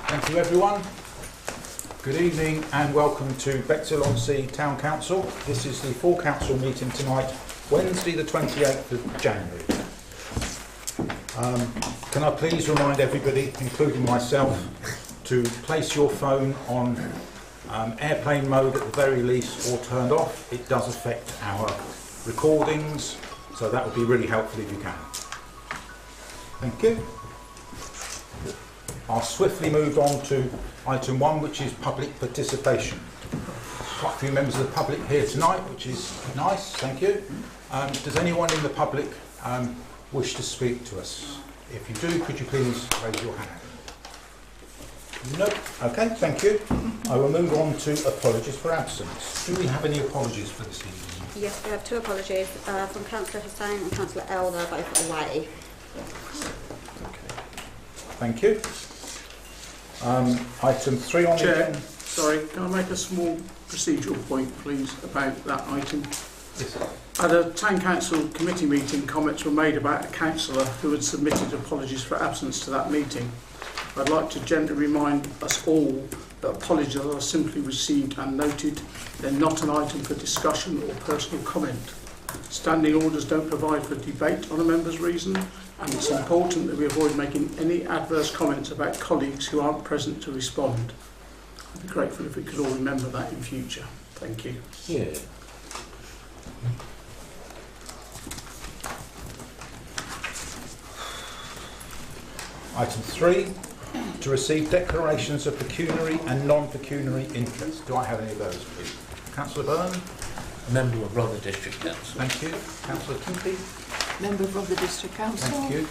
Thank you, everyone. Good evening and welcome to Bexhill-on-Sea Town Council. This is the full council meeting tonight, Wednesday the 28th of January. Can I please remind everybody, including myself, to place your phone on airplane mode at the very least, or turned off. It does affect our recordings, so that would be really helpful if you can. Thank you. I'll swiftly move on to item 1, which is public participation. Quite a few members of the public here tonight, which is nice, thank you. Does anyone in the public wish to speak to us? If you do, could you please raise your hand? No? Okay, thank you. I will move on to apologies for absence. Do we have any apologies for this evening? Yes, we have 2 apologies from Councillor Hussain and Councillor Elder, both away. Okay. Thank you. Item 3 on the agenda. Sorry, can I make a small procedural point, please, about that item? Yes. At a Town Council committee meeting, comments were made about a councillor who had submitted apologies for absence to that meeting. I'd like to gently remind us all that apologies are simply received and noted. They're not an item for discussion or personal comment. Standing orders don't provide for debate on a member's reason, and it's important that we avoid making any adverse comments about colleagues who aren't present to respond. I'd be grateful if we could all remember that in future. Thank you. Yeah. Item 3, to receive declarations of pecuniary and non-pecuniary interest. Do I have any of those, please? Councillor Byrne? Member of Rother District Council. Thank you. Councillor Kimpy? Member of Rother District Council. Thank you.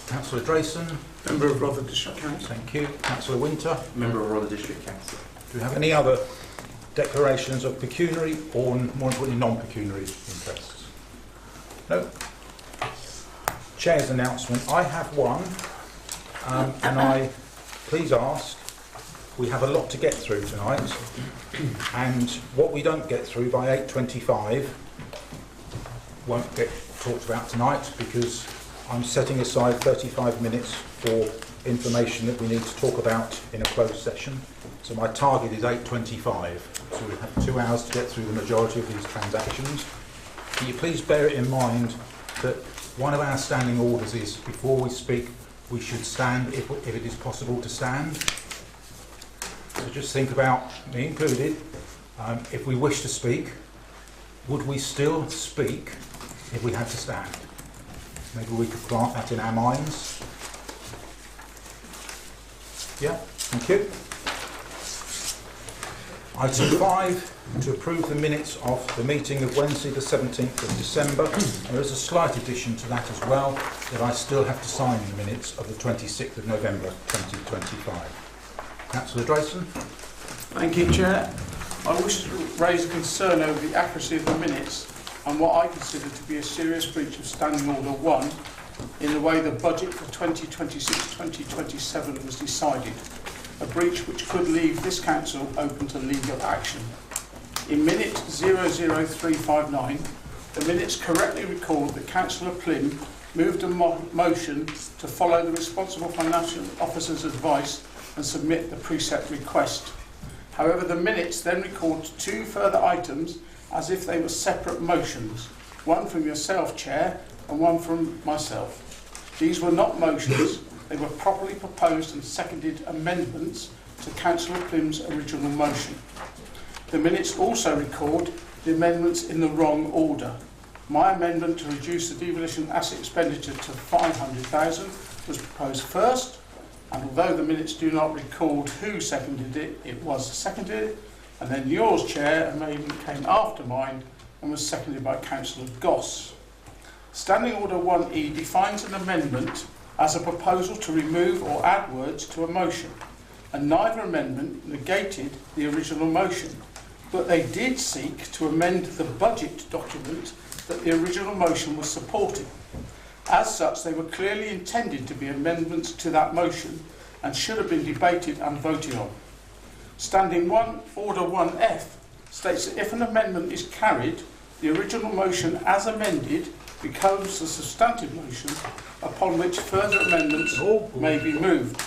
Councillor Drayson? Member of Rother District Council. Thank you. Councillor Winter? Member of Rother District Council. Do we have any other declarations of pecuniary or, more importantly, non-pecuniary interests? No? Chair's announcement. I have one, and I please ask, we have a lot to get through tonight, and what we don't get through by 8:25 won't get talked about tonight, because I'm setting aside 35 minutes for information that we need to talk about in a closed session. So my target is 8:25, so we have 2 hours to get through the majority of these transactions. Can you please bear it in mind that one of our standing orders is, before we speak, we should stand if it is possible to stand. So just think about, me included, if we wish to speak, would we still speak if we had to stand? Maybe we could plant that in our minds. Yeah, thank you. Item 5, to approve the minutes of the meeting of Wednesday the 17th of December. There is a slight addition to that as well, that I still have to sign the minutes of the 26th of November 2025. Councillor Drayson. Thank you, Chair. I wish to raise a concern over the accuracy of the minutes and what I consider to be a serious breach of Standing Order 1 in the way the budget for 2026-2027 was decided, a breach which could leave this council open to legal action. In minute 00359, the minutes correctly record that Councillor Plym moved a motion to follow the responsible financial officer's advice and submit the precept request. However, the minutes then record 2 further items as if they were separate motions, one from yourself, Chair, and one from myself. These were not motions, they were properly proposed and seconded amendments to Councillor Plym's original motion. The minutes also record the amendments in the wrong order. My amendment to reduce the demolition asset expenditure to 500,000 was proposed first, and although the minutes do not record who seconded it, it was seconded, and then yours, Chair, amendment came after mine and was seconded by Councillor Goss. Standing Order 1E defines an amendment as a proposal to remove or add words to a motion, and neither amendment negated the original motion, but they did seek to amend the budget document that the original motion was supporting. As such, they were clearly intended to be amendments to that motion and should have been debated and voted on. Standing Order 1F states that if an amendment is carried, the original motion as amended becomes a substantive motion upon which further amendments Oh, may be moved.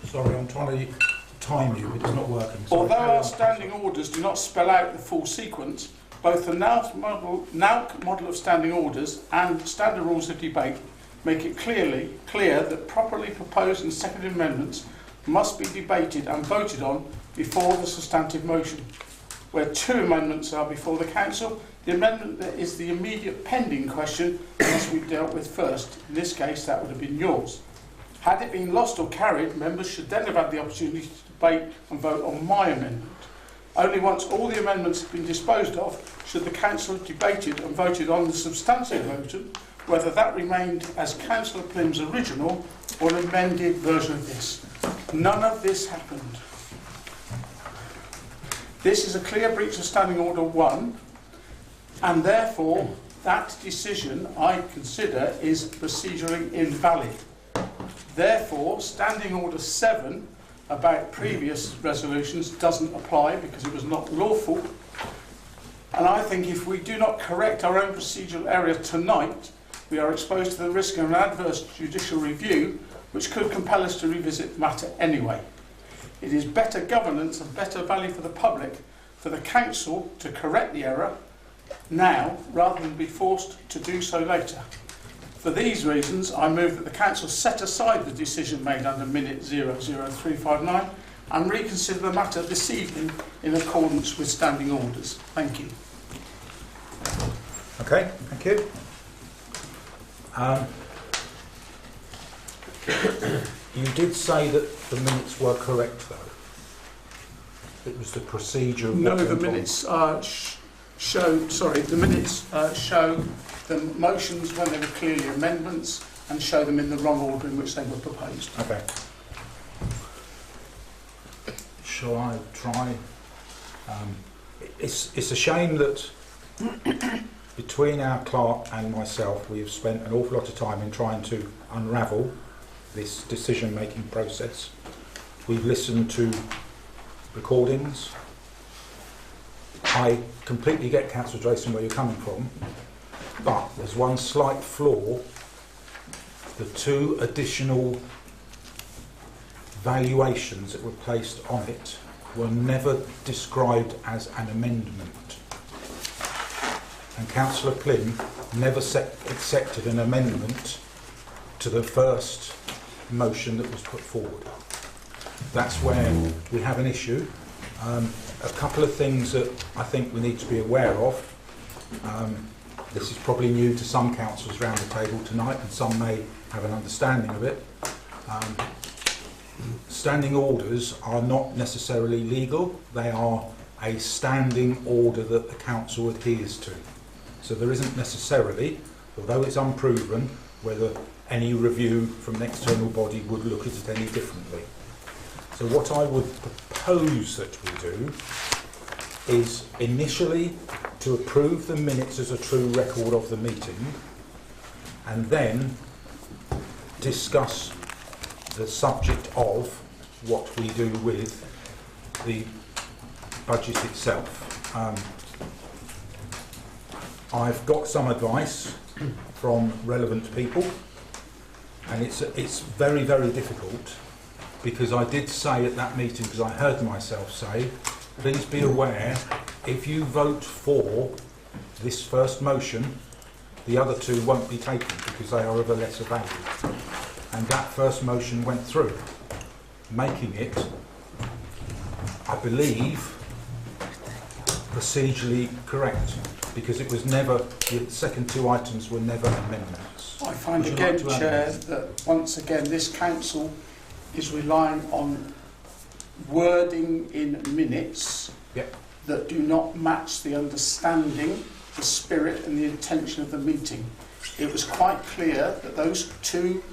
sorry, I'm trying to time you, but it's not working. Sorry, Although carry our on. standing orders do not spell out the full sequence, both the NALC model of standing orders and standard rules of debate make it clear that properly proposed and seconded amendments must be debated and voted on before the substantive motion. Where two amendments are before the council, the amendment that is the immediate pending question must be dealt with first. In this case, that would have been yours. Had it been lost or carried, members should then have had the opportunity to debate and vote on my amendment. Only once all the amendments have been disposed of should the council have debated and voted on the substantive motion, whether that remained as Councillor Plim's original or an amended version of this. None of this happened. This is a clear breach of Standing Order 1, and therefore that decision I consider is procedurally invalid. Therefore, Standing Order 7 about previous resolutions doesn't apply because it was not lawful. And I think if we do not correct our own procedural area tonight, we are exposed to the risk of an adverse judicial review which could compel us to revisit the matter anyway. It is better governance and better value for the public for the council to correct the error now rather than be forced to do so later. For these reasons, I move that the council set aside the decision made under minute 00359 and reconsider the matter this evening in accordance with standing orders. Thank you. Okay, thank you. You did say that the minutes were correct, though. It was the procedure. Of No, what the went on. minutes show. Sorry, the minutes show the motions when they were clearly amendments and show them in the wrong order in which they were proposed. Okay. Shall I try? It's a shame that between our clerk and myself, we have spent an awful lot of time in trying to unravel this decision-making process. We've listened to recordings. I completely get, Councillor Drayson, where you're coming from, but there's one slight flaw. The two additional valuations that were placed on it were never described as an amendment. And Councillor Plim never accepted an amendment to the first motion that was put forward. That's where we have an issue. A couple of things that I think we need to be aware of. This is probably new to some councillors around the table tonight, and some may have an understanding of it. Standing orders are not necessarily legal. They are a standing order that the council adheres to. So there isn't necessarily, although it's unproven, whether any review from an external body would look at it any differently. So what I would propose that we do is initially to approve the minutes as a true record of the meeting, and then discuss the subject of what we do with the budget itself. I've got some advice from relevant people, and it's very, very difficult, because I did say at that meeting, because I heard myself say, please be aware, if you vote for this first motion, the other two won't be taken because they are of a lesser value. And that first motion went through, making it, I believe, procedurally correct, because it was never, the second two items were never amendments. I find Would you again, like to add Chair, anything? that once again this council is relying on wording in minutes Yep. that do not match the understanding, the spirit and the intention of the meeting. It was quite clear that those two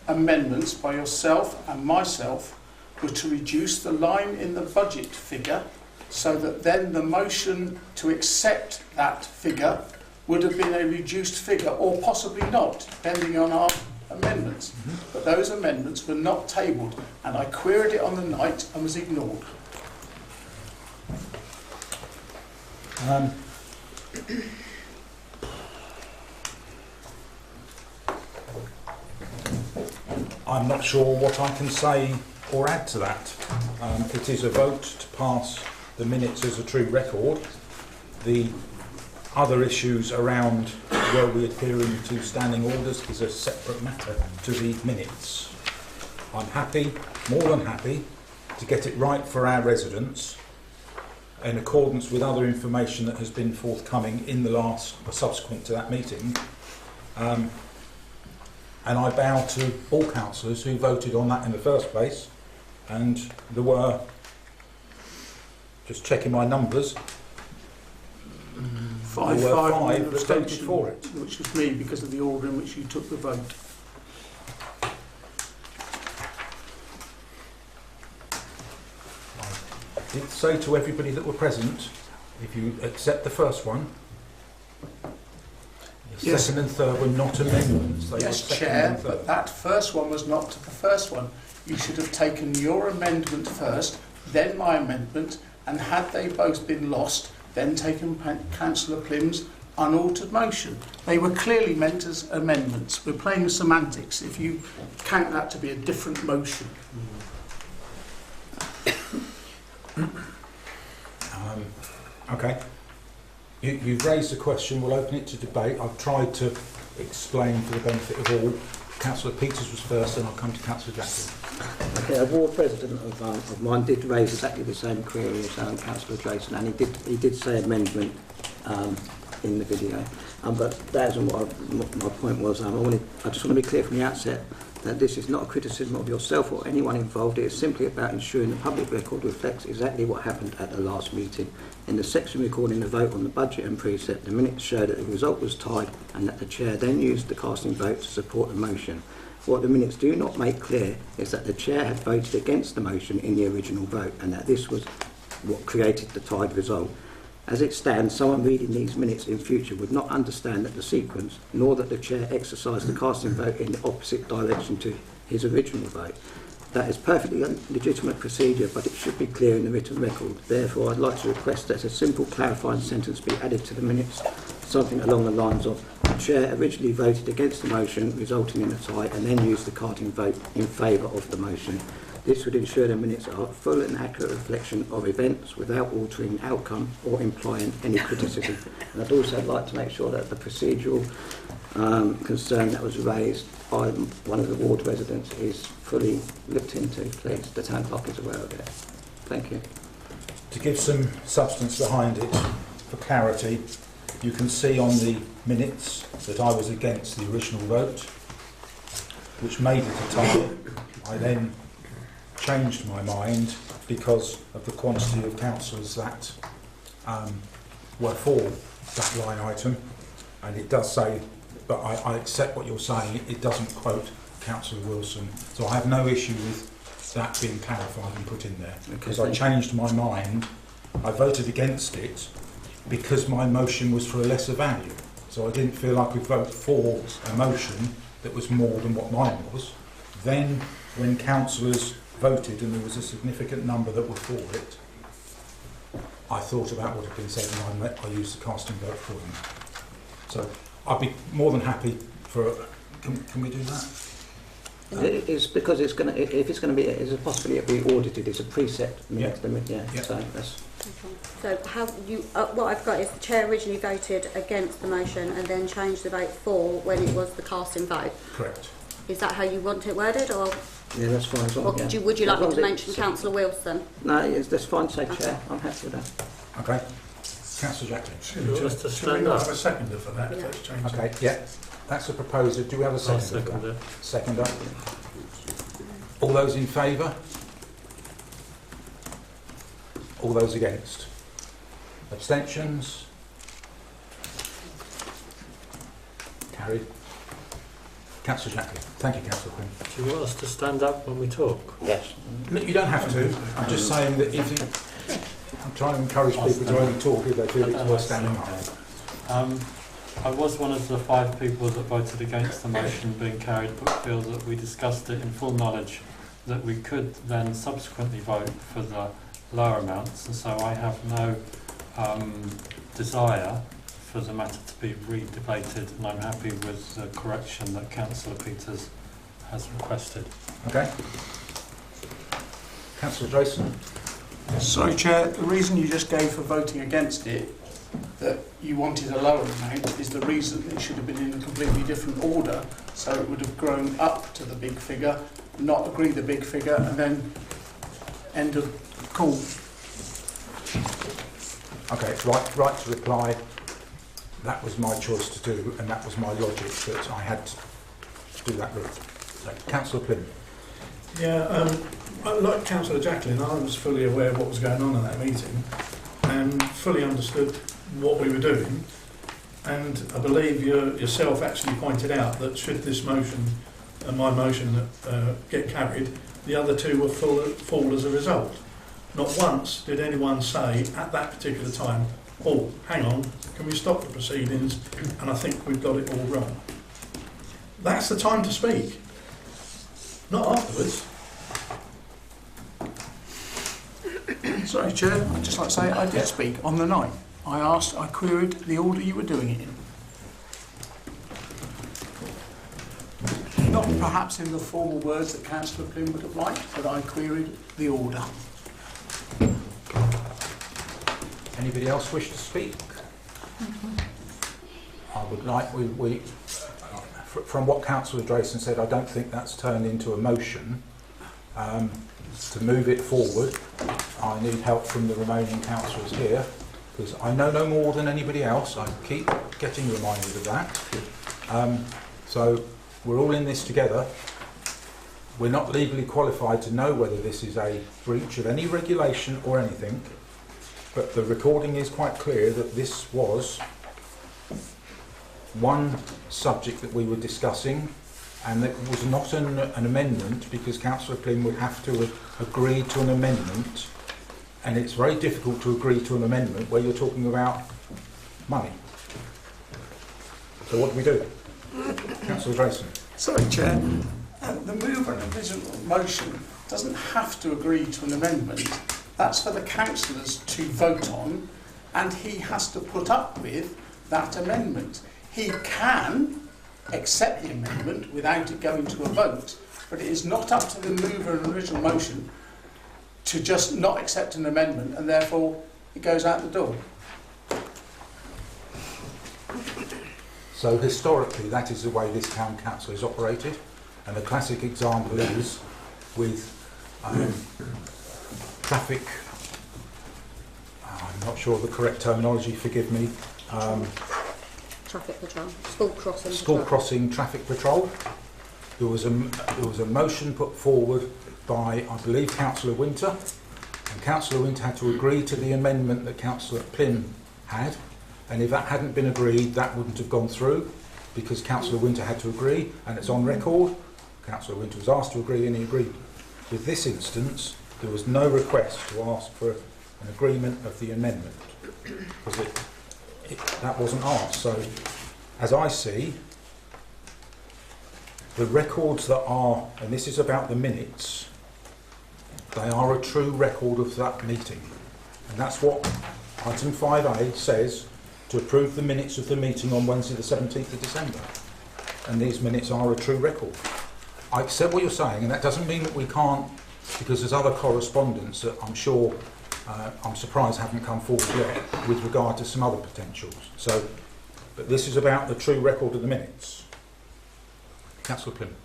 amendments by yourself and myself were to reduce the line in the budget figure, so that then the motion to accept that figure would have been a reduced figure, or possibly not, depending on our amendments. But those amendments were not tabled, and I queried it on the night and was ignored. I'm not sure what I can say or add to that. It is a vote to pass the minutes as a true record. The other issues around were we adhering to standing orders is a separate matter to the minutes. I'm happy, more than happy, to get it right for our residents in accordance with other information that has been forthcoming in the last, or subsequent to that meeting. And I bow to all councillors who voted on that in the first place. And there were, just checking my numbers, Five there were and five an that voted abstention, for it. which was me because of the order in which you took the vote. I did say to everybody that were present, if you accept the first one, the Yes. second and third were not amendments. They were Yes, second Chair, and third. but that first one was not to the first one. You should have taken your amendment first, then my amendment, and had they both been lost, then taken Councillor Plim's unaltered motion. They were clearly meant as amendments. We're playing with semantics if you count that to be a different motion. Okay. You've raised a question, we'll open it to debate. I've tried to explain for the benefit of all. Councillor Peters was first, and I'll come to Councillor Jackson. Okay, a ward president of mine did raise exactly the same query as Councillor Jason, and he did say amendment in the video. But that isn't what my point was. I just want to be clear from the outset that this is not a criticism of yourself or anyone involved. It is simply about ensuring the public record reflects exactly what happened at the last meeting. In the section recording the vote on the budget and precept, the minutes show that the result was tied and that the chair then used the casting vote to support the motion. What the minutes do not make clear is that the chair had voted against the motion in the original vote and that this was what created the tied result. As it stands, someone reading these minutes in future would not understand that the sequence, nor that the chair exercised the casting vote in the opposite direction to his original vote. That is perfectly legitimate procedure, but it should be clear in the written record. Therefore, I'd like to request that a simple clarifying sentence be added to the minutes, something along the lines of, the chair originally voted against the motion, resulting in a tie, and then used the casting vote in favour of the motion. This would ensure the minutes are a full and accurate reflection of events without altering outcome or implying any criticism. And I'd also like to make sure that the procedural concern that was raised by one of the ward residents is fully looked into, please. The town clerk is aware of it. Thank you. To give some substance behind it, for clarity, you can see on the minutes that I was against the original vote, which made it a tie. I then changed my mind because of the quantity of councillors that were for that line item, and it does say, but I accept what you're saying, it doesn't quote Councillor Wilson, so I have no issue with that being clarified and put in there, because I changed my mind. I voted against it because my motion was for a lesser value, so I didn't feel I could vote for a motion that was more than what mine was. Then when councillors voted and there was a significant number that were for it, I thought about what had been said and I used the casting vote for them. So I'd be more than happy for. Can we do that? It's because it's going to, if it's going to be, it's a possibility of being audited. It's a precept. Yeah. Yeah. So that's. Okay. So how you? What I've got is the chair originally voted against the motion and then changed the vote for when it was the casting vote. Correct. Is that how you want it worded, or? Yeah, that's fine. As long, Or yeah. would you like As me long to as mention it's- Councillor Wilson? No, yes, that's fine. Say Okay. chair. I'm happy with that. Okay. Councillor Jackson. Just to Should we stand not up. have a seconder for that if Yeah. that's changed? Okay. Yeah. That's a proposer. Do we have a I'll second? second it. Seconder. All those in favour? All those against? Abstentions? Carried. Councillor Jackley. Thank you, Councillor Quinn. Do you want us to stand up when we talk? Yes. No, you don't have to. I'm just saying that if you, I'm trying to encourage people to only talk if they feel it's worth standing up. I was one of the 5 people that voted against the motion being carried, but feel that we discussed it in full knowledge that we could then subsequently vote for the lower amounts, and so I have no desire for the matter to be re-debated, and I'm happy with the correction that Councillor Peters has requested. Okay. Councillor Drayson? Sorry, Chair, the reason you just gave for voting against it, that you wanted a lower amount, is the reason it should have been in a completely different order, so it would have grown up to the big figure, not agree the big figure, and then end of call. Okay, it's right to reply. That was my choice to do, and that was my logic, that I had to do that route. So, Councillor Plym. Yeah, like Councillor Jacqueline, I was fully aware of what was going on in that meeting and fully understood what we were doing. And I believe yourself actually pointed out that should this motion and my motion get carried, the other two will fall as a result. Not once did anyone say at that particular time, oh, hang on, can we stop the proceedings? And I think we've got it all wrong. That's the time to speak, not afterwards. Sorry, Chair, I'd just like to say I did speak on the night. I queried the order you were doing it in. Not perhaps in the formal words that Councillor Plym would have liked, but I queried the order. Anybody else wish to speak? I would like, from what Councillor Drayson said, I don't think that's turned into a motion. To move it forward, I need help from the remaining councillors here, because I know no more than anybody else. I keep getting reminded of that. So we're all in this together. We're not legally qualified to know whether this is a breach of any regulation or anything, but the recording is quite clear that this was one subject that we were discussing, and that was not an amendment, because Councillor Plym would have to agree to an amendment, and it's very difficult to agree to an amendment where you're talking about money. So what do we do? Councillor Drayson. Sorry, Chair. The mover in a original motion doesn't have to agree to an amendment. That's for the councillors to vote on, and he has to put up with that amendment. He can accept the amendment without it going to a vote, but it is not up to the mover of an original motion to just not accept an amendment, and therefore it goes out the door. So historically, that is the way this town council is operated, and a classic example is with traffic. I'm not sure of the correct terminology. Forgive me. Traffic patrol, school crossing. School crossing traffic patrol. There was a motion put forward by, I believe, Councillor Winter, and Councillor Winter had to agree to the amendment that Councillor Plym had, and if that hadn't been agreed, that wouldn't have gone through, because Councillor Winter had to agree, and it's on record. Councillor Winter was asked to agree, and he agreed. With this instance, there was no request to ask for an agreement of the amendment, because that wasn't asked. So, as I see, the records that are, and this is about the minutes, they are a true record of that meeting. And that's what item 5A says, to approve the minutes of the meeting on Wednesday the 17th of December. And these minutes are a true record. I accept what you're saying, and that doesn't mean that we can't, because there's other correspondence that I'm sure, I'm surprised haven't come forward yet with regard to some other potentials. So, but this is about the true record of the minutes. Councillor Plym.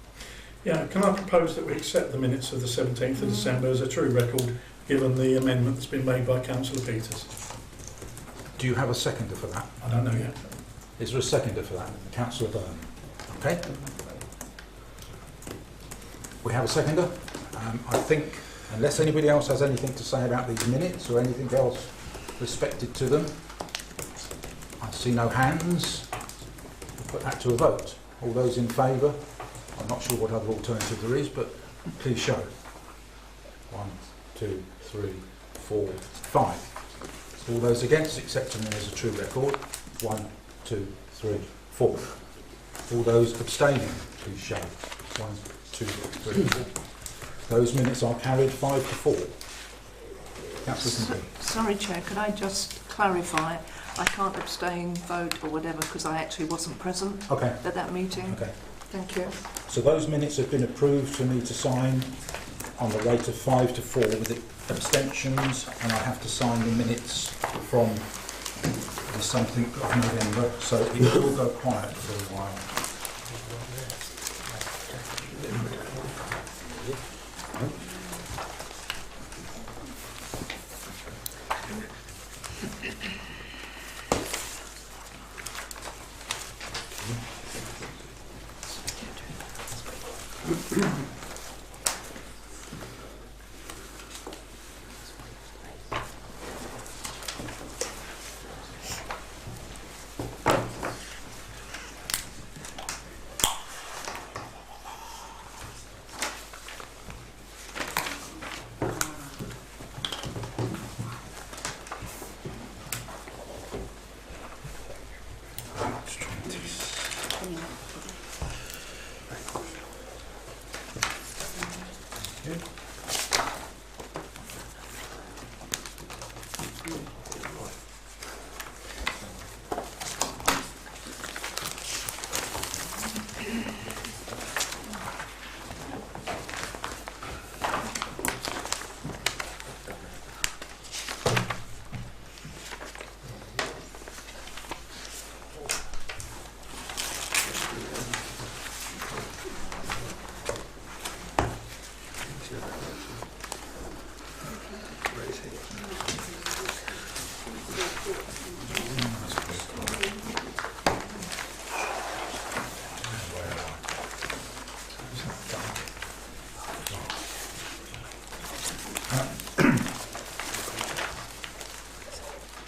Yeah, can I propose that we accept the minutes of the 17th of December as a true record, given the amendment that's been made by Councillor Peters? Do you have a seconder for that? I don't know yet. Is there a seconder for that? Councillor Byrne. Okay. We have a seconder. I think, unless anybody else has anything to say about these minutes or anything else respected to them, I see no hands. We'll put that to a vote. All those in favour? I'm not sure what other alternative there is, but please show. 1, 2, 3, 4, 5. All those against accepting them as a true record? 1, 2, 3, 4. All those abstaining, please show. 1, 2, 3, 4. Those minutes are carried 5 to 4. Councillor Kincaid. Sorry, Chair, could I just clarify? I can't abstain, vote or whatever because I actually wasn't present Okay. at that meeting. Okay. Thank you. So those minutes have been approved for me to sign on the rate of 5 to 4 with the abstentions, and I have to sign the minutes from the something of November, so it will go quiet for a while.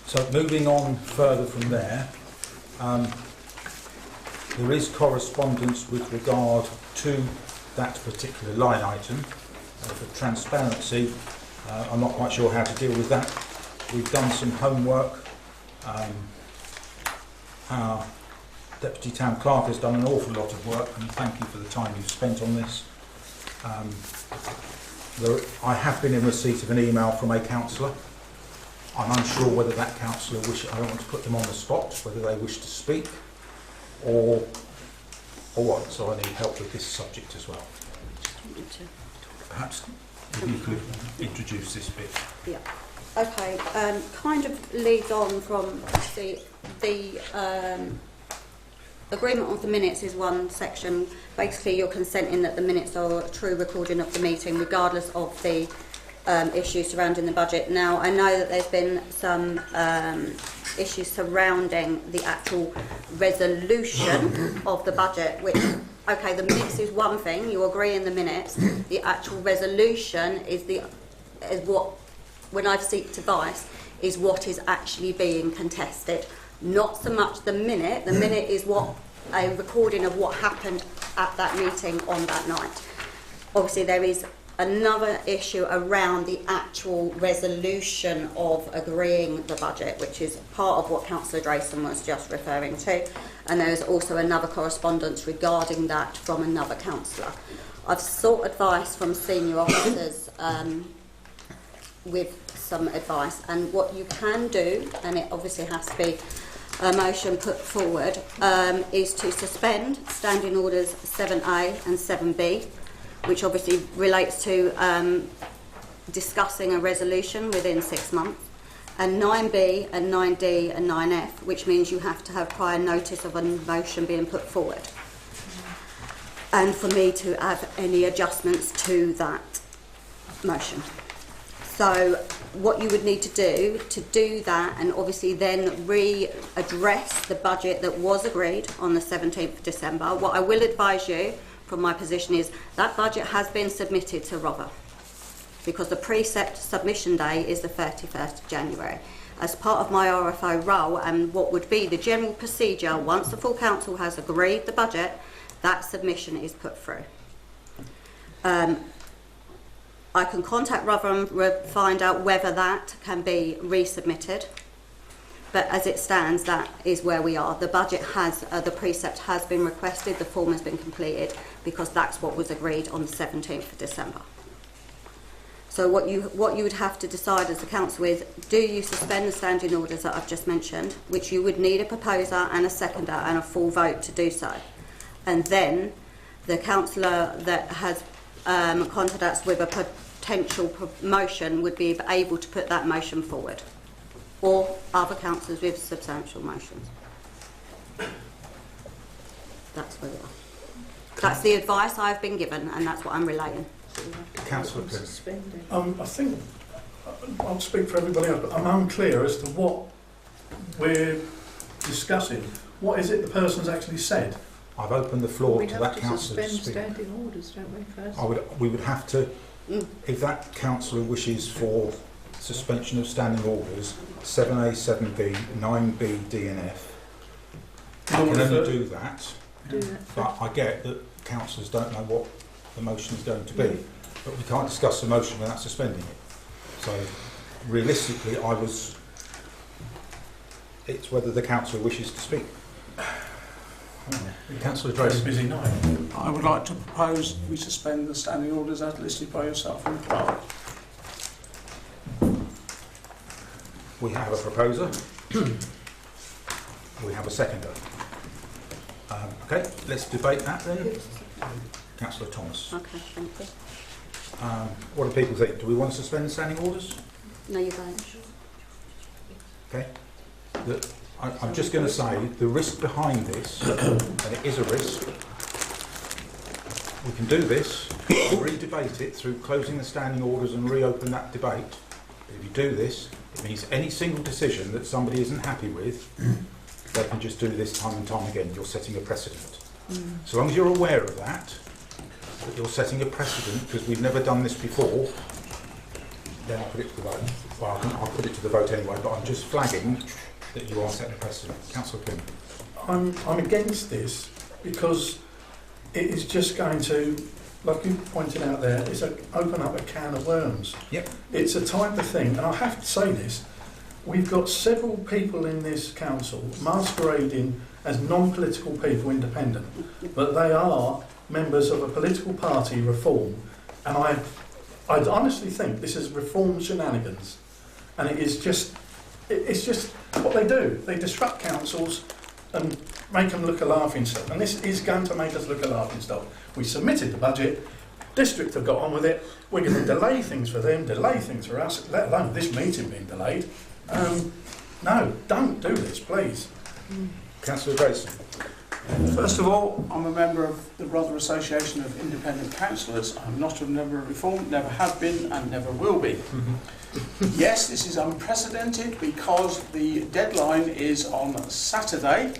So moving on further from there, there is correspondence with regard to that particular line item. For transparency, I'm not quite sure how to deal with that. We've done some homework. Our Deputy Town Clerk has done an awful lot of work, and thank you for the time you've spent on this. I have been in receipt of an email from a councillor. I'm unsure whether that councillor I don't want to put them on the spot, whether they wish to speak or what, so I need help with this subject as well. Perhaps if you could introduce this bit. Yeah. Okay. Kind of leads on from the agreement of the minutes is one section. Basically, you're consenting that the minutes are a true recording of the meeting, regardless of the issues surrounding the budget. Now, I know that there's been some issues surrounding the actual resolution of the budget, which, okay, the minutes is one thing, you agree in the minutes. The actual resolution is what, when I've sought advice, is what is actually being contested. Not so much the minute is what a recording of what happened at that meeting on that night. Obviously, there is another issue around the actual resolution of agreeing the budget, which is part of what Councillor Drayson was just referring to, and there is also another correspondence regarding that from another councillor. I've sought advice from senior officers with some advice, and what you can do, and it obviously has to be a motion put forward, is to suspend Standing Orders 7A and 7B, which obviously relates to discussing a resolution within 6 months, and 9B and 9D and 9F, which means you have to have prior notice of a motion being put forward, and for me to have any adjustments to that motion. So what you would need to do that, and obviously then re-address the budget that was agreed on the 17th of December. What I will advise you from my position is that budget has been submitted to Robert, because the precept submission day is the 31st of January. As part of my RFO role, and what would be the general procedure, once the full council has agreed the budget, that submission is put through. I can contact Rotherham and find out whether that can be resubmitted, but as it stands, that is where we are. The budget has, the precept has been requested, the form has been completed, because that's what was agreed on the 17th of December. So what you would have to decide as a council is, do you suspend the standing orders that I've just mentioned, which you would need a proposer and a seconder and a full vote to do so, and then the councillor that has contacted us with a potential motion would be able to put that motion forward, or other councillors with substantial motions. That's where we are. That's the advice I've been given, and that's what I'm relaying. Councillor Flynn. I think, I'll speak for everybody else, but I'm unclear as to what we're discussing. What is it the person's actually said? I've opened the floor We to have that to councillor to suspend speak. standing orders, don't we, first? We would have to, if that councillor wishes for suspension of standing orders, 7A, 7B, 9B, D and F, I can only do that, Do that. but I get that councillors don't know what the motion is going to be, but we can't discuss the motion without suspending it. So realistically, it's whether the councillor wishes to speak. Councillor Very Drayson. busy night. I would like to propose we suspend the standing orders as listed by yourself and the clerk. We have a proposer. We have a seconder. Okay, let's debate that then. Councillor Thomas. Okay, thank you. What do people think? Do we want to suspend standing orders? No, you don't. Okay. I'm just going to say the risk behind this, and it is a risk, we can do this, re-debate it through closing the standing orders and reopen that debate. But if you do this, it means any single decision that somebody isn't happy with, they can just do this time and time again. You're setting a precedent. So long as you're aware of that you're setting a precedent, because we've never done this before, then I'll put it to the vote. Well, I'll put it to the vote anyway, but I'm just flagging that you are setting a precedent. Councillor Kim. I'm against this because it is just going to, like you pointed out there, it's open up a can of worms. Yep. It's a type of thing, and I have to say this, we've got several people in this council masquerading as non-political people, independent, but they are members of a political party, Reform, and I honestly think this is Reform shenanigans, and it's just what they do. They disrupt councils and make them look a laughing stock, and this is going to make us look a laughing stock. We submitted the budget, district have got on with it, we're going to delay things for them, delay things for us, let alone this meeting being delayed. No, don't do this, please. Councillor Grayson. First of all, I'm a member of the Rother Association of Independent Councillors. I'm not a member of Reform, never have been and never will be. Yes, this is unprecedented because the deadline is on Saturday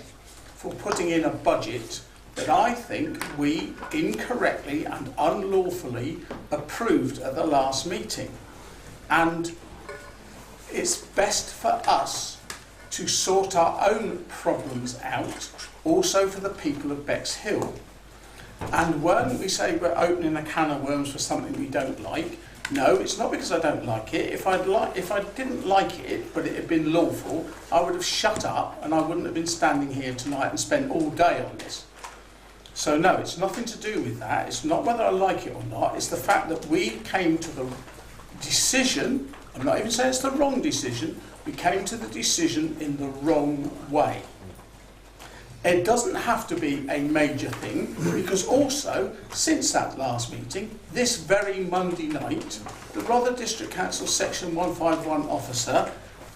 for putting in a budget that I think we incorrectly and unlawfully approved at the last meeting. And it's best for us to sort our own problems out, also for the people of Bexhill. And when we say we're opening a can of worms for something we don't like, no, it's not because I don't like it. If I didn't like it, but it had been lawful, I would have shut up and I wouldn't have been standing here tonight and spent all day on this. So no, it's nothing to do with that. It's not whether I like it or not. It's the fact that we came to the decision, I'm not even saying it's the wrong decision, we came to the decision in the wrong way. It doesn't have to be a major thing, because also, since that last meeting, this very Monday night, the Rother District Council Section 151 officer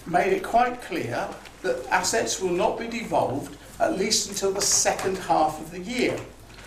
made it quite clear that assets will not be devolved at least until the second half of the year.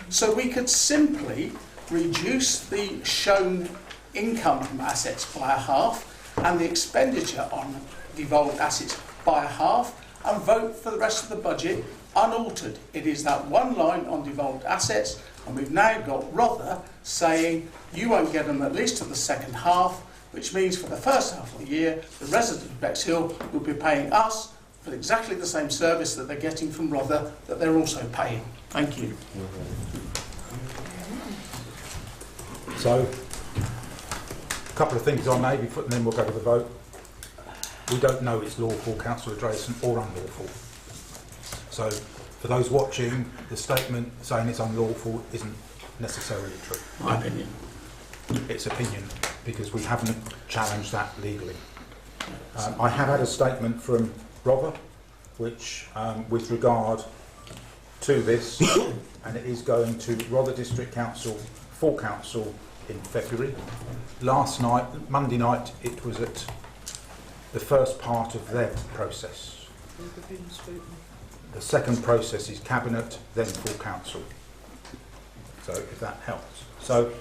So we could simply reduce the shown income from assets by a half and the expenditure on devolved assets by a half and vote for the rest of the budget unaltered. It is that one line on devolved assets, and we've now got Rother saying you won't get them at least to the second half, which means for the first half of the year the residents of Bexhill will be paying us for exactly the same service that they're getting from Rother that they're also paying. Thank you. So, a couple of things on maybe, and then we'll go to the vote. We don't know it's lawful, Councillor Drayson, or unlawful. So, for those watching, the statement saying it's unlawful isn't necessarily true. My opinion. It's opinion, because we haven't challenged that legally. I have had a statement from Rother, which, with regard to this, and it is going to Rother District Council, full council in February. Last night, Monday night, it was at the first part of their process. The second process is Cabinet, then full council. So if that helps. So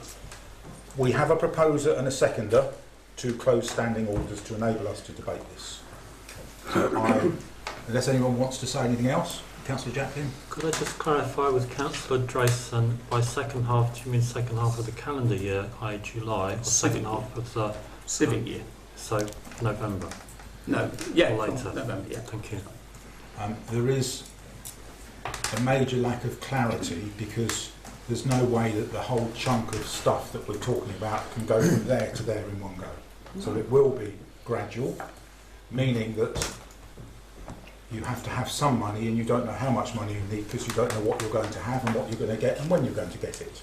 we have a proposer and a seconder to close standing orders to enable us to debate this. So unless anyone wants to say anything else, Councillor Jacklin? Could I just clarify with Councillor Drayson, by second half, do you mean second half of the calendar year, i.e. July, or second half of the civic year? So November? No, yeah, Or later? November, yeah. Thank you. There is a major lack of clarity because there's no way that the whole chunk of stuff that we're talking about can go from there to there in one go. So it will be gradual, meaning that you have to have some money and you don't know how much money you need because you don't know what you're going to have and what you're going to get and when you're going to get it.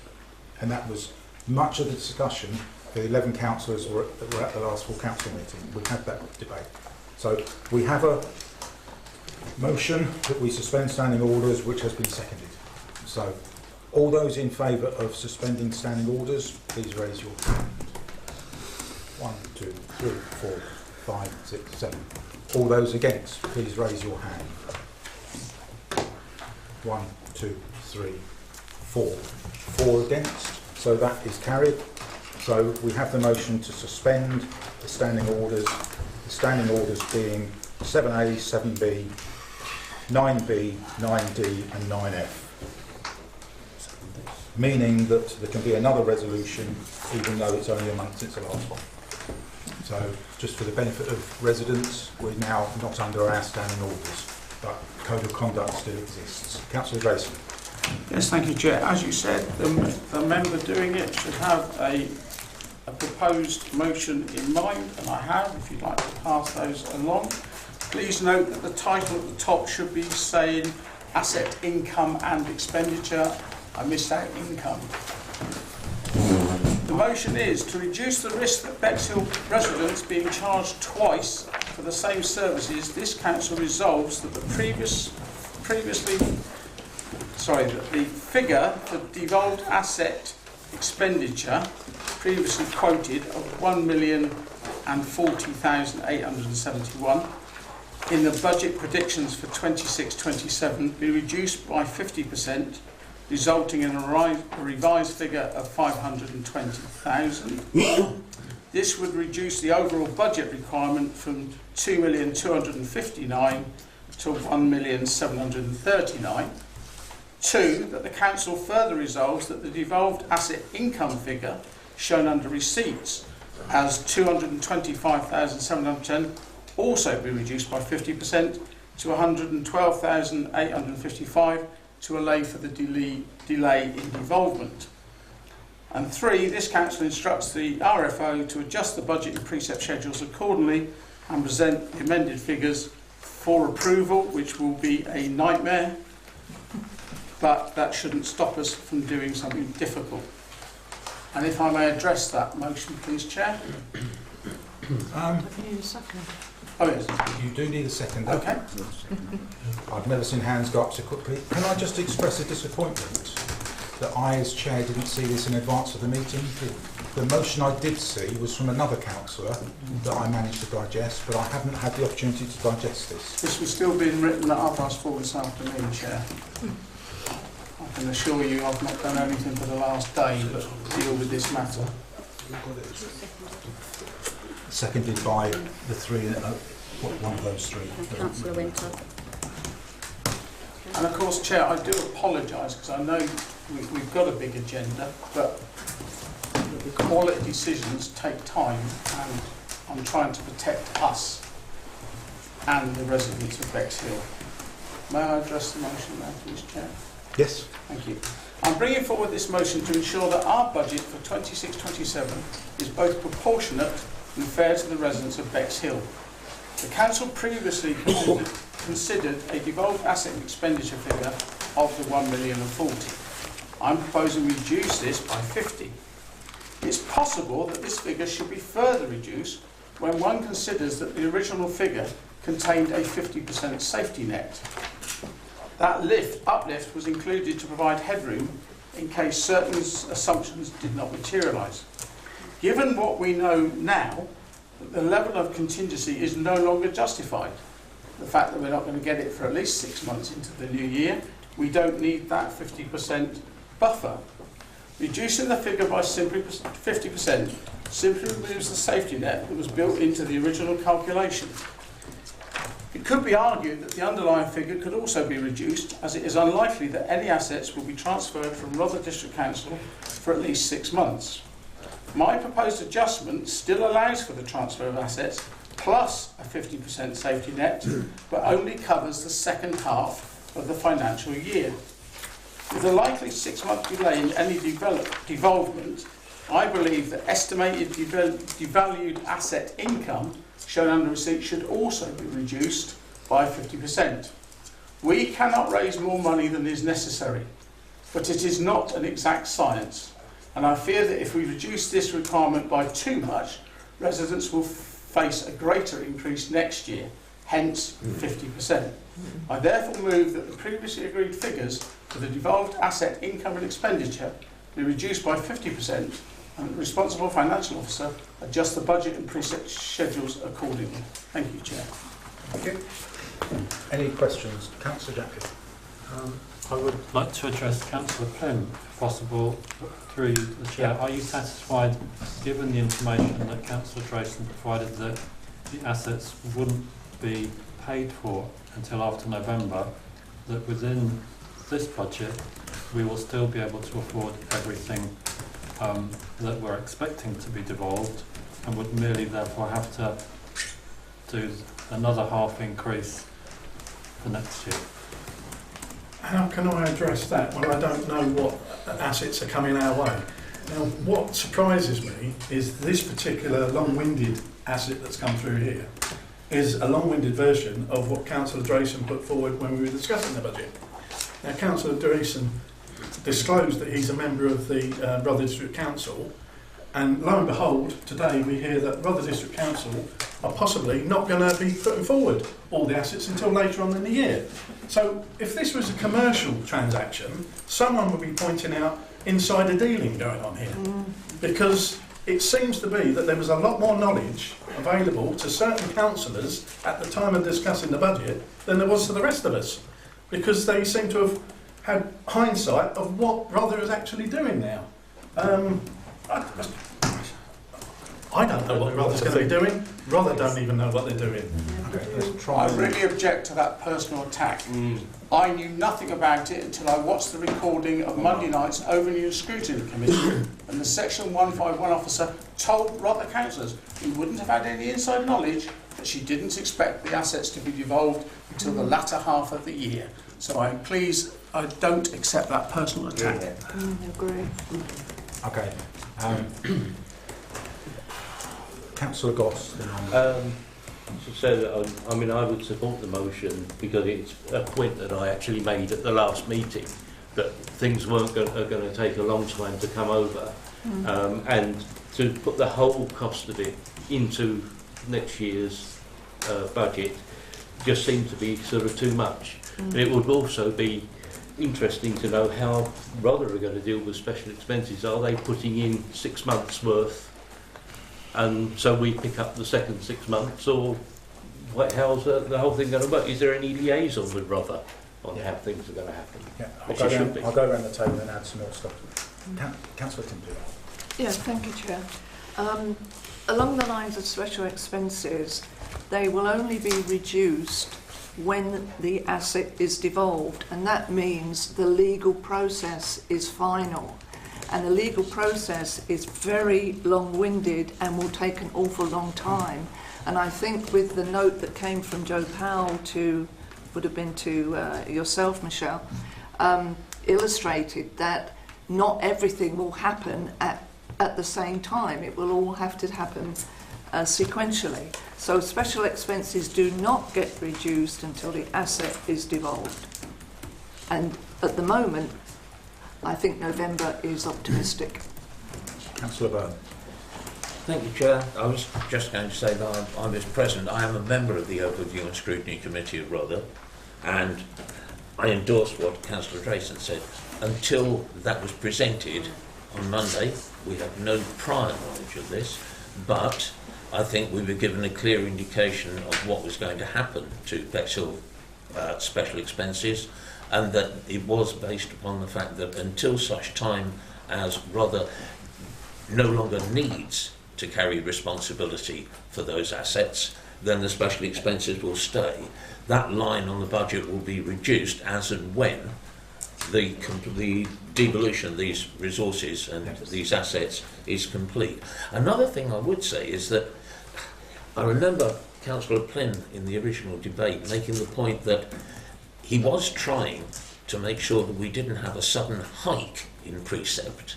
And that was much of the discussion for the 11 councillors that were at the last full council meeting. We had that debate. So we have a motion that we suspend standing orders which has been seconded. So all those in favour of suspending standing orders, please raise your hand. 1, 2, 3, 4, 5, 6, 7. All those against, please raise your hand. 1, 2, 3, 4. 4 against, so that is carried. So we have the motion to suspend the standing orders being 7A, 7B, 9B, 9D and 9F. Meaning that there can be another resolution even though it's only a month since the last one. So just for the benefit of residents, we're now not under our standing orders, but code of conduct still exists. Councillor Grayson. Yes, thank you, Chair. As you said, the member doing it should have a proposed motion in mind, and I have, if you'd like to pass those along. Please note that the title at the top should be saying asset income and expenditure. I missed out income. The motion is to reduce the risk that Bexhill residents being charged twice for the same services. This council resolves that the the figure for devolved asset expenditure previously quoted of 1,040,871 in the budget predictions for 26-27 be reduced by 50%, resulting in a revised figure of 520,000. This would reduce the overall budget requirement from 2,259,000 to 1,739,000. 2, that the council further resolves that the devolved asset income figure shown under receipts as 225,710 also be reduced by 50% to 112,855 to allow for the delay in devolvement. And 3, this council instructs the RFO to adjust the budget and precept schedules accordingly and present the amended figures for approval, which will be a nightmare, but that shouldn't stop us from doing something difficult. And if I may address that motion, please, Chair. I need a second. Oh, yes. You do need a second. Okay. I've never seen hands go up so quickly. Can I just express a disappointment that I, as chair, didn't see this in advance of the meeting? The motion I did see was from another councillor that I managed to digest, but I haven't had the opportunity to digest this. This was still being written at 4:30 this afternoon, Chair. I can assure you I've not done anything for the last day but deal with this matter. Seconded by the three, one of those three. Councillor Winter. And of course, Chair, I do apologise because I know we've got a big agenda, but the quality decisions take time, and I'm trying to protect us and the residents of Bexhill. May I address the motion now, please, Chair? Yes. Thank you. I'm bringing forward this motion to ensure that our budget for 26-27 is both proportionate and fair to the residents of Bexhill. The Council previously considered a devolved asset expenditure figure of the 1,040,000. I'm proposing we reduce this by 50. It's possible that this figure should be further reduced when one considers that the original figure contained a 50% safety net. That uplift was included to provide headroom in case certain assumptions did not materialise. Given what we know now, the level of contingency is no longer justified. The fact that we're not going to get it for at least 6 months into the new year, we don't need that 50% buffer. Reducing the figure by simply 50% simply removes the safety net that was built into the original calculation. It could be argued that the underlying figure could also be reduced, as it is unlikely that any assets will be transferred from Rother District Council for at least 6 months. My proposed adjustment still allows for the transfer of assets plus a 50% safety net, but only covers the second half of the financial year. With a likely 6-month delay in any devolvement, I believe that estimated devalued asset income shown under receipt should also be reduced by 50%. We cannot raise more money than is necessary, but it is not an exact science, and I fear that if we reduce this requirement by too much, residents will face a greater increase next year, hence 50%. I therefore move that the previously agreed figures for the devolved asset income and expenditure be reduced by 50%, and the responsible financial officer adjust the budget and preset schedules accordingly. Thank you, Chair. Thank you. Any questions? Councillor Jacklin. I would like to address Councillor Pym, if possible, through the Chair. Yeah. Are you satisfied, given the information that Councillor Drayson provided, that the assets wouldn't be paid for until after November, that within this budget we will still be able to afford everything that we're expecting to be devolved, and would merely therefore have to do another half increase for next year? How can I address that when I don't know what assets are coming our way? Now, what surprises me is this particular long-winded asset that's come through here is a long-winded version of what Councillor Drayson put forward when we were discussing the budget. Now, Councillor Drayson disclosed that he's a member of the Rother District Council, and lo and behold, today we hear that Rother District Council are possibly not going to be putting forward all the assets until later on in the year. So if this was a commercial transaction, someone would be pointing out insider dealing going on here, because it seems to be that there was a lot more knowledge available to certain councillors at the time of discussing the budget than there was to the rest of us, because they seem to have had hindsight of what Rother is actually doing now. I don't know what Rother's going to be doing. Rother don't even know what they're doing. Okay, let's try. I really object to that personal attack. I knew nothing about it until I watched the recording of Monday night's Overview Scrutiny Committee, and the Section 151 officer told Rother councillors he wouldn't have had any inside knowledge that she didn't expect the assets to be devolved until the latter half of the year. So I don't accept that personal attack. Agree. Okay. Councillor Goss. To say that I would support the motion because it's a point that I actually made at the last meeting, that things are going to take a long time to come over, and to put the whole cost of it into next year's budget just seemed to be sort of too much. And it would also be interesting to know how Rother are going to deal with special expenses. Are they putting in 6 months worth, and so we pick up the second 6 months, or how's the whole thing going to work? Is there any liaison with Rother on how things are going to happen? Yeah, I'll go around the table and add some more stuff. Councillor Timothy. Yes, thank you, Chair. Along the lines of special expenses, they will only be reduced when the asset is devolved, and that means the legal process is final. And the legal process is very long-winded and will take an awful long time. And I think with the note that came from Joe Powell would have been to yourself, Michelle, illustrated that not everything will happen at the same time. It will all have to happen sequentially. So special expenses do not get reduced until the asset is devolved. And at the moment, I think November is optimistic. Councillor Byrne. Thank you, Chair. I was just going to say that I was present. I am a member of the Overview and Scrutiny Committee of Rother, and I endorse what Councillor Drayson said. Until that was presented on Monday, we had no prior knowledge of this, but I think we were given a clear indication of what was going to happen to Bexhill special expenses, and that it was based upon the fact that until such time as Rother no longer needs to carry responsibility for those assets, then the special expenses will stay. That line on the budget will be reduced as and when the devolution of these resources and these assets is complete. Another thing I would say is that I remember Councillor Plym in the original debate making the point that he was trying to make sure that we didn't have a sudden hike in precept.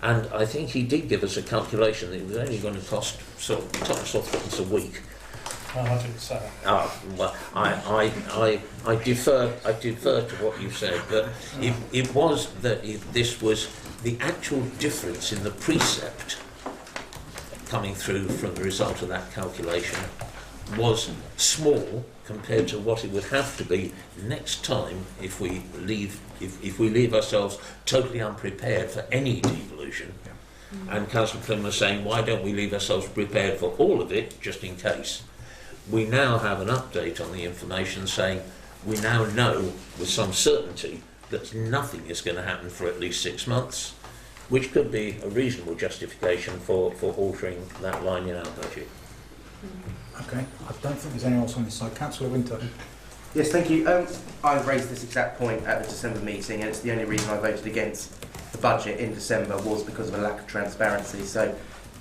And I think he did give us a calculation that it was only going to cost sort of £10 a week. Oh, I didn't say that. Oh, well, I defer to what you said, but it was that this was the actual difference in the precept coming through from the result of that calculation was small compared to what it would have to be next time if we leave ourselves totally unprepared for any devolution. And Councillor Plym was saying, why don't we leave ourselves prepared for all of it, just in case? We now have an update on the information saying we now know with some certainty that nothing is going to happen for at least 6 months, which could be a reasonable justification for altering that line in our budget. Okay, I don't think there's anyone else on this side. Councillor Winter. Yes, thank you. I raised this exact point at the December meeting, and it's the only reason I voted against the budget in December was because of a lack of transparency. So,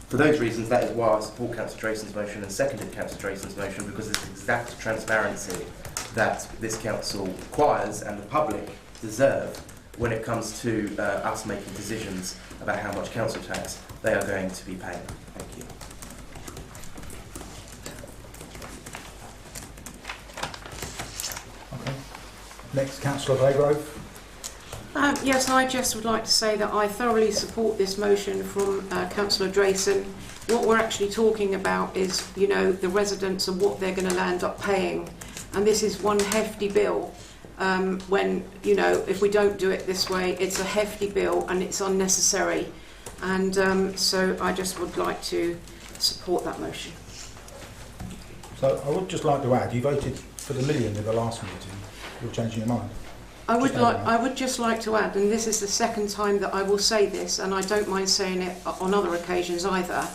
for those reasons, that is why I support Councillor Drayson's motion and seconded Councillor Drayson's motion, because it's exact transparency that this council requires and the public deserve when it comes to us making decisions about how much council tax they are going to be paying. Thank you. Okay. Next, Councillor Baygrove. Yes, I just would like to say that I thoroughly support this motion from Councillor Drayson. What we're actually talking about is, you know, the residents and what they're going to land up paying. And this is one hefty bill. When, you know, if we don't do it this way, it's a hefty bill and it's unnecessary. And so I just would like to support that motion. So I would just like to add, you voted for the million in the last meeting. You're changing your mind. I would just like to add, and this is the second time that I will say this, and I don't mind saying it on other occasions either,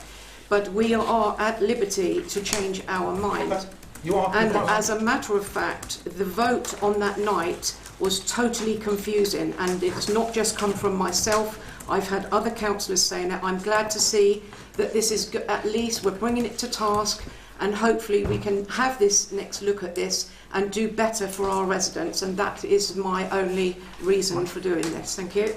but we are at liberty to change our mind. You are. And as a matter of fact, the vote on that night was totally confusing, and it's not just come from myself. I've had other councillors saying that. I'm glad to see that this is at least we're bringing it to task, and hopefully we can have this next look at this and do better for our residents, and that is my only reason for doing this. Thank you.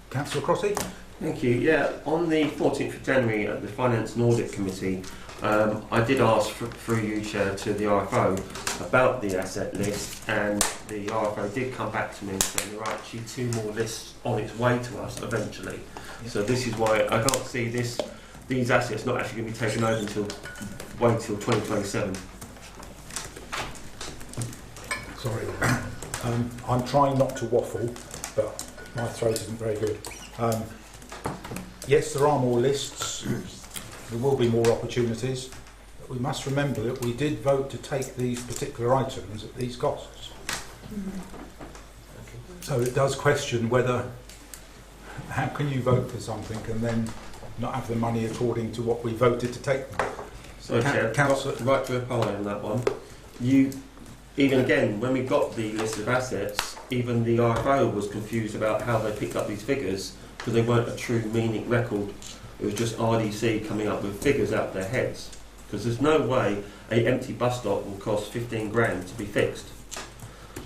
Councillor Crotty. Thank you. Yeah, on the 14th of January at the Finance and Audit Committee, I did ask through you, Chair, to the RFO about the asset list, and the RFO did come back to me and say there are actually 2 more lists on its way to us eventually. So this is why I can't see these assets not actually going to be taken over until 2027. Sorry. I'm trying not to waffle, but my throat isn't very good. Yes, there are more lists. There will be more opportunities. But we must remember that we did vote to take these particular items at these costs. So it does question whether, how can you vote for something and then not have the money according to what we voted to take them? So, Chair, right to reply on that one. Even again, when we got the list of assets, even the RFO was confused about how they picked up these figures because they weren't a true meaning record. It was just RDC coming up with figures out of their heads. Because there's no way an empty bus stop will cost 15 grand to be fixed.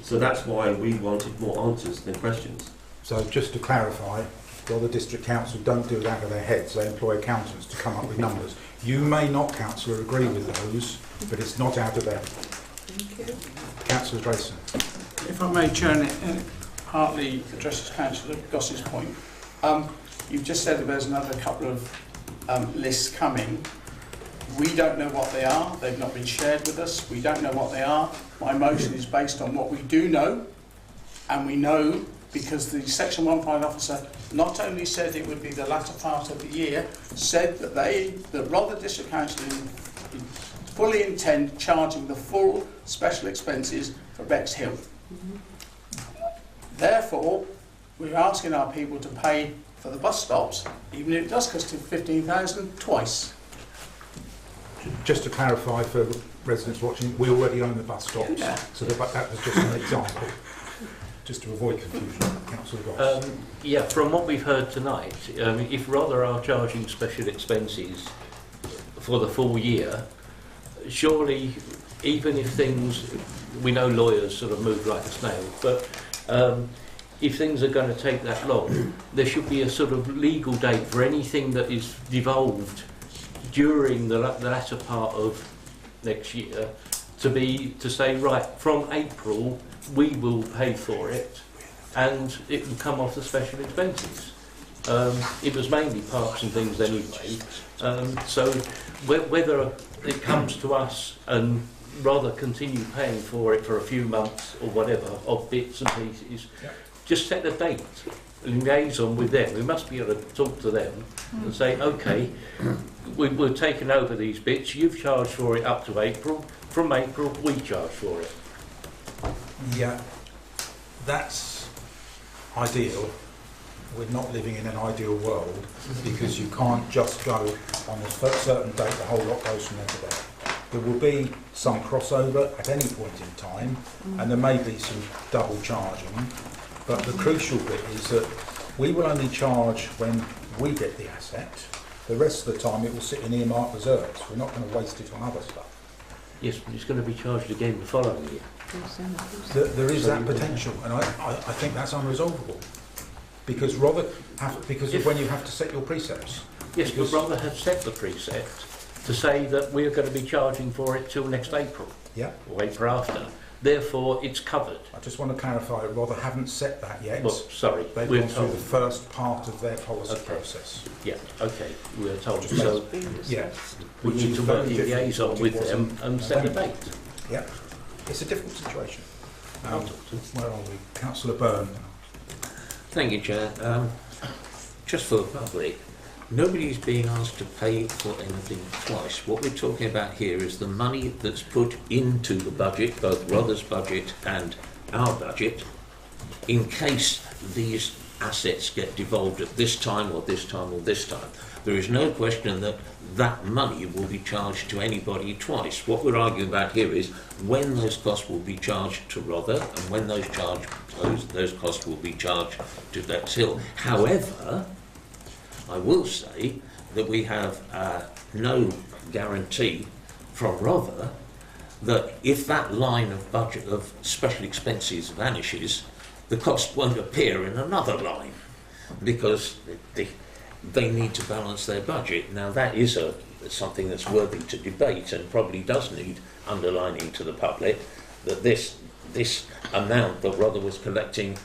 So that's why we wanted more answers than questions. So just to clarify, while the District Council don't do it out of their heads, they employ accountants to come up with numbers. You may not, Councillor, agree with those, but it's not out of their head. Thank you. Councillor Drayson. If I may, Chair, and it partly addresses Councillor Goss's point. You've just said that there's another couple of lists coming. We don't know what they are. They've not been shared with us. We don't know what they are. My motion is based on what we do know, And we know, because the Section 1 fine officer not only said it would be the latter part of the year, said that the Rother District Council fully intend charging the full special expenses for Bexhill. Therefore, we're asking our people to pay for the bus stops, even if it does cost £15,000 twice. Just to clarify for residents watching, we already own the bus stops, so that was just an example, just to avoid confusion. Councillor Ross. Yeah, from what we've heard tonight, if Rother are charging special expenses for the full year, surely, even if things, we know lawyers sort of move like a snail, but if things are going to take that long, there should be a sort of legal date for anything that is devolved during the latter part of next year to say, right, from April we will pay for it and it will come off the special expenses. It was mainly parks and things anyway, so whether it comes to us and rather continue paying for it for a few months or whatever of bits and pieces, just set a date, liaison with them. We must be able to talk to them and say, okay, we're taking over these bits, you've charged for it up to April, from April we charge for it. Yeah, that's ideal. We're not living in an ideal world because you can't just go on a certain date, the whole lot goes from there to there. There will be some crossover at any point in time, and there may be some double charging, but the crucial bit is that we will only charge when we get the asset. The rest of the time it will sit in earmarked reserves. We're not going to waste it on other stuff. Yes, but it's going to be charged again the following year. There is that potential, and I think that's unresolvable. Because because of when you have to set your precepts. Yes, but Rother has set the precept to say that we're going to be charging for it till next April. Yeah. Or April after. Therefore, it's covered. I just want to clarify, Rother haven't set that yet. Well, sorry, They've we're gone through told. the first part of their policy process. Yeah, okay, we're told. Just So yeah. we need to work in liaison with them and set a date. Yeah. It's a difficult situation. Where are we? Councillor Byrne. Thank you, Chair. Just for the public, nobody's being asked to pay for anything twice. What we're talking about here is the money that's put into the budget, both Rother's budget and our budget, in case these assets get devolved at this time or this time or this time. There is no question that that money will be charged to anybody twice. What we're arguing about here is when those costs will be charged to Rother and when those costs will be charged to Bexhill. However, I will say that we have no guarantee from Rother that if that line of budget of special expenses vanishes, the cost won't appear in another line because they need to balance their budget. Now that is something that's worthy to debate and probably does need underlining to the public that this amount that Rother was collecting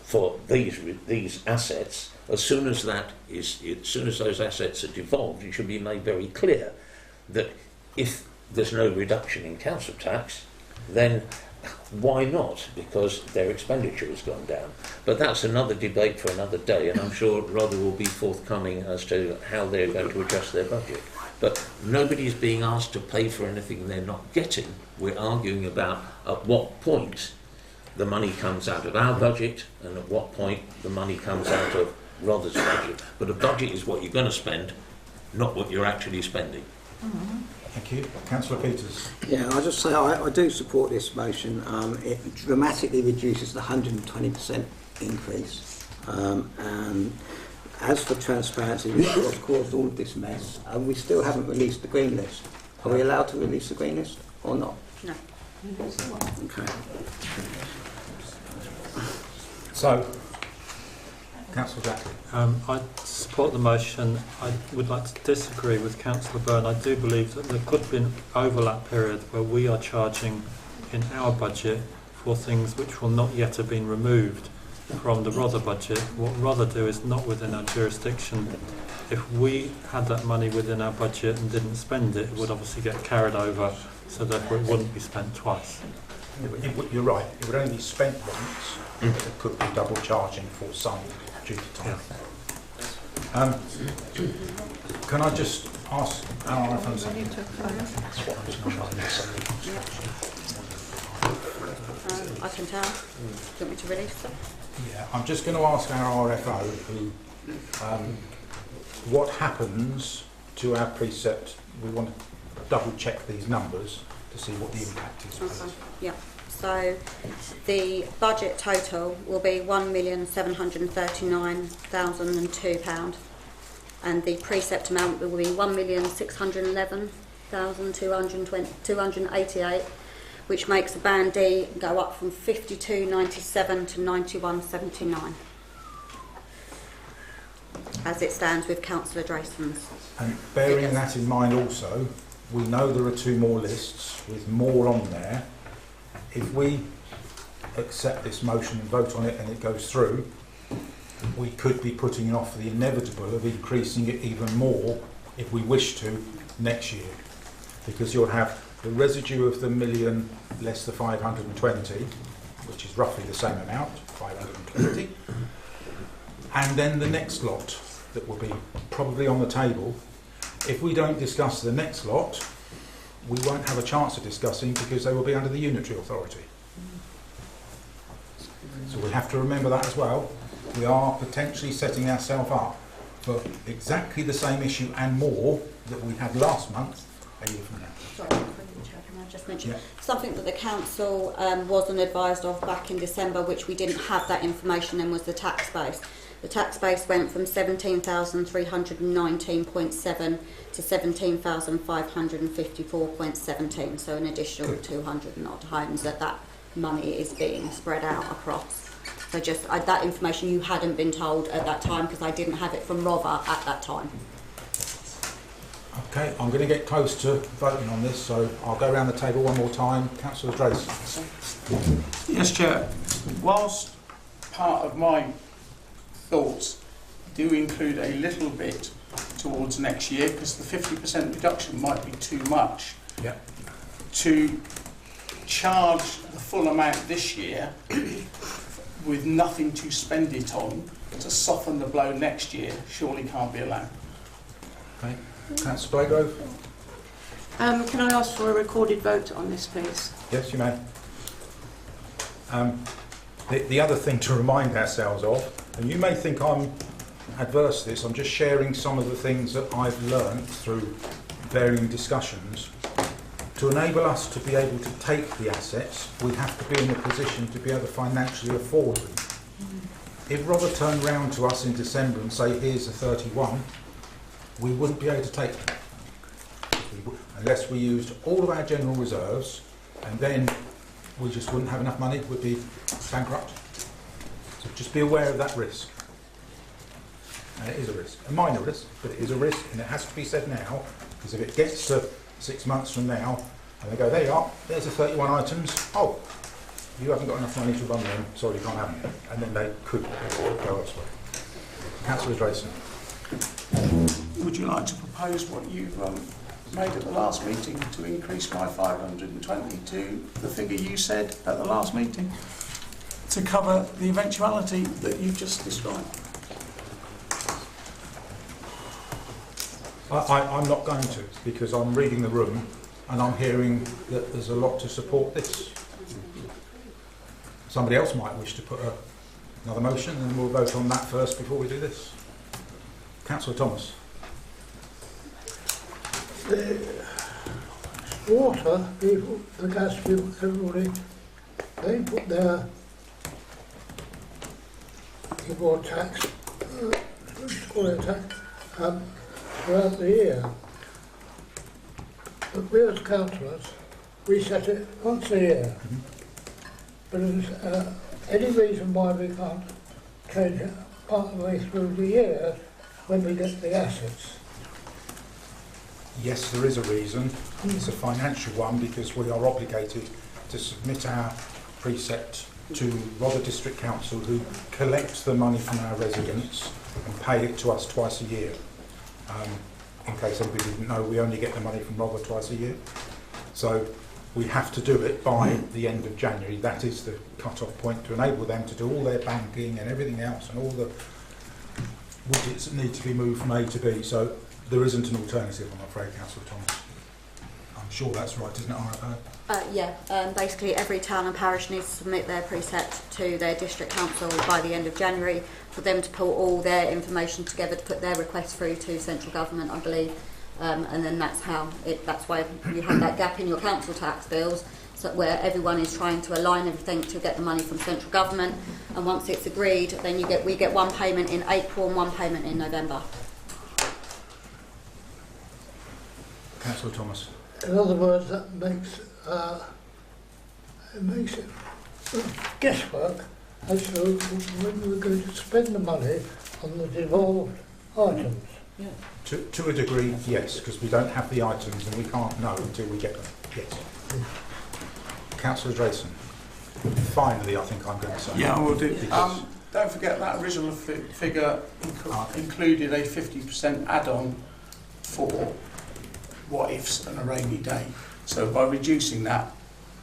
for these assets, as soon as those assets are devolved, it should be made very clear that if there's no reduction in council tax, then why not? Because their expenditure has gone down. But that's another debate for another day, and I'm sure Rother will be forthcoming as to how they're going to adjust their budget. But nobody's being asked to pay for anything they're not getting. We're arguing about at what point the money comes out of our budget and at what point the money comes out of Rother's budget. But a budget is what you're going to spend, not what you're actually spending. Thank you. Councillor Peters. Yeah, I'll just say I do support this motion. It dramatically reduces the 120% increase. And as for transparency, which has caused all of this mess, we still haven't released the green list. Are we allowed to release the green list or not? No. Okay. So, Councillor Jacklin. I support the motion. I would like to disagree with Councillor Byrne. I do believe that there could be an overlap period where we are charging in our budget for things which will not yet have been removed from the Rother budget. What Rother do is not within our jurisdiction. If we had that money within our budget and didn't spend it, it would obviously get carried over, so therefore it wouldn't be spent twice. You're right, it would only be spent once, but it could be double charging for some duty time. Can I just ask our RFO something? I can tell. Do you want me to release them? Yeah, I'm just going to ask our RFO who, what happens to our precept. We want to double check these numbers to see what the impact is. Okay. Yeah. So the budget total will be £1,739,002, and the precept amount will be £1,611,288, which makes the band D go up from 52.97 to 91.79, as it stands with Councillor Drayson's. And bearing that in mind also, we know there are 2 more lists with more on there. If we accept this motion and vote on it and it goes through, we could be putting off the inevitable of increasing it even more if we wish to next year, because you'll have the residue of the million less the 520, which is roughly the same amount, 520, and then the next lot that will be probably on the table. If we don't discuss the next lot, we won't have a chance of discussing because they will be under the unitary authority. So we have to remember that as well. We are potentially setting ourselves up for exactly the same issue and more that we had last month a year from now. Sorry, can I just mention something that the council wasn't advised of back in December, which we didn't have that information in, was the tax base. The tax base went from 17,319.7 to 17,554.17, so an additional 200 and odd homes that money is being spread out across. So just that information you hadn't been told at that time, because I didn't have it from Rother at that time. Okay, I'm going to get close to voting on this, so I'll go around the table one more time. Councillor Drayson. Yes, Chair. Whilst part of my thoughts do include a little bit towards next year, because the 50% reduction might be too much, to charge the full amount this year with nothing to spend it on to soften the blow next year surely can't be allowed. Okay. Councillor Blagrove. Can I ask for a recorded vote on this, please? Yes, you may. The other thing to remind ourselves of, and you may think I'm adverse to this, I'm just sharing some of the things that I've learned through varying discussions. To enable us to be able to take the assets, we have to be in a position to be able to financially afford them. If Robert turned round to us in December and say, here's the 31, we wouldn't be able to take them. Unless we used all of our general reserves, and then we just wouldn't have enough money, we'd be bankrupt. So just be aware of that risk. And it is a risk, a minor risk, but it is a risk, and it has to be said now, because if it gets to 6 months from now, and they go, there you are, there's the 31 items, oh, you haven't got enough money to run them, sorry, you can't have them. And then they could go elsewhere. Councillor Drayson. Would you like to propose what you've made at the last meeting to increase my 520 to the figure you said at the last meeting to cover the eventuality that you've just described? I'm not going to, because I'm reading the room and I'm hearing that there's a lot to support this. Somebody else might wish to put another motion, and we'll vote on that first before we do this. Councillor Thomas. The water people, the gas people, everybody, they put their import tax, call it tax, throughout the year. But we as councillors, we set it once a year. But is any reason why we can't change it part of the way through the year when we get the assets? Yes, there is a reason. It's a financial one, because we are obligated to submit our precept to Rother District Council, who collects the money from our residents and pay it to us twice a year. In case anybody didn't know, we only get the money from Rother twice a year. So we have to do it by the end of January. That is the cut-off point to enable them to do all their banking and everything else and all the widgets that need to be moved from A to B. So there isn't an alternative, I'm afraid, Councillor Thomas. I'm sure that's right, isn't it, RFO? Basically every town and parish needs to submit their precept to their district council by the end of January for them to pull all their information together to put their request through to central government, I believe. And then that's why you have that gap in your council tax bills, so where everyone is trying to align everything to get the money from central government, and once it's agreed, then we get one payment in April and one payment in November. Councillor Thomas. In other words, that makes it guesswork as to when we're going to spend the money on the devolved items. Yeah. To a degree, yes, because we don't have the items and we can't know until we get them. Yes. Councillor Drayson. Finally, I think I'm going to say. Yeah, I will do. Don't forget that original figure included a 50% add-on for what-ifs and a rainy day. So by reducing that,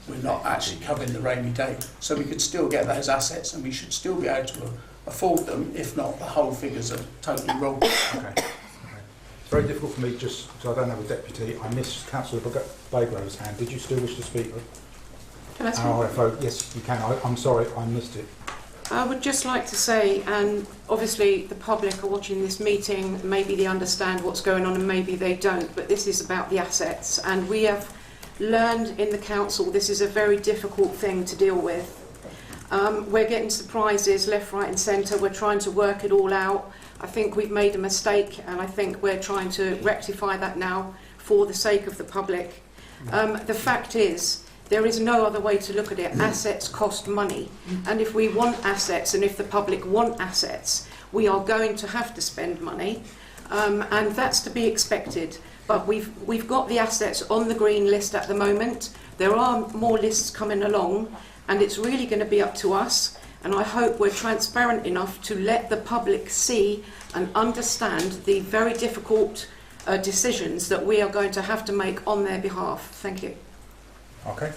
we're not actually covering the rainy day. So we could still get those assets and we should still be able to afford them, if not the whole figures are totally wrong. Okay. It's very difficult for me just because I don't have a deputy. I missed Councillor Baygrove's hand. Did you still wish to speak? Can I speak? RFO, yes, you can. I'm sorry, I missed it. I would just like to say, and obviously the public are watching this meeting, maybe they understand what's going on and maybe they don't, but this is about the assets, and we have learned in the council this is a very difficult thing to deal with. We're getting surprises left, right and centre. We're trying to work it all out. I think we've made a mistake and I think we're trying to rectify that now for the sake of the public. The fact is, there is no other way to look at it. Assets cost money, and if we want assets and if the public want assets, we are going to have to spend money, and that's to be expected. But we've got the assets on the green list at the moment. There are more lists coming along, and it's really going to be up to us, and I hope we're transparent enough to let the public see and understand the very difficult decisions that we are going to have to make on their behalf. Thank you. Okay.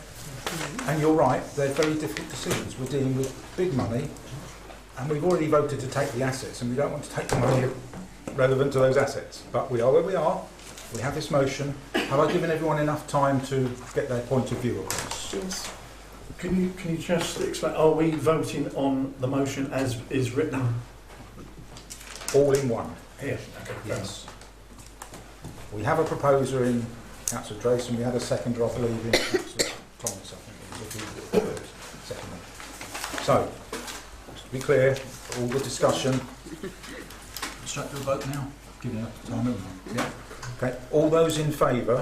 And you're right, they're very difficult decisions. We're dealing with big money, and we've already voted to take the assets, and we don't want to take the money relevant to those assets. But we are where we are. We have this motion. Have I given everyone enough time to get their point of view across? Yes. Can you just explain, are we voting on the motion as is written? All in one. Here. Okay. Yes. We have a proposer in Councillor Drayson. We had a seconder, I believe, in Councillor Thomas, I think. So, to be clear, all the discussion. Straight to a vote now. Giving up the time, yeah. Okay. All those in favour,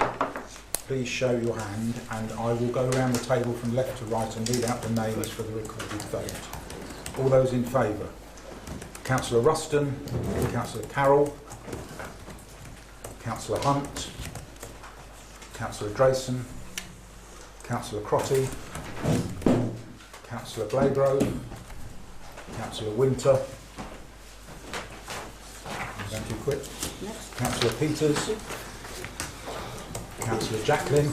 please show your hand, and I will go around the table from left to right and read out the names for the recorded vote. All those in favour: Councillor Ruston, Councillor Carroll, Councillor Hunt, Councillor Drayson, Councillor Crotty, Councillor Blagrove, Councillor Winter, going too quick, Councillor Peters, Councillor Jacqueline,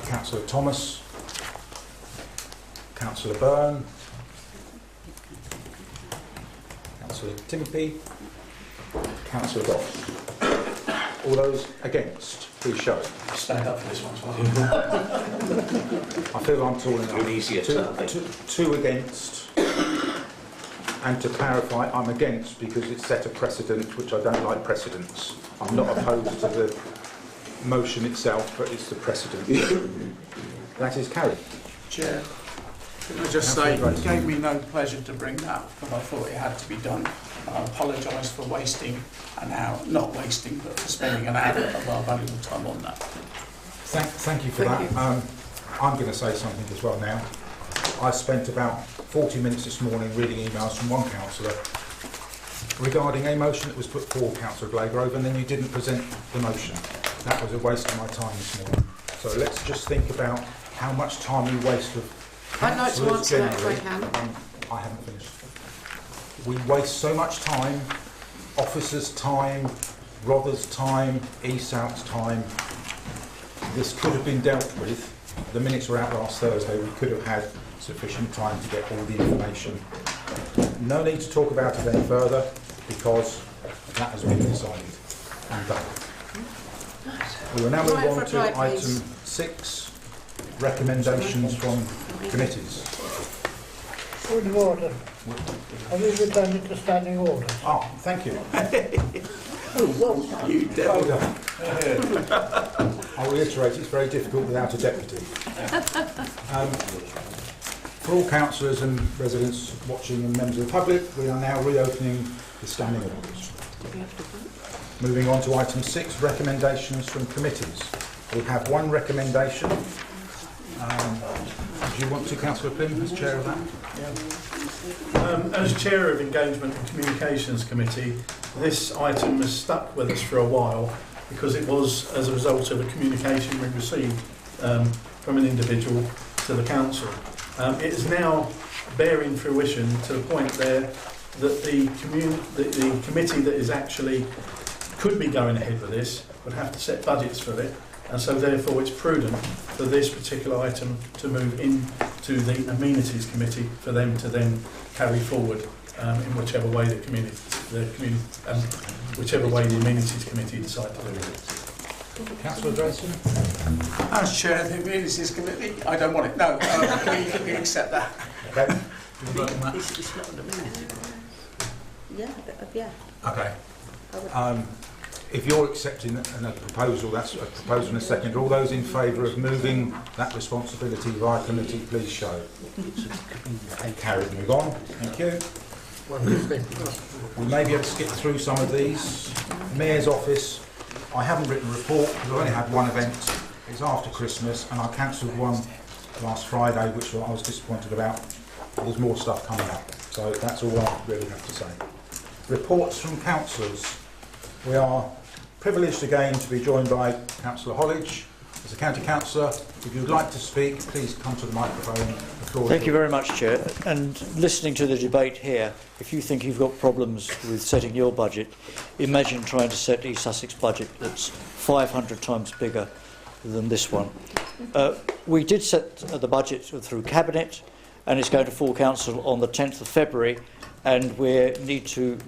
Councillor Thomas, Councillor Byrne, Councillor Timothy, Councillor Goss. All those against, please show it. Stand up for this one. I feel I'm tall enough. Two against. And to clarify, I'm against because it's set a precedent, which I don't like precedents. I'm not opposed to the motion itself, but it's the precedent. That is carried. Chair, can I just say, it gave me no pleasure to bring that up, because I thought it had to be done. I apologise for wasting an hour, not wasting, but for spending an hour of our valuable time on that. Thank you for that. I'm going to say something as well now. I spent about 40 minutes this morning reading emails from one councillor regarding a motion that was put forward, Councillor Blagrove, and then you didn't present the motion. That was a waste of my time this morning. So let's just think about how much time we waste with I'd like to answer that if I generally. can. I haven't finished. We waste so much time, officers' time, Rother's time, ESOUT's time. this could have been dealt with. The minutes were out last Thursday. We could have had sufficient time to get all the information. No need to talk about it any further because that has been decided and done. We will now move on to item 6, recommendations from committees. Point of order. Have you returned it to standing order? Oh, thank you. You devil. I'll reiterate, it's very difficult without a deputy. For all councillors and residents watching and members of the public, we are now reopening the standing orders. Moving on to item 6, recommendations from committees. We have one recommendation. Do you want to, Councillor Pym, as chair of that? As chair of Engagement and Communications Committee, this item has stuck with us for a while because it was as a result of a communication we received from an individual to the council. It is now bearing fruition to the point there that the committee that is actually could be going ahead with this would have to set budgets for it, and so therefore it's prudent for this particular item to move into the Amenities Committee for them to then carry forward in whichever way the Amenities Committee decide to do it. Councillor Drayson? As chair of the Amenities Committee, I don't want it. No, we accept that. Okay. It's not an amenity. Yeah. Okay. If you're accepting a proposal, that's a proposal and a second. All those in favour of moving that responsibility via committee, please show. Carried. Move on. Thank you. We may be able to skip through some of these. Mayor's office. I haven't written a report because I've only had one event. It's after Christmas and I cancelled one last Friday, which I was disappointed about. There's more stuff coming up. So that's all I really have to say. Reports from councillors. We are privileged again to be joined by Councillor Hollidge. As a county councillor, if you would like to speak, please come to the microphone. The floor Thank you very much, Chair. And listening to the debate here, if you think you've got problems with setting your budget, imagine trying to set East Sussex budget that's 500 times bigger than this one. We did set the budget through Cabinet, and it's going to full council on the 10th of February, and we need to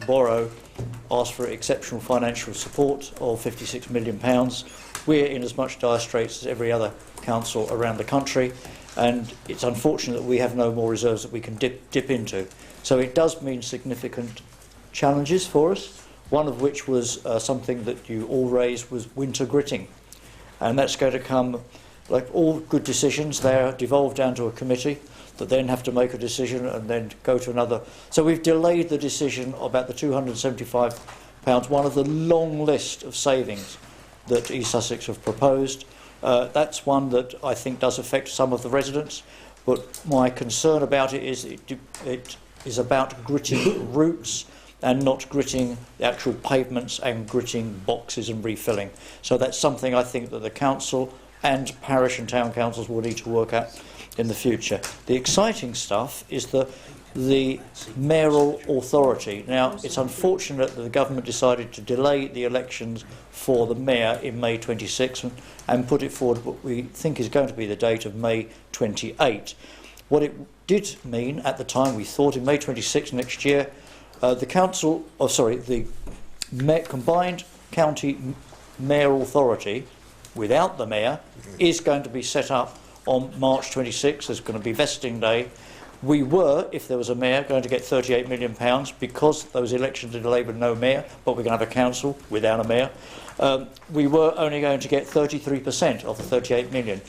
ask for exceptional financial support of £56 million. We're in as much dire straits as every other council around the country, and it's unfortunate that we have no more reserves that we can dip into. So it does mean significant challenges for us, one of which was something that you all raised was winter gritting. And that's going to come, like all good decisions, they're devolved down to a committee that then have to make a decision and then go to another. So we've delayed the decision about the £275, one of the long list of savings that East Sussex have proposed. That's one that I think does affect some of the residents, but my concern about it is it is about gritting routes and not gritting the actual pavements and gritting boxes and refilling. So that's something I think that the council and parish and town councils will need to work out in the future. The exciting stuff is the mayoral authority. Now, it's unfortunate that the government decided to delay the elections for the mayor in May 26 and put it forward what we think is going to be the date of May 28. What it did mean at the time, we thought in May 26 next year, the combined county mayoral authority without the mayor is going to be set up on March 26. There's going to be vesting day. We were, if there was a mayor, going to get £38 million because those elections are delayed with no mayor, but we're going to have a council without a mayor. We were only going to get 33% of the £38 million.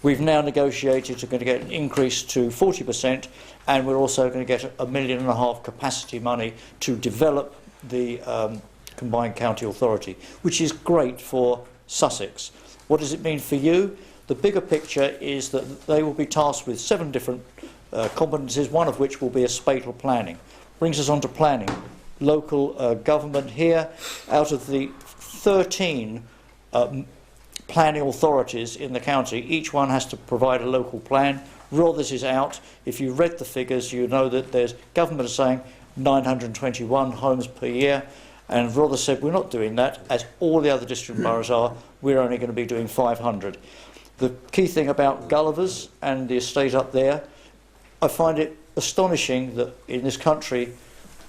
We've now negotiated to going to get an increase to 40%, and we're also going to get £1.5 million capacity money to develop the combined county authority, which is great for Sussex. What does it mean for you? The bigger picture is that they will be tasked with 7 different competencies, one of which will be a spatial planning. Brings us on to planning. Local government here, out of the 13 planning authorities in the county, each one has to provide a local plan. Rothers is out. If you read the figures, you know that there's government saying 921 homes per year, and Rothers said we're not doing that, as all the other district boroughs are. we're only going to be doing 500. The key thing about Gulliver's and the estate up there, I find it astonishing that in this country,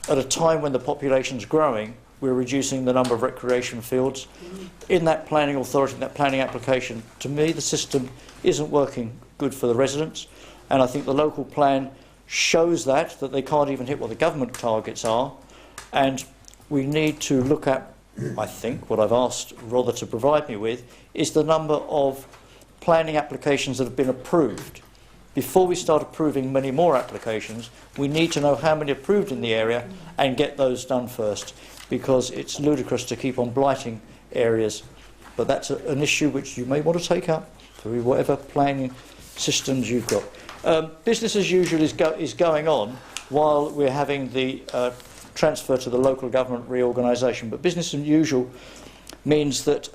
at a time when the population's growing, we're reducing the number of recreation fields. In that planning authority, in that planning application, to me the system isn't working good for the residents, and I think the local plan shows that they can't even hit what the government targets are, and we need to look at, I think, what I've asked Rother to provide me with, is the number of planning applications that have been approved. Before we start approving many more applications, we need to know how many approved in the area and get those done first, because it's ludicrous to keep on blighting areas. But that's an issue which you may want to take up through whatever planning systems you've got. Business as usual is going on while we're having the transfer to the local government reorganisation. But business as usual means that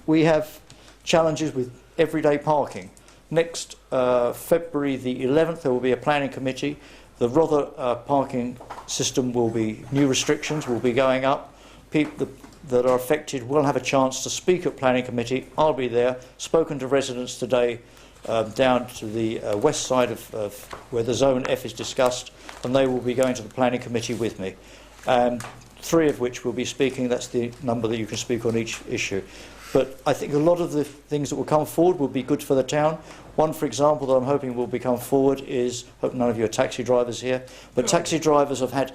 we have challenges with everyday parking. Next February the 11th, there will be a planning committee. The Rother parking system will be, new restrictions will be going up. People that are affected will have a chance to speak at planning committee. I'll be there. Spoken to residents today down to the west side of where the Zone F is discussed, and they will be going to the planning committee with me. 3 of which will be speaking. That's the number that you can speak on each issue. But I think a lot of the things that will come forward will be good for the town. One, for example, that I'm hoping will become forward is, hope none of you are taxi drivers here, but taxi drivers have had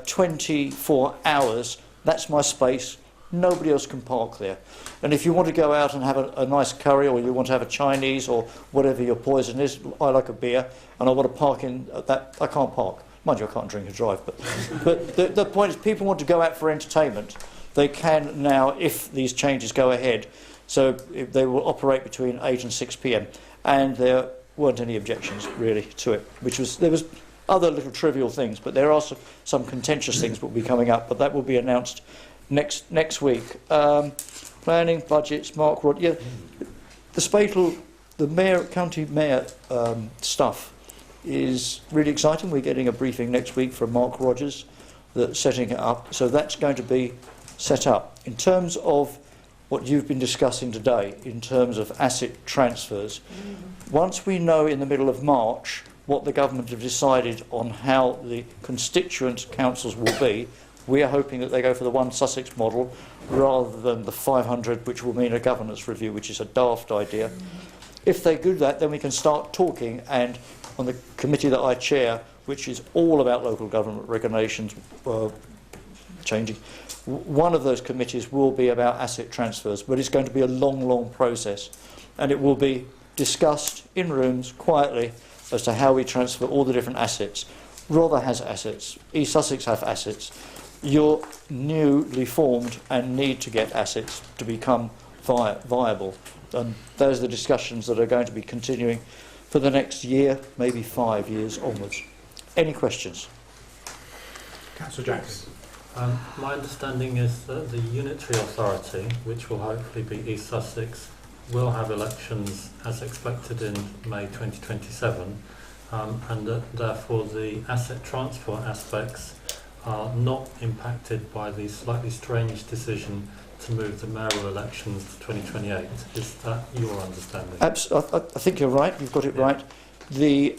24 hours. That's my space. Nobody else can park there. And if you want to go out and have a nice curry, or you want to have a Chinese, or whatever your poison is, I like a beer, and I want to park in that, I can't park. Mind you, I can't drink and drive. But the point is, people want to go out for entertainment. They can now, if these changes go ahead. So they will operate between 8 and 6 p.m. And there weren't any objections really to it. There was other little trivial things, but there are some contentious things that will be coming up. But that will be announced next week. Planning, budgets, Mark Rod. Yeah, the Spatal, the county mayor stuff is really exciting. We're getting a briefing next week from Mark Rogers that's setting it up. So that's going to be set up. In terms of what you've been discussing today, in terms of asset transfers, once we know in the middle of March what the government have decided on how the constituent councils will be, we are hoping that they go for the one Sussex model rather than the 500, which will mean a governance review, which is a daft idea. If they do that, then we can start talking, and on the committee that I chair, which is all about local government regulations changing, one of those committees will be about asset transfers, but it's going to be a long process, and it will be discussed in rooms quietly as to how we transfer all the different assets. Rother has assets, East Sussex have assets. You're newly formed and need to get assets to become viable, and those are the discussions that are going to be continuing for the next year, maybe 5 years onwards. Any questions? Councillor Jackson. My understanding is that the Unitary Authority, which will hopefully be East Sussex, will have elections as expected in May 2027, and that therefore the asset transfer aspects are not impacted by the slightly strange decision to move the mayoral elections to 2028. Is that your understanding? I think you're right, you've got it right. The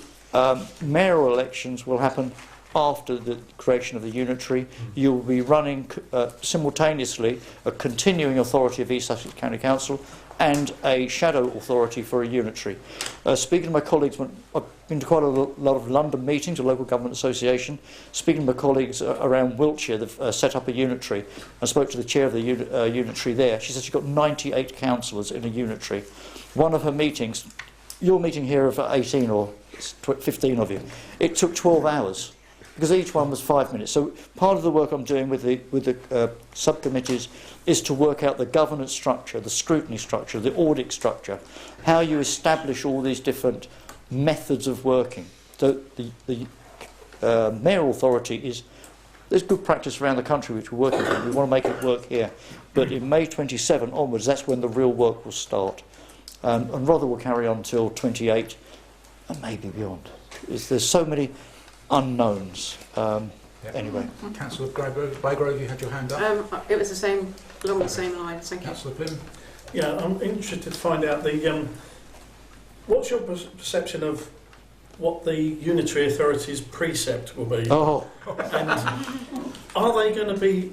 mayoral elections will happen after the creation of the unitary. You'll be running simultaneously a continuing authority of East Sussex County Council and a shadow authority for a unitary. Speaking to my colleagues, I've been to quite a lot of London meetings, a local government association. Speaking to my colleagues around Wiltshire, they've set up a unitary. I spoke to the chair of the unitary there. She said she's got 98 councillors in a unitary. One of her meetings, your meeting here of 18 or 15 of you, it took 12 hours. Because each one was 5 minutes. So part of the work I'm doing with the subcommittees is to work out the governance structure, the scrutiny structure, the audit structure, how you establish all these different methods of working. So the mayoral authority is, there's good practice around the country which we're working on. We want to make it work here. But in May 27 onwards, that's when the real work will start. And Rother will carry on until 28 and maybe beyond. There's so many unknowns. Anyway. Councillor Bygrove, you had your hand up. It was along the same lines. Thank you. Councillor Pym. Yeah, I'm interested to find out what's your perception of what the unitary authority's precept will be? Oh, And are they going to be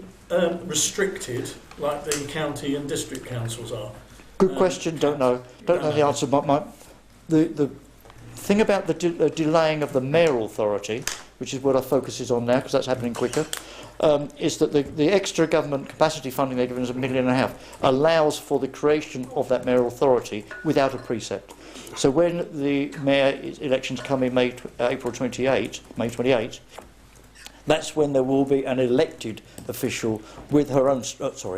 restricted like the county and district councils are? good question. Don't know the answer. The thing about the delaying of the mayoral authority, which is what our focus is on now, because that's happening quicker, is that the extra government capacity funding they're giving us, £1.5 million, allows for the creation of that mayoral authority without a precept. So when the mayor elections come in May 28, that's when there will be an elected official with her own,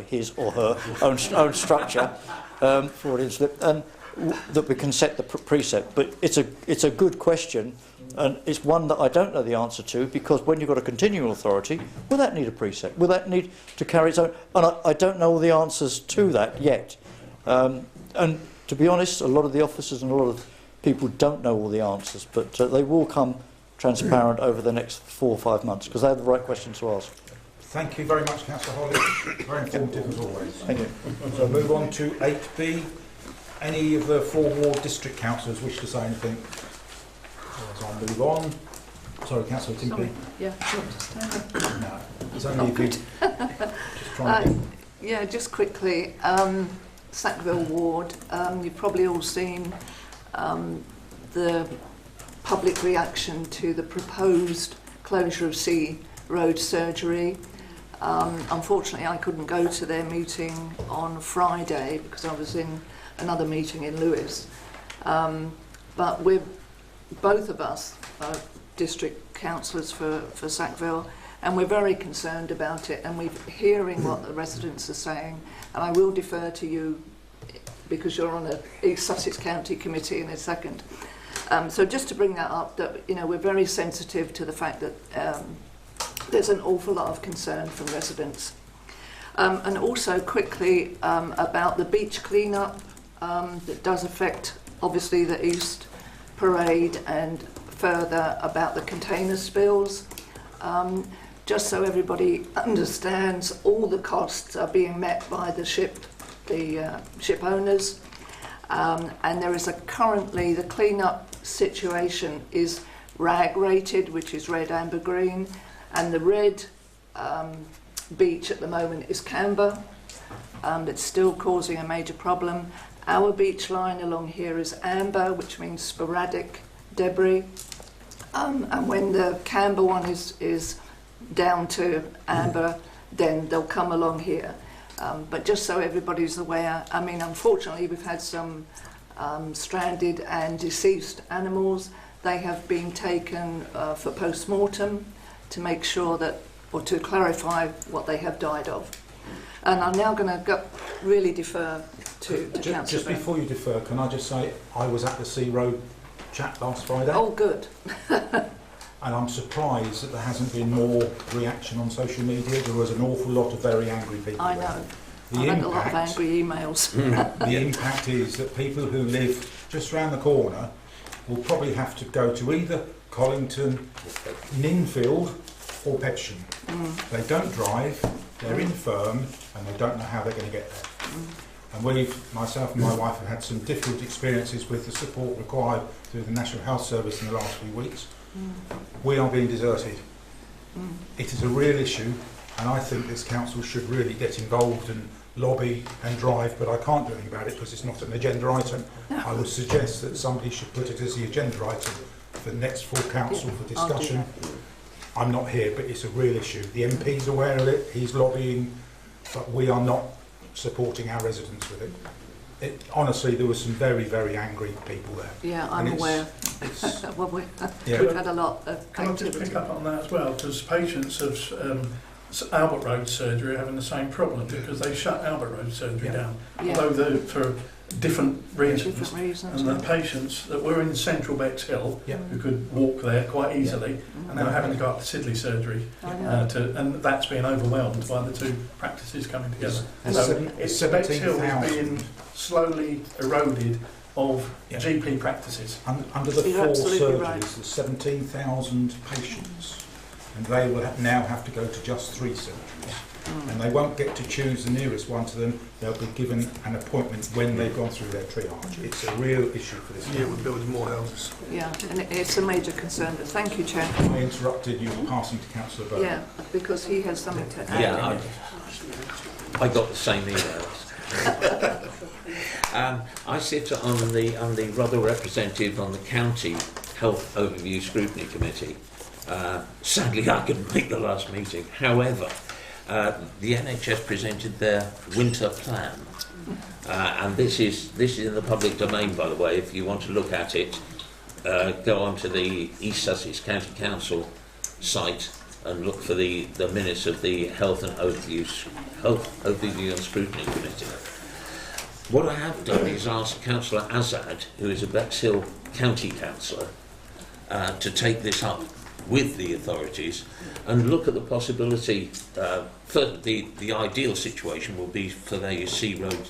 his or her own structure, Freudian slip, and that we can set the precept. But it's a good question, and it's one that I don't know the answer to, because when you've got a continuing authority, will that need a precept? Will that need to carry its own? And I don't know all the answers to that yet. And to be honest, a lot of the officers and a lot of people don't know all the answers, but they will come transparent over the next 4 or 5 months, because they're the right questions to ask. Thank you very much, Councillor Holly. Very informative as always. Thank you. So move on to 8B. Any of the 4 ward district councillors wish to say anything? As I move on. Sorry, Councillor TP. Sorry. Yeah, just No, it's only if you just try and yeah, just quickly, Sackville Ward, you've probably all seen the public reaction to the proposed closure of Sea Road surgery. Unfortunately, I couldn't go to their meeting on Friday because I was in another meeting in Lewes. But we're, both of us are district councillors for Sackville, and we're very concerned about it, and we're hearing what the residents are saying. And I will defer to you because you're on the East Sussex County Committee in a second. So just to bring that up, that we're very sensitive to the fact that there's an awful lot of concern from residents. And also quickly about the beach clean-up that does affect obviously the East Parade, and further about the container spills. Just so everybody understands, all the costs are being met by the ship owners, and there is currently the clean-up situation is RAG rated, which is red, amber, green, and the red beach at the moment is camber. It's still causing a major problem. Our beach line along here is amber, which means sporadic debris, and when the camber one is down to amber, then they'll come along here. But just so everybody's aware, I mean, unfortunately, we've had some stranded and deceased animals. They have been taken for post-mortem to make sure that, or to clarify what they have died of. And I'm now going to really defer to Councillor. Just before you defer, can I just say I was at the Sea Road chat last Friday. Oh, good. And I'm surprised that there hasn't been more reaction on social media. There was an awful lot of very angry people. I know. I've had a lot of angry emails. The impact is that people who live just round the corner will probably have to go to either Collington, Ninfield or Petsham. They don't drive, they're infirm, and they don't know how they're going to get there. And myself and my wife have had some difficult experiences with the support required through the National Health Service in the last few weeks. We are being deserted. It is a real issue, and I think this council should really get involved and lobby and drive, but I can't do anything about it because it's not an agenda item. I would suggest that somebody should put it as the agenda item for the next full council for discussion. I'm not here, but it's a real issue. The MP's aware of it, he's lobbying, but we are not supporting our residents with it. Honestly, there were some very, very angry people there. Yeah, I'm aware. Well, we've had a lot of Can I just pick up on that as well? Because patients of Albert Road surgery are having the same problem because they shut Albert Road surgery down, although for different reasons. And the patients that were in central Bexhill who could walk there quite easily, and they were having to go up to Sidley surgery, and that's being overwhelmed by the two practices coming together. So Bexhill is being slowly eroded of GP practices. Under the 4 surgeries, there's 17,000 patients, and they will now have to go to just 3 surgeries. and they won't get to choose the nearest one to them. They'll be given an appointment when they've gone through their triage. It's a real issue for this. Yeah, we're building more houses. Yeah, and it's a major concern. But thank you, Chair. I interrupted you passing to Councillor Byrne. Yeah, because he has something to add. Yeah, I got the same emails. I sit on the rudder representative on the county health overview scrutiny committee. Sadly, I couldn't make the last meeting. However, the NHS presented their winter plan, and this is in the public domain, by the way. If you want to look at it, go onto the East Sussex County Council site and look for the minutes of the Health Overview and Scrutiny Committee. What I have done is ask Councillor Azad, who is a Bexhill County Councillor, to take this up with the authorities and look at the possibility. The ideal situation will be for the Sea Road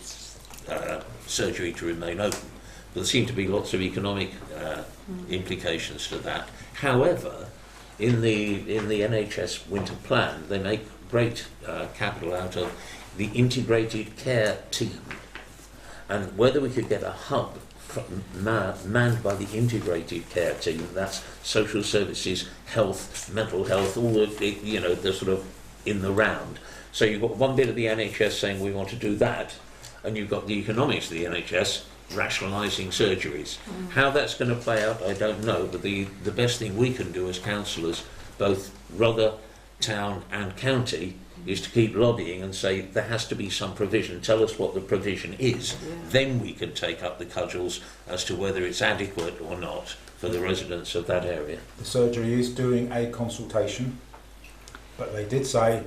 surgery to remain open. There seem to be lots of economic implications to that. However, in the NHS winter plan, they make great capital out of the integrated care team, and whether we could get a hub manned by the integrated care team, that's social services, health, mental health, all the sort of in the round. So you've got one bit of the NHS saying we want to do that, and you've got the economics of the NHS rationalising surgeries. How that's going to play out, I don't know, but the best thing we can do as councillors, both Rother, town and county, is to keep lobbying and say there has to be some provision. Tell us what the provision is. Yeah. Then we can take up the cudgels as to whether it's adequate or not for the residents of that area. The surgery is doing a consultation, but they did say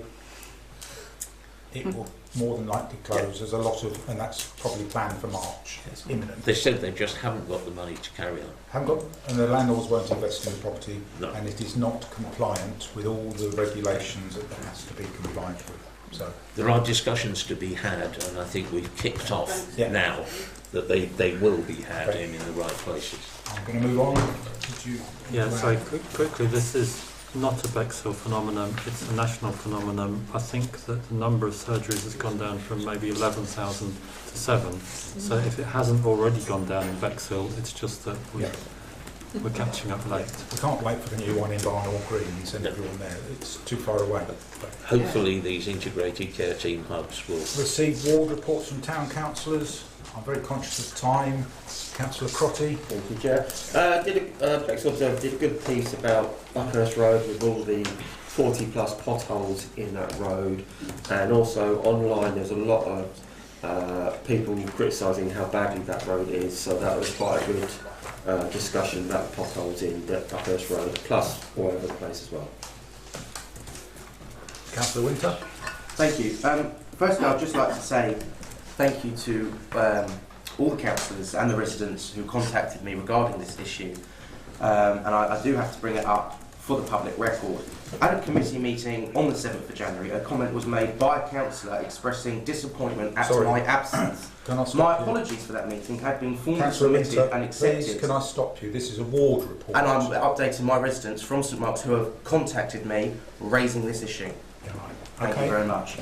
it will more than likely close. There's a lot of, and that's probably planned for March. It's imminent. They said they just haven't got the money to carry on. And the landlords won't invest in the property, no. And it is not compliant with all the regulations that it has to be compliant with. So there are discussions to be had, and I think we've kicked off now that they will be had in the right places. I'm going to move on. So quickly, this is not a Bexhill phenomenon, it's a national phenomenon. I think that the number of surgeries has gone down from maybe 11,000 to 7. So if it hasn't already gone down in Bexhill, it's just that we're catching up late. We can't wait for the new one in Barnwell Green and send everyone there. It's too far away. Hopefully these integrated care team hubs will receive ward reports from town councillors. I'm very conscious of time. Councillor Crotty. Thank you, Chair. Bexhill Observer did a good piece about Buckhurst Road with all the 40 plus potholes in that road, and also online there's a lot of people criticising how badly that road is, so that was quite a good discussion about the potholes in Buckhurst Road, plus all over the place as well. Councillor Winter. Thank you. Firstly, I'd just like to say thank you to all the councillors and the residents who contacted me regarding this issue. And I do have to bring it up for the public record. At a committee meeting on the 7th of January, a comment was made by a councillor expressing disappointment at my absence. My apologies for that meeting had been formally submitted and accepted. Please, can I stop you? This is a ward report. And I'm updating my residents from St Mark's who have contacted me raising this issue. Thank you very much.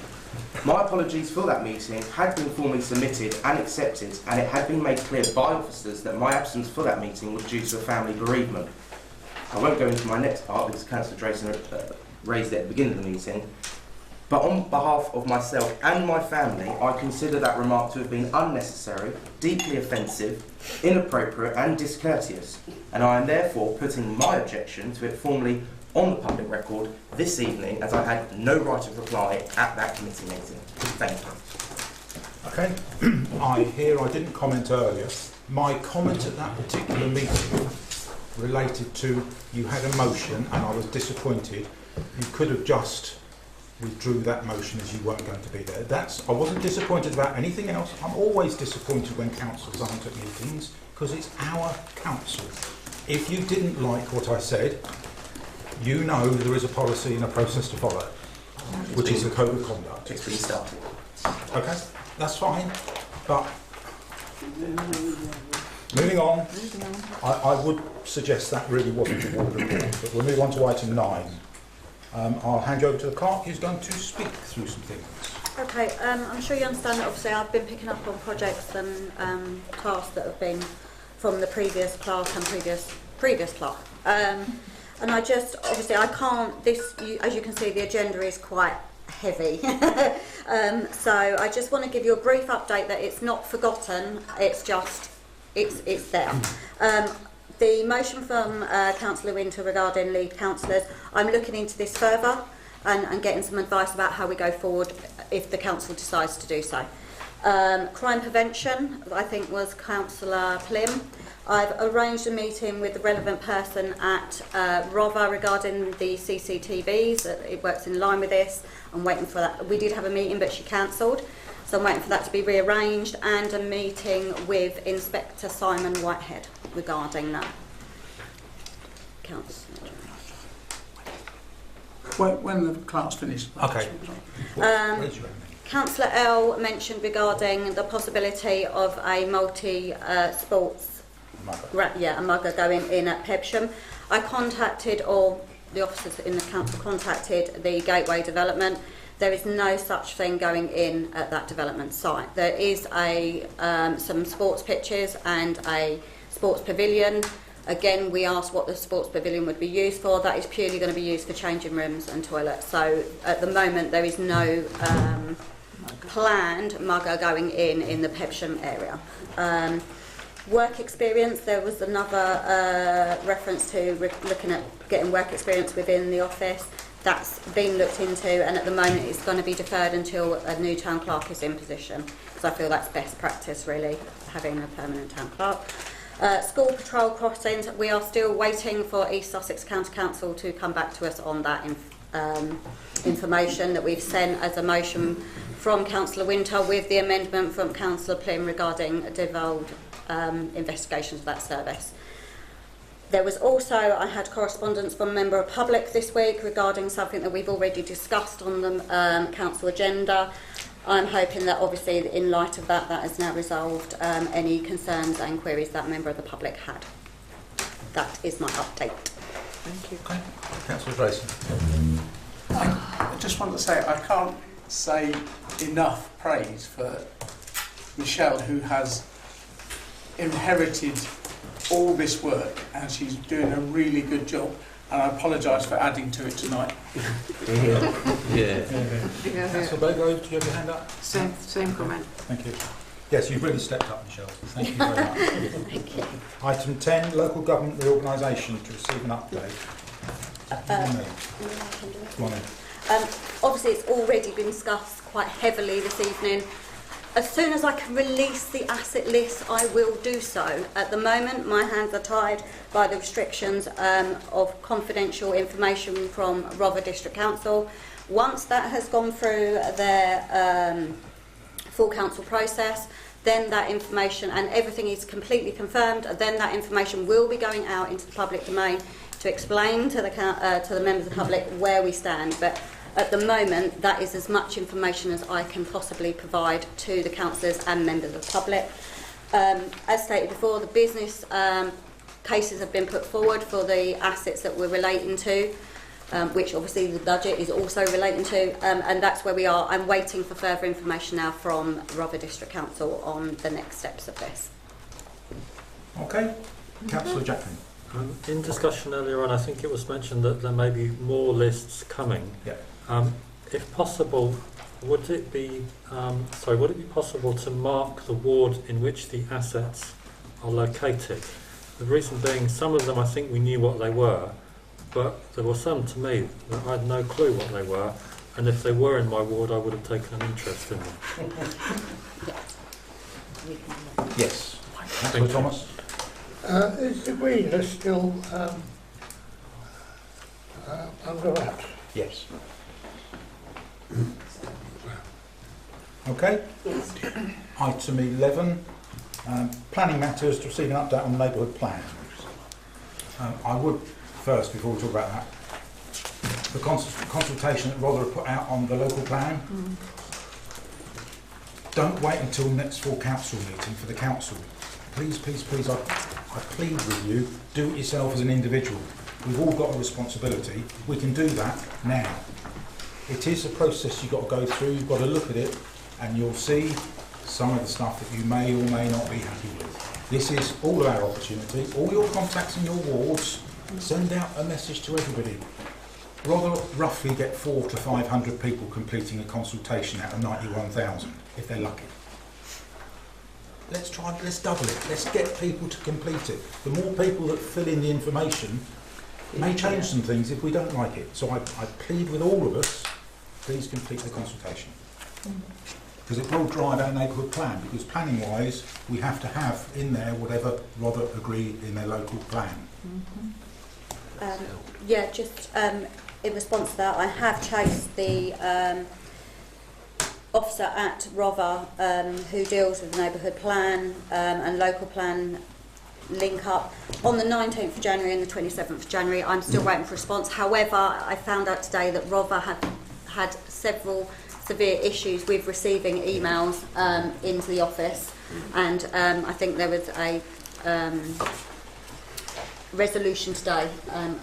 My apologies for that meeting had been formally submitted and accepted, and it had been made clear by officers that my absence for that meeting was due to a family bereavement. I won't go into my next part because Councillor Drayson raised it at the beginning of the meeting, but on behalf of myself and my family, I consider that remark to have been unnecessary, deeply offensive, inappropriate and discourteous, and I am therefore putting my objection to it formally on the public record this evening, as I had no right of reply at that committee meeting. Thank you. Okay. I didn't comment earlier. My comment at that particular meeting related to you had a motion and I was disappointed. You could have just withdrew that motion as you weren't going to be there. I wasn't disappointed about anything else. I'm always disappointed when councillors aren't at meetings because it's our council. If you didn't like what I said, you know there is a policy and a process to follow, which is the code of conduct. It's been started. Okay, that's fine. But moving on, I would suggest that really wasn't a ward report, but we'll move on to item 9. I'll hand you over to the clerk who's going to speak through some things. Okay, I'm sure you understand that obviously I've been picking up on projects and tasks that have been from the previous clerk and previous clerk. And I just, obviously I can't, as you can see, the agenda is quite heavy. So I just want to give you a brief update that it's not forgotten, it's just, it's there. The motion from Councillor Winter regarding lead councillors, I'm looking into this further and getting some advice about how we go forward if the council decides to do so. Crime prevention, I think, was Councillor Plim. I've arranged a meeting with the relevant person at ROVA regarding the CCTVs. It works in line with this. I'm waiting for that. We did have a meeting, but she cancelled. So I'm waiting for that to be rearranged, and a meeting with Inspector Simon Whitehead regarding that. Councillor. When the clerk's finished. Okay. Councillor L mentioned regarding the possibility of a multi-sports a mugger going in at Pebsham. I contacted, or the officers in the council contacted the Gateway development. There is no such thing going in at that development site. There is some sports pitches and a sports pavilion. Again, we asked what the sports pavilion would be used for. That is purely going to be used for changing rooms and toilets. So at the moment, there is no planned mugger going in the Pebsham area. Work experience, there was another reference to looking at getting work experience within the office. That's been looked into, and at the moment it's going to be deferred until a new town clerk is in position, because I feel that's best practice really, having a permanent town clerk. School patrol crossings, we are still waiting for East Sussex County Council to come back to us on that information that we've sent as a motion from Councillor Winter with the amendment from Councillor Plim regarding devolved investigations of that service. There was also, I had correspondence from a member of public this week regarding something that we've already discussed on the council agenda. I'm hoping that obviously in light of that, that has now resolved any concerns and queries that member of the public had. That is my update. Thank you. Okay. Councillor Grayson. I just want to say I can't say enough praise for Michelle, who has inherited all this work, and she's doing a really good job, and I apologise for adding to it tonight. Yeah. Councillor Bago, do you have your hand up? Same comment. Thank you. Yes, you've really stepped up, Michelle. Thank you very much. Thank you. Item 10, local government reorganisation, to receive an update. Come on in. Obviously it's already been discussed quite heavily this evening. As soon as I can release the asset list, I will do so. At the moment, my hands are tied by the restrictions of confidential information from Rother District Council. Once that has gone through their full council process, then that information, and everything is completely confirmed, then that information will be going out into the public domain to explain to the members of the public where we stand. But at the moment, that is as much information as I can possibly provide to the councillors and members of the public. As stated before, the business cases have been put forward for the assets that we're relating to, which obviously the budget is also relating to, and that's where we are. I'm waiting for further information now from Rother District Council on the next steps of this. Okay. Councillor Jacklin. In discussion earlier on, I think it was mentioned that there may be more lists coming. Yeah. If possible, would it be possible to mark the ward in which the assets are located? The reason being, some of them I think we knew what they were, but there were some to me that I had no clue what they were, and if they were in my ward, I would have taken an interest in them. Yes. Councillor Thomas. Is the green list still under wraps? Yes. Okay. Item 11, planning matters, to receive an update on the neighbourhood plan. I would first, before we talk about that, the consultation that Rother put out on the local plan. Don't wait until next full council meeting for the council. Please, please, please, I plead with you, do it yourself as an individual. we've all got a responsibility. We can do that now. It is a process you've got to go through, you've got to look at it, and you'll see some of the stuff that you may or may not be happy with. This is all of our opportunity. All your contacts in your wards, send out a message to everybody. Rather roughly get 400 to 500 people completing a consultation out of 91,000, if they're lucky. Let's double it. Let's get people to complete it. The more people that fill in the information may change some things if we don't like it. So I plead with all of us, please complete the consultation. Because it will drive our neighbourhood plan, because planning wise we have to have in there whatever Rother agreed in their local plan. Yeah, just in response to that, I have chased the officer at Rother who deals with the neighbourhood plan and local plan link up on the 19th of January and the 27th of January. I'm still waiting for a response. However, I found out today that Rother had several severe issues with receiving emails into the office, and I think there was a resolution today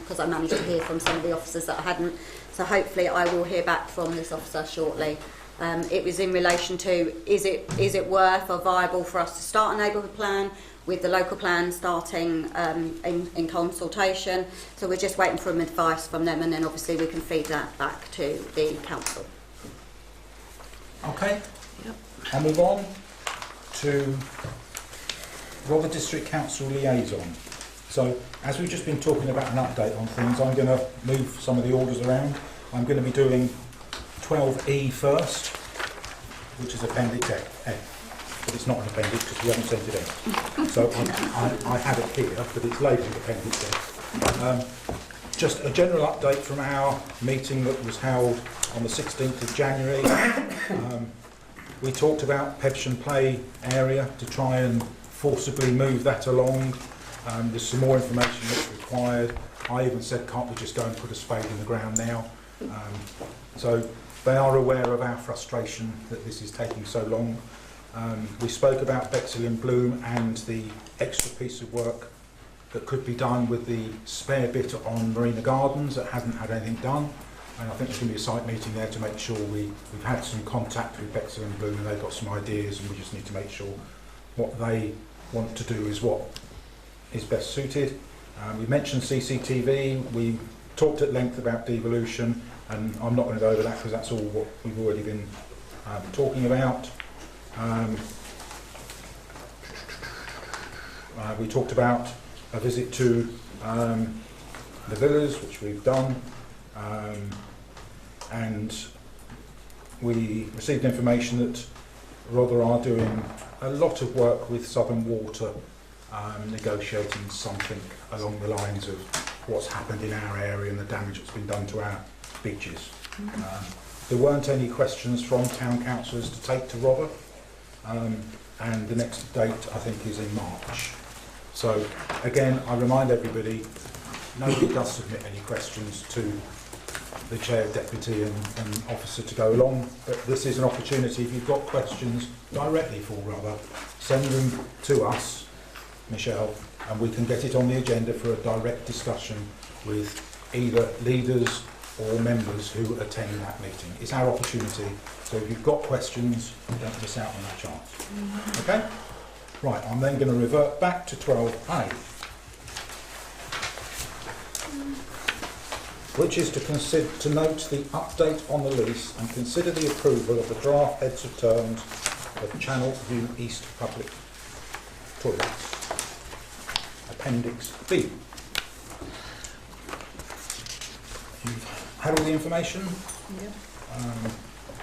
because I managed to hear from some of the officers that I hadn't, so hopefully I will hear back from this officer shortly. It was in relation to is it worth or viable for us to start a neighbourhood plan with the local plan starting in consultation, so we're just waiting for some advice from them, and then obviously we can feed that back to the council. Okay, I'll move on to Rother District Council Liaison. So, as we've just been talking about an update on things, I'm going to move some of the orders around. I'm going to be doing 12E first, which is Appendix F, but it's not an appendix because we haven't sent it in. So I have it here, but it's labelled Appendix F. Just a general update from our meeting that was held on the 16th of January. We talked about Pebsham Play area to try and forcibly move that along. There's some more information that's required. I even said, can't we just go and put a spade in the ground now? So they are aware of our frustration that this is taking so long. We spoke about Bexhill in Bloom and the extra piece of work that could be done with the spare bit on Marina Gardens that hasn't had anything done. And I think there's going to be a site meeting there to make sure we've had some contact with Bexhill and Bloom, and they've got some ideas, and we just need to make sure what they want to do is what is best suited. We mentioned CCTV, we talked at length about devolution, and I'm not going to go over that because that's all what we've already been talking about. We talked about a visit to the villas, which we've done, and we received information that Rother are doing a lot of work with Southern Water, negotiating something along the lines of what's happened in our area and the damage that's been done to our beaches. There weren't any questions from town councillors to take to Rother, and the next date I think is in March. So again, I remind everybody, nobody does submit any questions to the chair, deputy and officer to go along, but this is an opportunity. If you've got questions directly for Rother, send them to us, Michelle, and we can get it on the agenda for a direct discussion with either leaders or members who attend that meeting. It's our opportunity, so if you've got questions, don't miss out on that chance. Okay? Right, I'm then going to revert back to 12A, which is to note the update on the lease and consider the approval of the draft heads of terms of Channel View East Public Toilets. Appendix B. You've had all the information? Yeah.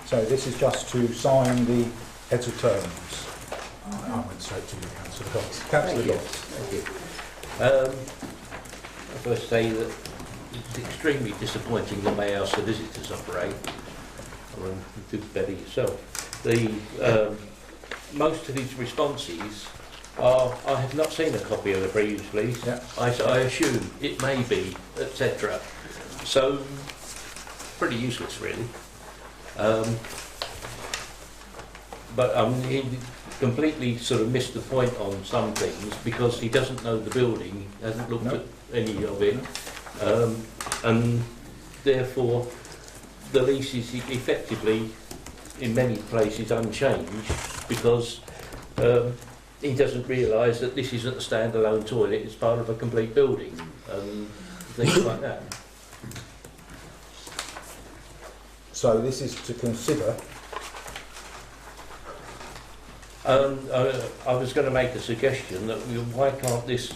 So this is just to sign the heads of terms. I went straight to you, Councillor Dodds. Councillor Dodds. Thank you. I first say that it's extremely disappointing the way our solicitors operate. I mean, you did better yourself. Most of these responses are, I have not seen a copy of the previous lease. Yeah. I assume it may be, etc. So, pretty useless really. But he completely sort of missed the point on some things because he doesn't know the building, hasn't looked at any of it. and therefore the lease is effectively, in many places, unchanged because he doesn't realise that this isn't a standalone toilet, it's part of a complete building and things like that. So this is to consider. I was going to make a suggestion that why can't this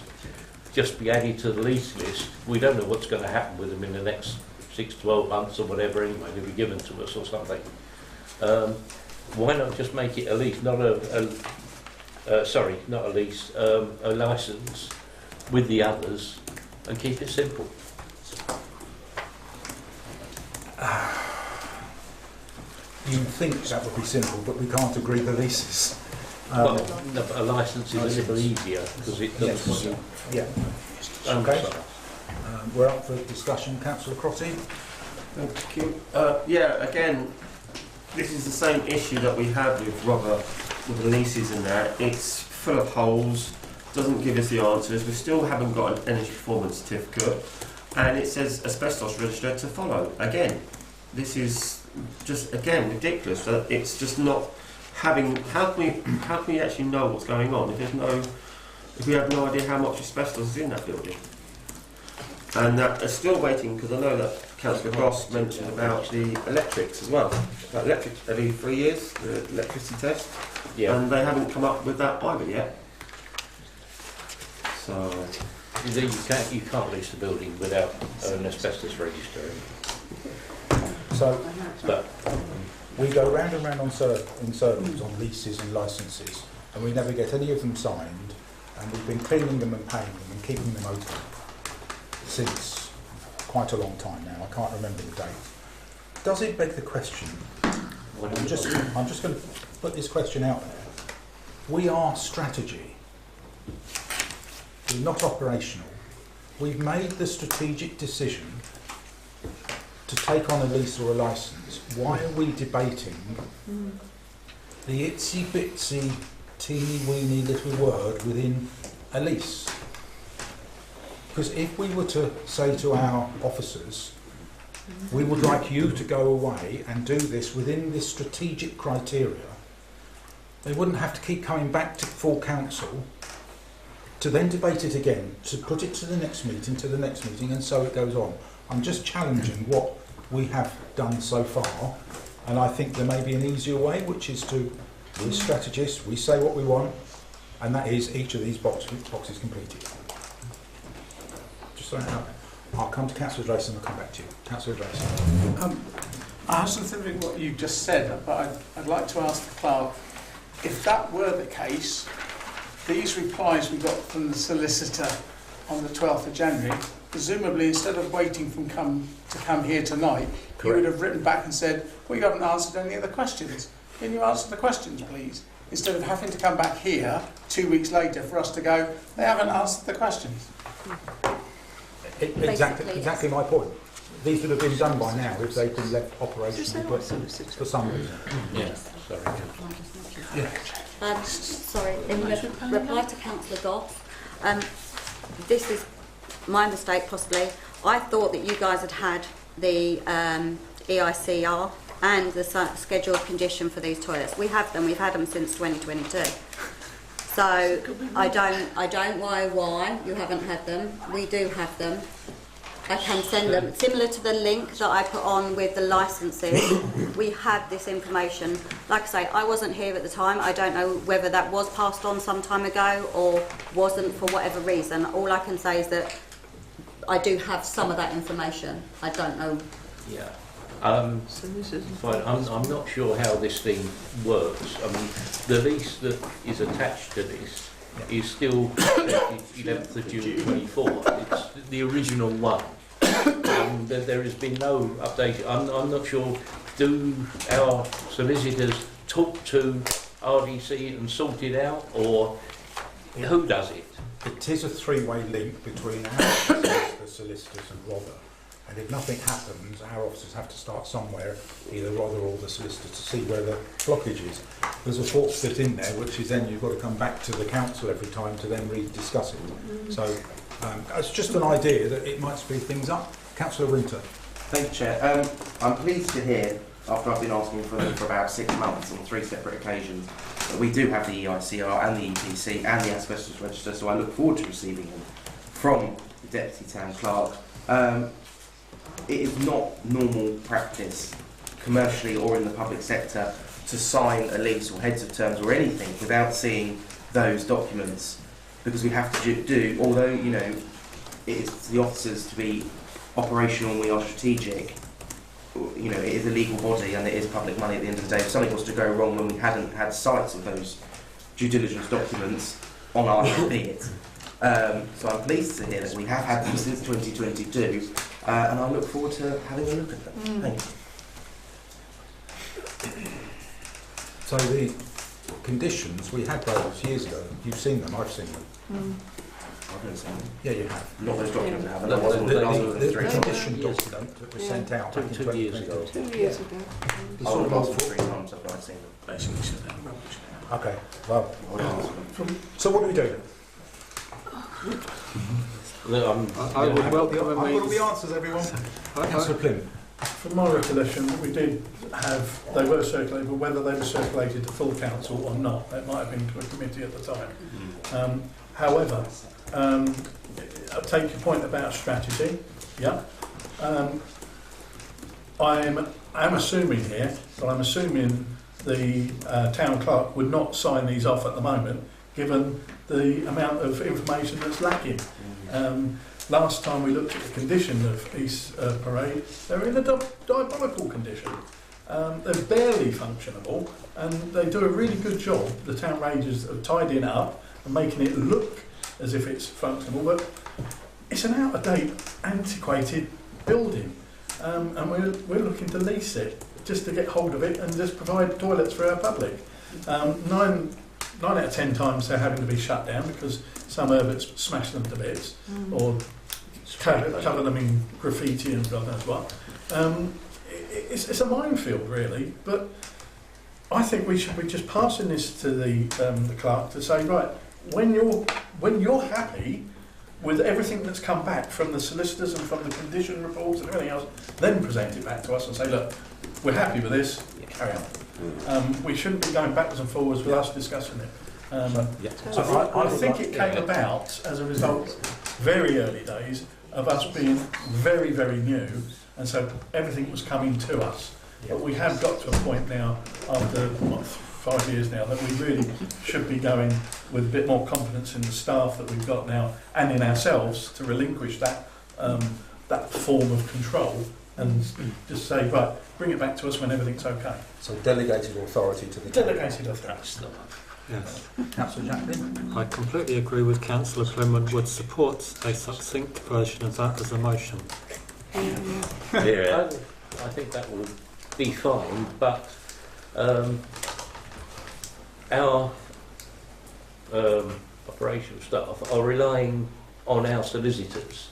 just be added to the lease list? We don't know what's going to happen with them in the next 6 to 12 months or whatever anyway, they'll be given to us or something. Why not just make it a lease, not a lease, a licence with the others and keep it simple? You think that would be simple, but we can't agree the leases. Well, no, but a licence is a little easier because it doesn't. Yes. Yeah. Okay. We're up for discussion. Councillor Crotty. Thank you. Yeah, again, this is the same issue that we had with Robert, with the leases and that. It's full of holes, doesn't give us the answers. We still haven't got an energy performance certificate, and it says asbestos register to follow. Again, this is just, again, ridiculous. That it's just not having. How can we actually know what's going on if we have no idea how much asbestos is in that building? And they're still waiting, because I know that Councillor Goss mentioned about the electrics as well. That electrics every 3 years, the electricity test. Yeah. And they haven't come up with that either yet. So you can't lease the building without an asbestos register. So, but we go round and round in circles on leases and licences, and we never get any of them signed, and we've been cleaning them and paying them and keeping them open since quite a long time now. I can't remember the date. Does it beg the question? I'm just going to put this question out there. We are strategy. We're not operational. We've made the strategic decision to take on a lease or a licence. Why are we debating the itsy bitsy teeny weeny little word within a lease? Because if we were to say to our officers, we would like you to go away and do this within this strategic criteria, they wouldn't have to keep coming back to full council to then debate it again, to put it to the next meeting, and so it goes on. I'm just challenging what we have done so far, and I think there may be an easier way, which is to, we're strategists, we say what we want, and that is each of these boxes completed. Just so out there. I'll come to Councillor Drayson and I'll come back to you. Councillor Drayson. I have something with what you just said, but I'd like to ask the clerk, if that were the case, these replies we got from the solicitor on the 12th of January, presumably instead of waiting to come here tonight, you would have written back and said, well, you haven't answered any of the questions. Can you answer the questions, please? Instead of having to come back here 2 weeks later for us to go, they haven't answered the questions. Exactly my point. These would have been done by now if they'd been left operational for some reason. Yes. Sorry, in reply to Councillor Goff, this is my mistake possibly. I thought that you guys had had the EICR and the scheduled condition for these toilets. We have them. We've had them since 2022. So I don't know why you haven't had them. We do have them. I can send them. Similar to the link that I put on with the licences, we have this information. Like I say, I wasn't here at the time. I don't know whether that was passed on some time ago or wasn't for whatever reason. All I can say is that I do have some of that information. I don't know. Yeah. Fine. I'm not sure how this thing works. I mean, the lease that is attached to this is still 11th of June 24. It's the original one. There has been no update. I'm not sure. Do our solicitors talk to RDC and sort it out, or who does it? It is a three-way link between our officers, the solicitors and Rother. And if nothing happens, our officers have to start somewhere, either Rother or the solicitor, to see where the blockage is. There's a fourth bit in there, which is then you've got to come back to the council every time to then re-discuss it. So It's just an idea that it might speed things up. Councillor Winter. Thank you, Chair. I'm pleased to hear, after I've been asking for them for about 6 months on 3 separate occasions, that we do have the EICR and the EPC and the asbestos register, so I look forward to receiving them from the Deputy Town Clerk. It is not normal practice, commercially or in the public sector, to sign a lease or heads of terms or anything without seeing those documents, because we have to do, although, you know, it is to the officers to be operational and we are strategic, you know, it is a legal body and it is public money at the end of the day. If something was to go wrong when we hadn't had sight of those due diligence documents, on our be it. So I'm pleased to hear that we have had them since 2022, and I look forward to having a look at them. Thank you. So the conditions, we had those years ago. You've seen them, I've seen them. I've never seen them. Yeah, you have. Not those documents I have. The condition document that was sent out back in 2 years ago. 2 years ago. I would have asked for 3 times I've not seen them. Basically said that rubbish. Okay, well, I would have asked for them. so what do we do? I would welcome I've got all the answers, everyone. Councillor Plim. From my recollection, we did have, they were circulated, but whether they were circulated to full council or not, that might have been to a committee at the time. However, I take your point about strategy. Yeah. I'm assuming here, but I'm assuming the town clerk would not sign these off at the moment, given the amount of information that's lacking. Last time we looked at the condition of East Parade, they're in a diabolical condition. They're barely functionable, and they do a really good job, the town rangers, of tidying it up and making it look as if it's functional, but it's an out-of-date, antiquated building, and we're looking to lease it just to get hold of it and just provide toilets for our public. 9 out of 10 times they're having to be shut down because some Herberts smash them to bits or cover them in graffiti and God knows what. It's a minefield, really, but I think we should be just passing this to the clerk to say, right, when you're happy with everything that's come back from the solicitors and from the condition reports and everything else, then present it back to us and say, look, we're happy with this, carry on. We shouldn't be going backwards and forwards with us discussing it. I think it came about as a result, very early days, of us being very, very new, and so everything was coming to us. But we have got to a point now, after 5 years now, that we really should be going with a bit more confidence in the staff that we've got now, and in ourselves, to relinquish that that form of control and just say, right, bring it back to us when everything's okay. So delegated authority to the Delegated authority. Yes. Councillor Jacklin. I completely agree with Councillor Plim and would support a succinct version of that as a motion. Yeah, I think that will be fine, but our operational staff are relying on our solicitors,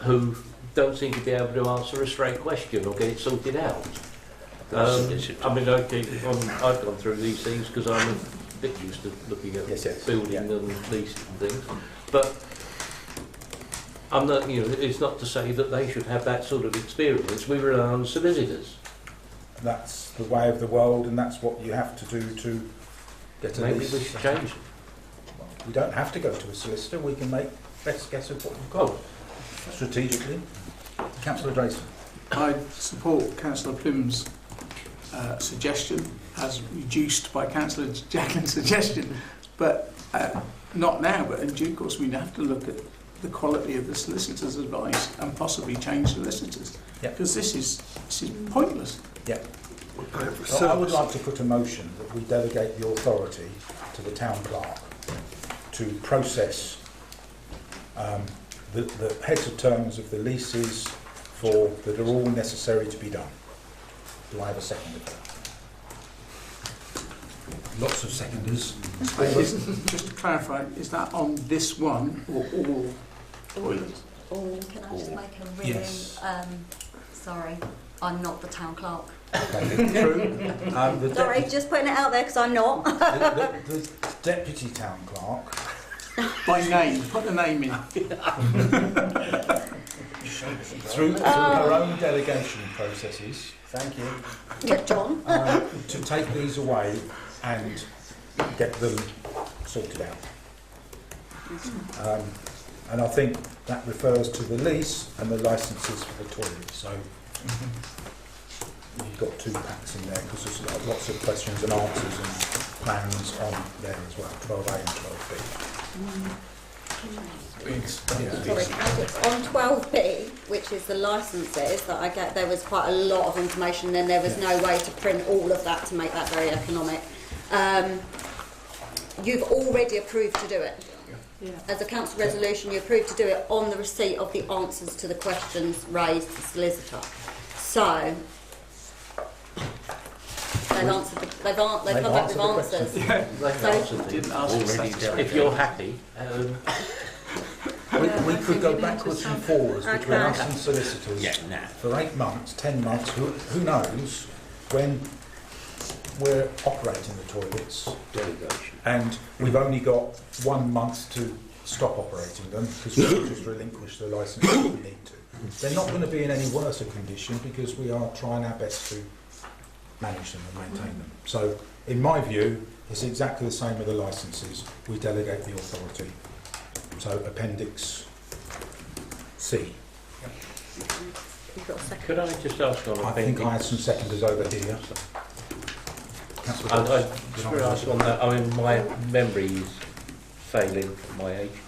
who don't seem to be able to answer a straight question or get it sorted out. I mean, I've gone through these things because I'm a bit used to looking at building and leasing and things, but I'm not, you know, it's not to say that they should have that sort of experience. We rely on solicitors. That's the way of the world, and that's what you have to do to get a Maybe lease. we should change it. We don't have to go to a solicitor. We can make best guess of what we've got strategically. Councillor Drayson. I support Councillor Plim's suggestion, as reduced by Councillor Jacklin's suggestion, but not now, but in due course we'd have to look at the quality of the solicitor's advice and possibly change solicitors, because this is pointless. So I would like to put a motion that we delegate the authority to the town clerk to process the heads of terms of the leases that are all necessary to be done. Do I have a second of that? Lots of seconders. Just to clarify, is that on this one or all toilets? Can I just make a really... Yes. Sorry, I'm not the town clerk. Okay, true. Sorry, just putting it out there because I'm not. The deputy town clerk By name, put the name in. Through her own delegation processes, thank you, Yeah, John. to take these away and get them sorted out. And I think that refers to the lease and the licences for the toilet. So you've got 2 packs in there because there's lots of questions and answers and plans on there as well, 12A and 12B. Sorry, on 12B, which is the licences that I get, there was quite a lot of information and there was no way to print all of that to make that very economic. You've already approved to do it. Yeah. As a council resolution, you approved to do it on the receipt of the answers to the questions raised to the solicitor. So, they've answered. They've come back with answers. If you're happy, we could go backwards and forwards between us and solicitors for 8 months, 10 months. Who knows when we're operating the toilets? And we've only got 1 month to stop operating them because we've just relinquished the licence if we need to. They're not going to be in any worse a condition because we are trying our best to manage them and maintain them. So, in my view, it's exactly the same with the licences. We delegate the authority. So, Appendix C. could I just ask on I think I had some seconders over here. I just want to ask on that. I mean, my memory is failing at my age.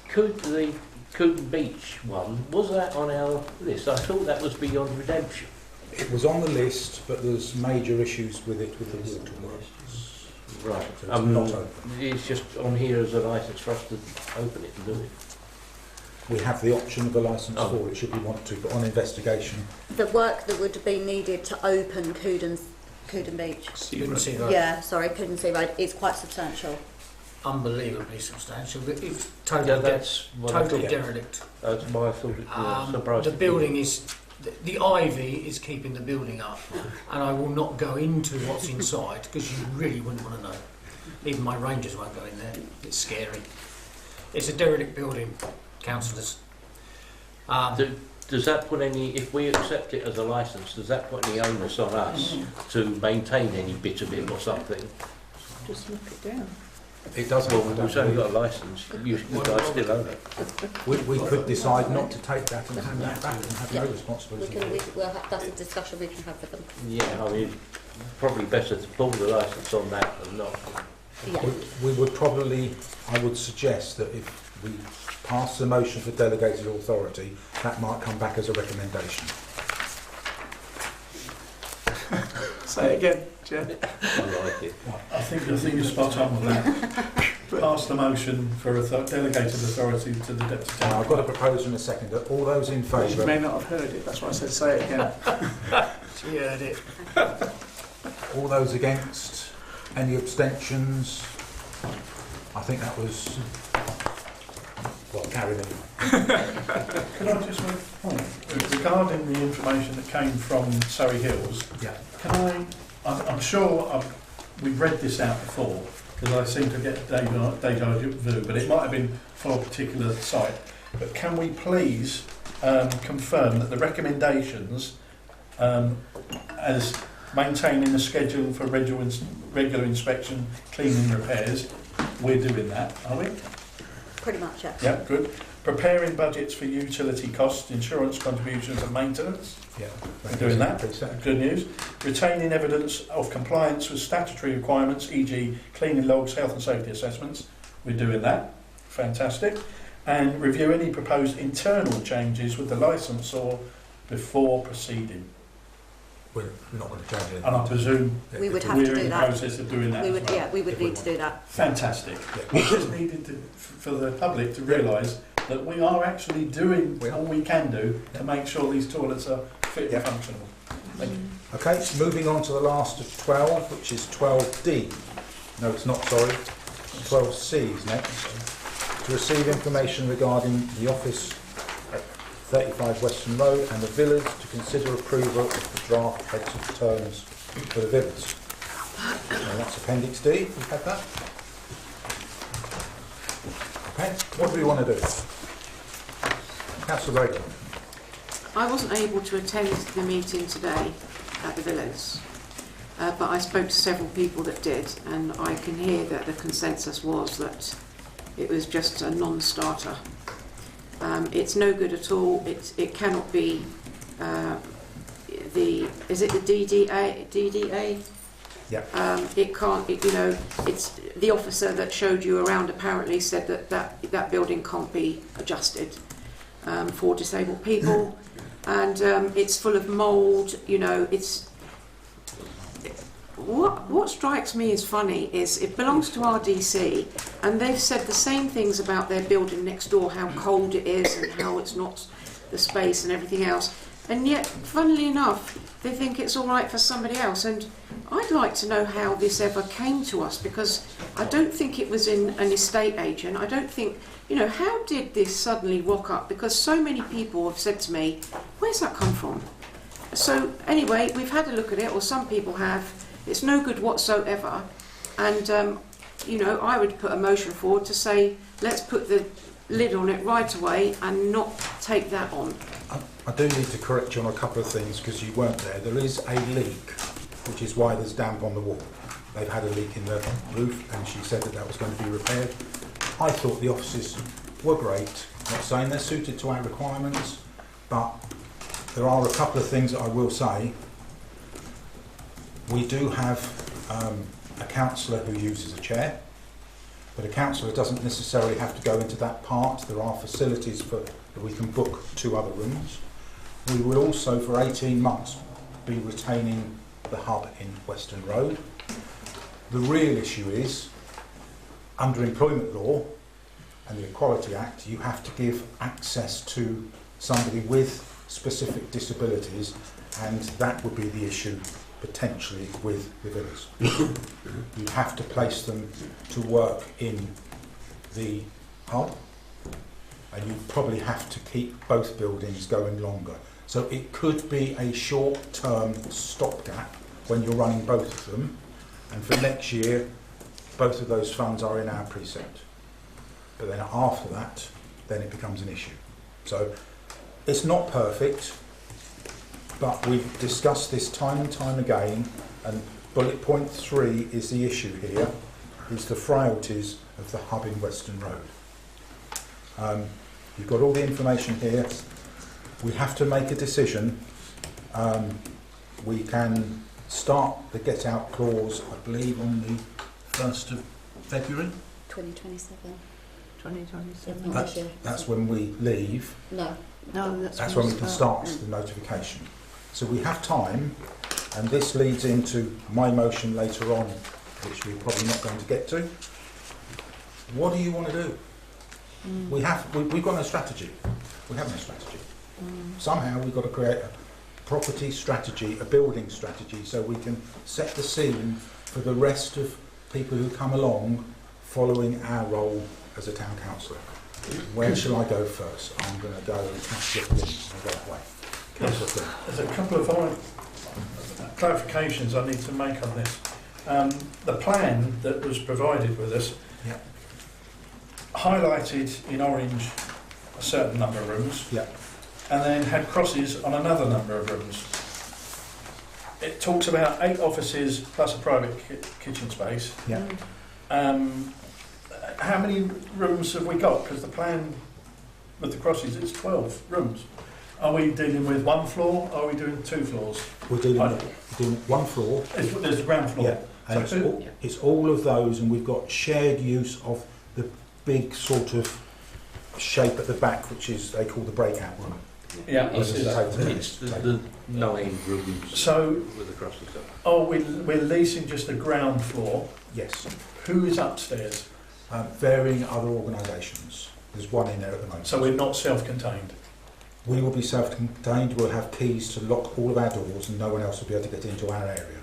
Could the Coombe Beach one, was that on our list? I thought that was beyond redemption. It was on the list, but there's major issues with it with the waterworks. Right. So it's not open. It's just on here as a licence for us to open it and do it. We have the option of a licence for it should we want to, but on investigation. The work that would be needed to open Coombe Beach. Sea Road. Yeah, sorry, Coombe Road is quite substantial. Unbelievably substantial. It's totally, totally derelict. That's why I thought it was surprised. The building is, the ivy is keeping the building up, and I will not go into what's inside because you really wouldn't want to know. Even my rangers won't go in there. It's scary. It's a derelict building, councillors. Does that put any, if we accept it as a licence, does that put any onus on us to maintain any bit of it or something? Just look it down. It does. Well, we've only got a licence. You guys still own it. We could decide not to take that and hand that back and have no responsibility. That's a discussion we can have with them. Yeah, I mean, probably better to pull the licence on that than not. Yeah. We would probably, I would suggest that if we pass the motion for delegated authority, that might come back as a recommendation. Say it again, Chair. I like it. I think you're spot on with that. Pass the motion for delegated authority to the Deputy Town. I've got a proposal and a second. All those in You favour? may not have heard it, that's why I said say it again. She heard it. All those against? Any abstentions? I think that was... Well, carried in. Can I just make a point? Regarding the information that came from Surrey Hills, I'm sure we've read this out before, because I seem to get deja vu, but it might have been for a particular site. But can we please confirm that the recommendations as maintaining the schedule for regular inspection, cleaning, repairs, we're doing that, are we? Pretty much, yeah. Yeah, good. Preparing budgets for utility costs, insurance contributions and maintenance. Yeah, we're doing that. Good news. Retaining evidence of compliance with statutory requirements, e.g. cleaning logs, health and safety assessments. We're doing that. Fantastic. And review any proposed internal changes with the licensor before proceeding. We're not going to change anything. And I presume we would have we're to do in the that. process of doing that. We would, as well. yeah, we would need to do that. Fantastic. We just needed for the public to realise that we are actually doing all we can do to make sure these toilets are fit and functional. Thank you. Okay, moving on to the last of 12, which is 12D. No, it's not, sorry. 12C is next. To receive information regarding the office at 35 Western Road and the villas, to consider approval of the draft heads of terms for the villas. Now that's Appendix D. We've had that. Okay, what do we want to do? Councillor Reagan. I wasn't able to attend the meeting today at the Villas, but I spoke to several people that did, and I can hear that the consensus was that it was just a non-starter. It's no good at all. It cannot be is it the DDA? Yeah. It can't. It's the officer that showed you around. Apparently said that building can't be adjusted for disabled people, and it's full of mould. It's what strikes me as funny is it belongs to RDC, and they've said the same things about their building next door, how cold it is and how it's not the space and everything else. And yet, funnily enough, they think it's all right for somebody else. And I'd like to know how this ever came to us, because I don't think it was in an estate agent. I don't think, how did this suddenly rock up? Because so many people have said to me, where's that come from? So anyway, we've had a look at it, or some people have. It's no good whatsoever. And, I would put a motion forward to say, let's put the lid on it right away and not take that on. I do need to correct you on a couple of things because you weren't there. There is a leak, which is why there's damp on the wall. They've had a leak in the roof, and she said that was going to be repaired. I thought the offices were great. I'm not saying they're suited to our requirements, but there are a couple of things that I will say. We do have a councillor who uses a chair, but a councillor doesn't necessarily have to go into that part. There are facilities that we can book 2 other rooms. We will also, for 18 months, be retaining the hub in Western Road. The real issue is, under employment law and the Equality Act, you have to give access to somebody with specific disabilities, and that would be the issue potentially with the villas. You have to place them to work in the hub, and you probably have to keep both buildings going longer. So it could be a short-term stopgap when you're running both of them, and for next year both of those funds are in our precinct. But then after that, then it becomes an issue. So it's not perfect, but we've discussed this time and time again, and bullet point 3 is the issue here, is the frailties of the hub in Western Road. You've got all the information here. We have to make a decision. We can start the get out clause, I believe, on the 1st of February. 2027. 2027. That's when we leave. No. That's when we can start the notification. So we have time, and this leads into my motion later on, which we're probably not going to get to. What do you want to do? We've got no strategy. We have no strategy. Somehow we've got to create a property strategy, a building strategy, so we can set the scene for the rest of people who come along following our role as a town councillor. Where shall I go first? I'm going to go and Councillor Flynn. I'll go that way. Councillor Flynn. There's a couple of clarifications I need to make on this. The plan that was provided with us highlighted in orange a certain number of rooms, and then had crosses on another number of rooms. It talks about 8 offices plus a private kitchen space. How many rooms have we got? Because the plan with the crosses, it's 12 rooms. Are we dealing with 1 floor, or are we doing 2 floors? We're doing 1 floor. There's the ground floor. And so it's all of those, and we've got shared use of the big sort of shape at the back, which is they call the breakout room. It's the 9 rooms. So, with the crosses up. Oh, we're leasing just the ground floor. Yes. Who is upstairs? Varying other organisations. There's one in there at the moment. So we're not self-contained. We will be self-contained. We'll have keys to lock all of our doors, and no one else will be able to get into our area.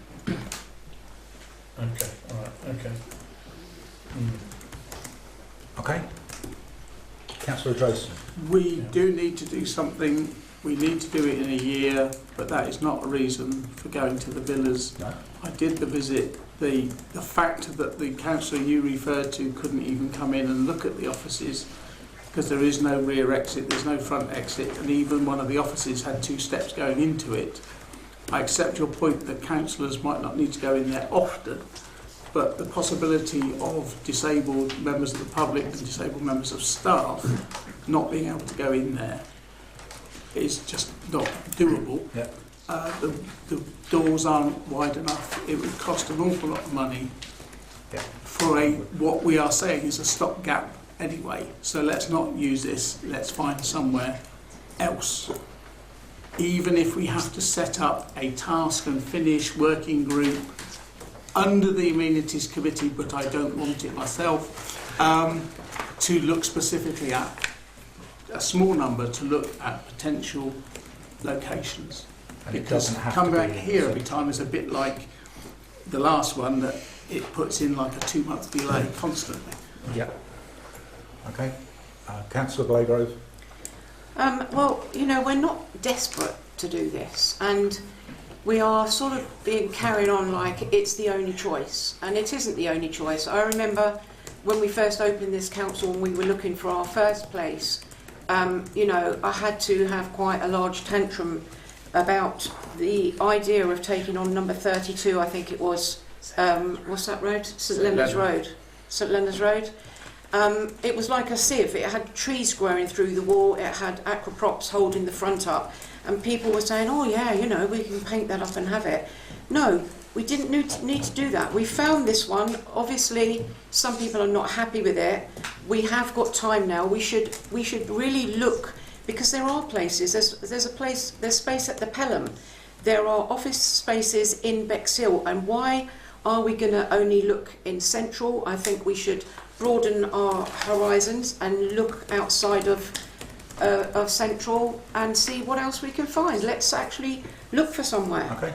Okay. All right. Okay. Okay. Councillor Drayson. We do need to do something we need to do it in a year, but that is not a reason for going to the villas. No. I did the visit. The fact that the councillor you referred to couldn't even come in and look at the offices because there is no rear exit, there's no front exit, and even one of the offices had 2 steps going into it. I accept your point that councillors might not need to go in there often, but the possibility of disabled members of the public and disabled members of staff not being able to go in there is just not doable. Yeah. The doors aren't wide enough. It would cost an awful lot of money Yeah. for what we are saying is a stopgap anyway. So let's not use this. Let's find somewhere else. Even if we have to set up a task and finish working group under the amenities committee, but I don't want it myself, to look specifically at a small number to look at potential locations. And it Because doesn't have come to back be here every time is a bit like the last one, that it puts in like a 2-month delay constantly. Yeah. Okay. Councillor Blagrove. Well, you know, we're not desperate to do this, and we are sort of being carried on like it's the only choice, and it isn't the only choice. I remember when we first opened this council and we were looking for our first place, you know, I had to have quite a large tantrum about the idea of taking on number 32, I think it was, what's that road? St Leonard's Road. St Leonard's Road. It was like a sieve. It had trees growing through the wall, it had aquaprops holding the front up, and people were saying, oh yeah, you know, we can paint that up and have it. No, we didn't need to do that. We found this one. Obviously, some people are not happy with it. We have got time now. We should really look, because there are places. There's space at the Pelham. There are office spaces in Bexhill, and why are we going to only look in Central? I think we should broaden our horizons and look outside of Central and see what else we can find. Let's actually look for somewhere. Okay.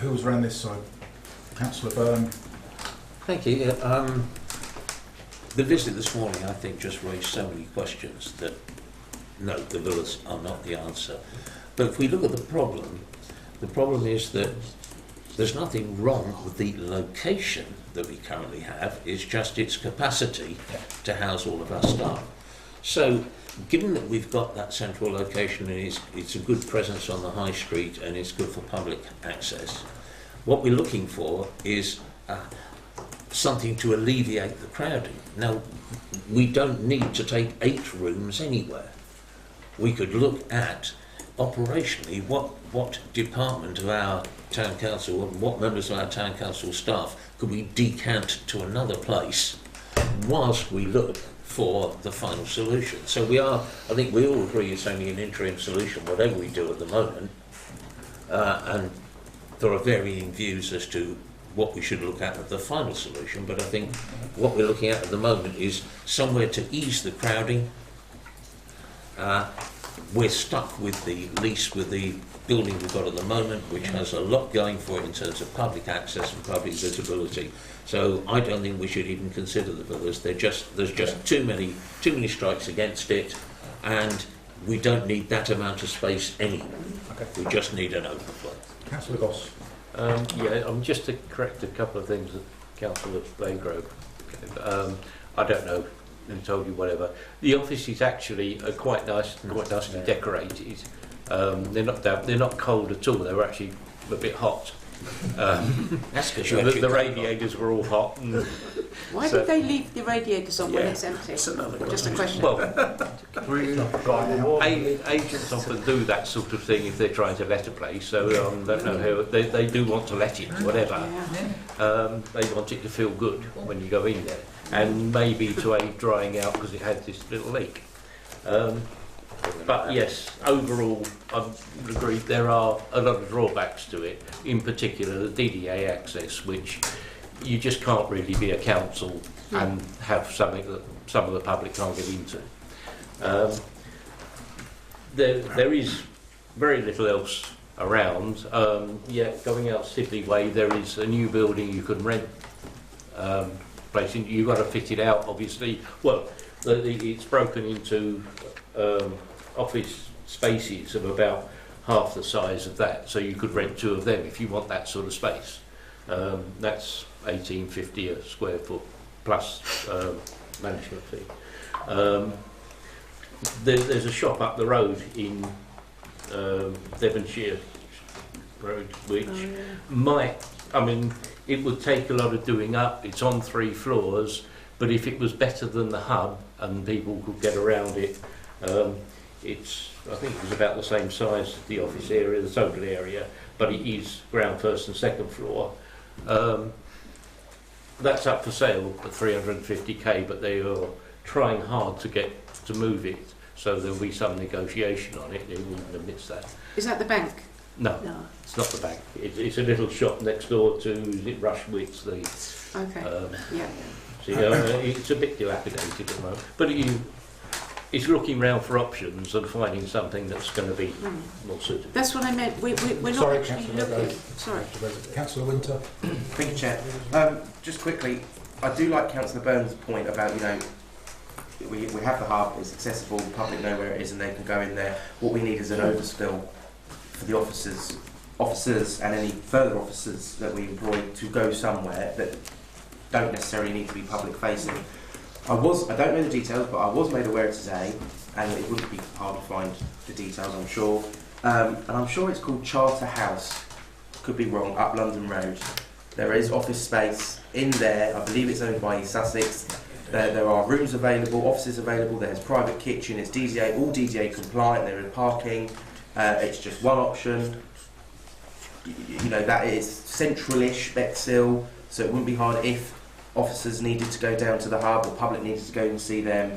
Who's around this side? Councillor Byrne. Thank you. The visit this morning, I think, just raised so many questions that, no, the villas are not the answer. But if we look at the problem is that there's nothing wrong with the location that we currently have. It's just its capacity to house all of our staff. So, given that we've got that central location and it's a good presence on the high street and it's good for public access, what we're looking for is something to alleviate the crowding. Now, we don't need to take 8 rooms anywhere. We could look at operationally what department of our town council, what members of our town council staff could we decant to another place whilst we look for the final solution. So I think we all agree it's only an interim solution, whatever we do at the moment, and there are varying views as to what we should look at the final solution, but I think what we're looking at the moment is somewhere to ease the crowding. We're stuck with the lease with the building we've got at the moment, which has a lot going for it in terms of public access and public visibility. So I don't think we should even consider the villas. There's just too many strikes against it, and we don't need that amount of space anymore. Okay. We just need an overflow. Councillor Goss. Just to correct a couple of things that Councillor Blagrove. I don't know who told you whatever. The office is actually quite nicely decorated. They're not cold at all. They're actually a bit hot. That's because the radiators were all hot. Why did they leave the radiators on when it's empty? That's another Just a question. Well, agents often do that sort of thing if they're trying to let a place. So don't know how they do want to let it, whatever. They want it to feel good when you go in there, and maybe to aid drying out because it had this little leak. But yes, overall, I would agree there are a lot of drawbacks to it, in particular the DDA access, which you just can't really be a council and have something that some of the public can't get into. There is very little else around. Going out Sibley Way, there is a new building you can rent. You've got to fit it out, obviously. Well, it's broken into office spaces of about half the size of that, so you could rent 2 of them if you want that sort of space. That's £18.50 a square foot plus management fee. There's a shop up the road in Devonshire Road, which might, I mean, it would take a lot of doing up. It's on 3 floors, but if it was better than the hub and people could get around it, I think it was about the same size as the office area, the total area, but it is ground first and second floor. That's up for sale at 350k, but they are trying hard to get to move it, so there'll be some negotiation on it. They wouldn't have missed that. Is that the bank? No, it's not the bank. It's a little shop next door to, is it Rushwitz? Okay. Yeah. So, it's a bit dilapidated at the moment, but it's looking round for options and finding something that's going to be more suitable. That's what I meant. We're not Sorry, actually Councillor looking. Sorry. Councillor Winter. Thank you, Chair. Just quickly, I do like Councillor Burns' point about, we have the hub, it's accessible, the public know where it is and they can go in there. What we need is an overspill for the officers and any further officers that we employ to go somewhere that don't necessarily need to be public facing. I don't know the details, but I was made aware today, and it wouldn't be hard to find the details, I'm sure. And I'm sure it's called Charter House, could be wrong, up London Road. There is office space in there. I believe it's owned by East Sussex. There are rooms available, offices available. There's private kitchen. It's DDA, all DDA compliant. There is parking. It's just one option. That is central-ish Bexhill, so it wouldn't be hard if officers needed to go down to the hub or public needed to go and see them.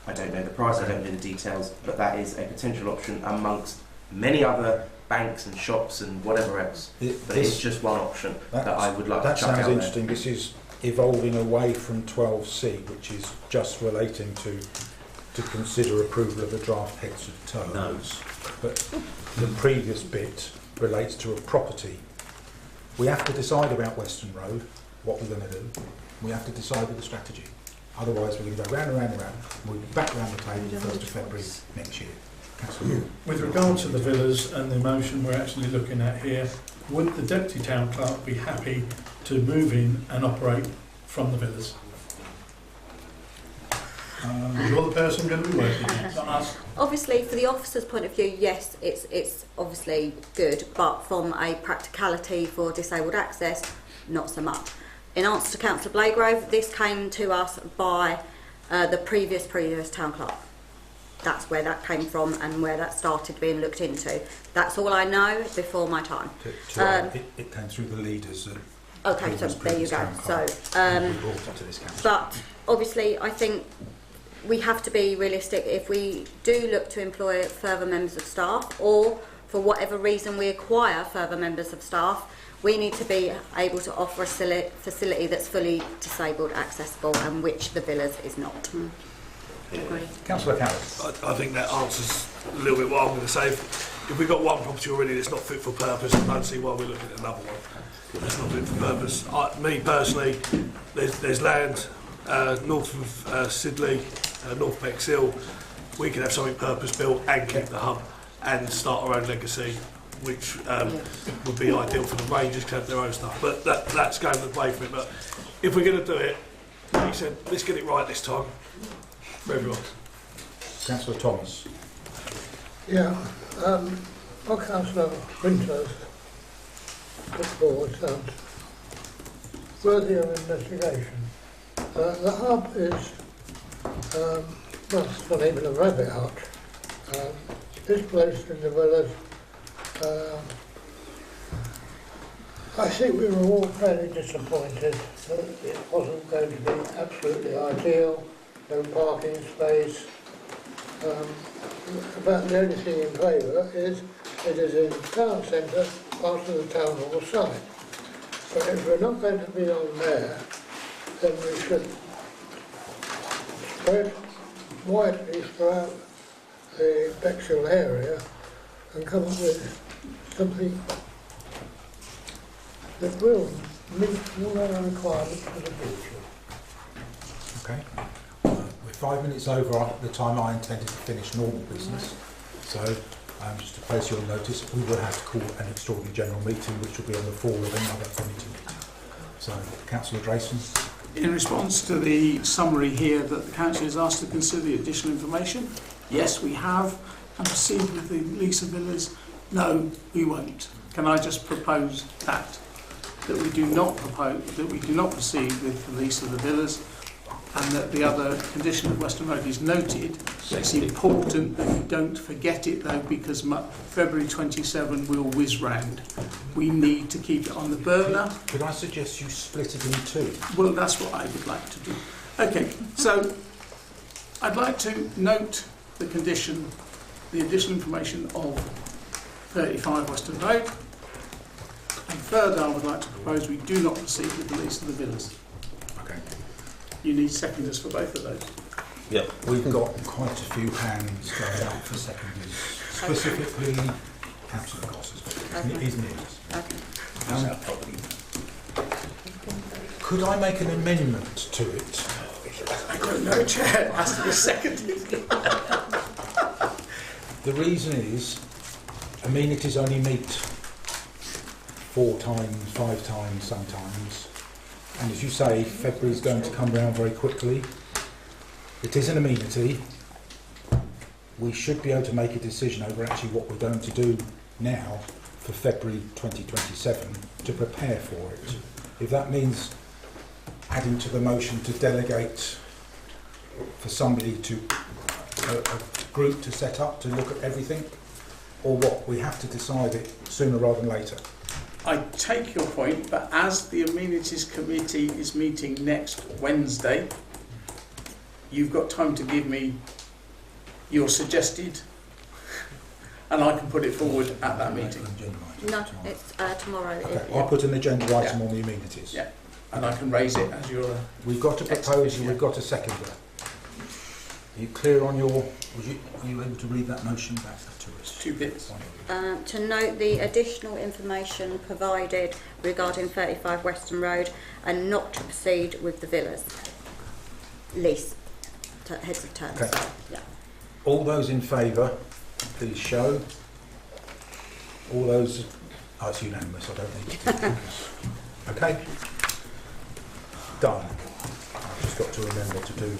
I don't know the price, I don't know the details, but that is a potential option amongst many other banks and shops and whatever else. But it's just one option that I would like to chuck out there. That sounds interesting. This is evolving away from 12C, which is just relating to consider approval of the draft heads of terms. But the previous bit relates to a property. We have to decide about Western Road, what we're going to do. We have to decide with the strategy. Otherwise, we're going to go round and round and round. We'll be back round the table 1st of February next year. With regard to the villas and the motion we're actually looking at here, would the Deputy Town Clerk be happy to move in and operate from the villas? You're the person going to be working here, not us. Obviously, for the officer's point of view, yes, it's obviously good, but from a practicality for disabled access, not so much. In answer to Councillor Blagrove, this came to us by the previous town clerk. That's where that came from and where that started being looked into. That's all I know before my time. It came through the leaders. Okay, so there you go. But obviously, I think we have to be realistic. If we do look to employ further members of staff, or for whatever reason we acquire further members of staff, we need to be able to offer a facility that's fully disabled accessible, and which the villas is not. Councillor Carroll. I think that answers a little bit what I'm going to say. If we've got one property already that's not fit for purpose, I don't see why we're looking at another one that's not fit for purpose. Me personally, there's land north of Sidley, North Bexhill. We can have something purpose built and keep the hub and start our own legacy, which would be ideal for the Rangers to have their own stuff. But that's going away from it. But if we're going to do it, like you said, let's get it right this time for everyone. Councillor Thomas. Yeah, what Councillor Winters put forward sounds worthy of investigation. The hub is, well, it's not even a rabbit hutch. This place in the village, I think we were all fairly disappointed that it wasn't going to be absolutely ideal, no parking space. About the only thing in favour is it is in the town centre, part of the town hall site. But if we're not going to be on there, then we should spread widely throughout the Bexhill area and come up with something that will meet all our requirements for the future. Okay. We're 5 minutes over the time I intended to finish normal business. So, just to place your notice, we will have to call an extraordinary general meeting, which will be on the floor of another committee meeting. So, Councillor Drayson. In response to the summary here that the council is asked to consider the additional information, yes, we have, and proceed with the lease of villas. No, we won't. Can I just propose that we do not proceed with the lease of the villas, and that the other condition of Western Road is noted. It's important that you don't forget it though, because February 27 will whiz round. We need to keep it on the burner. Could I suggest you split it in two? Well, that's what I would like to do. Okay, so I'd like to note the condition, the additional information of 35 Western Road. And further, I would like to propose we do not proceed with the lease of the villas. Okay. You need seconders for both of those. Yep. We've got quite a few hands going up for seconders. Specifically, Councillor Goss is near us. Could I make an amendment to it? I don't know, Chair. It has to be seconded. The reason is, amenities only meet 4 times, 5 times sometimes. And as you say, February is going to come round very quickly. It is an amenity. We should be able to make a decision over actually what we're going to do now for February 2027 to prepare for it. If that means adding to the motion to delegate for somebody to, a group to set up to look at everything, or what, we have to decide it sooner rather than later. I take your point, but as the Amenities Committee is meeting next Wednesday, you've got time to give me your suggested, and I can put it forward at that meeting. No, it's tomorrow. Okay, I'll put an agenda item on the amenities. Yeah, and I can raise it as your... We've got a proposal, we've got a seconder. Are you clear on your... Are you able to read that motion back to us? 2 bits. To note the additional information provided regarding 35 Western Road and not to proceed with the villas lease. Heads of terms. Okay. Yeah. All those in favour, please show. All those... Oh, it's unanimous, I don't need to do this. Okay? Done. I've just got to remember to do...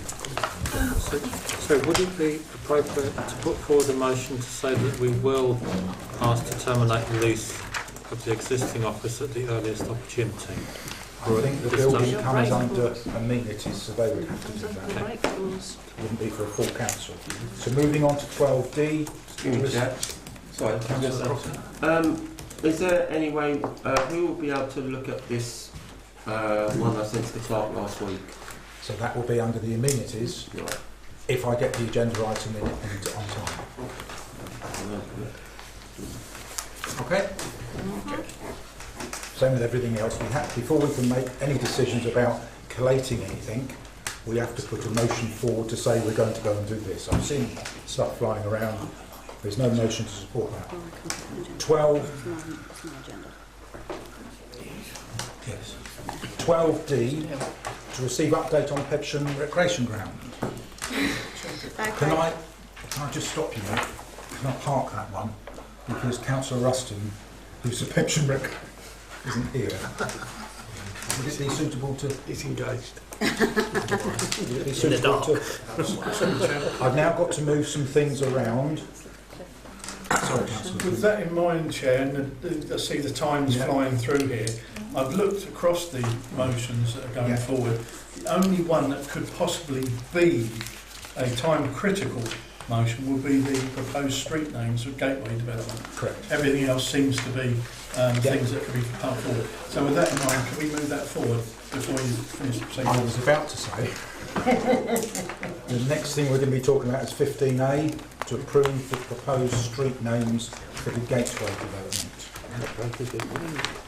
So would it be appropriate to put forward a motion to say that we will ask to terminate the lease of the existing office at the earliest opportunity? I think the building comes under amenities, so they would have to do that. It wouldn't be for a full council. So moving on to 12D. Excuse me, Jack. Sorry, is there any way who will be able to look at this one I sent to the clerk last week? So that will be under the amenities, right, if I get the agenda item in on time. Okay? Same with everything else. Before we can make any decisions about collating anything, we have to put a motion forward to say we're going to go and do this. I've seen stuff flying around. There's no motion to support that. 12D, to receive update on Pepsham Recreation Ground. Okay. Can I just stop you there? Can I park that one? Because Councillor Ruston, who's the Pepsham Rec, isn't here. Would it be suitable to... He's engaged. Would it be suitable to... I've now got to move some things around. Sorry, Councillor. With that in mind, Chair, and I see the times flying through here, I've looked across the motions that are going forward. The only one that could possibly be a time-critical motion will be the proposed street names of Gateway Development. Correct. Everything else seems to be things that could be put forward. So with that in mind, can we move that forward before you finish the proceedings? I was about to say, the next thing we're going to be talking about is 15A, to approve the proposed street names for the Gateway Development.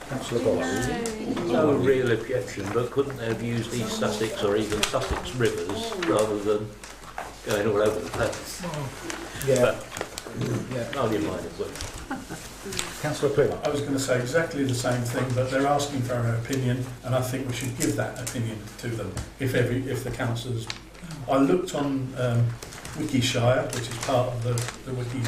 Councillor Boss. No real objection, but couldn't they have used East Sussex or even Sussex Rivers rather than going all over the place? Yeah. I'll give mine as well. Councillor Pym. I was going to say exactly the same thing, but they're asking for an opinion, and I think we should give that opinion to them if the councillors. I looked on Wikishire, which is part of the Wiki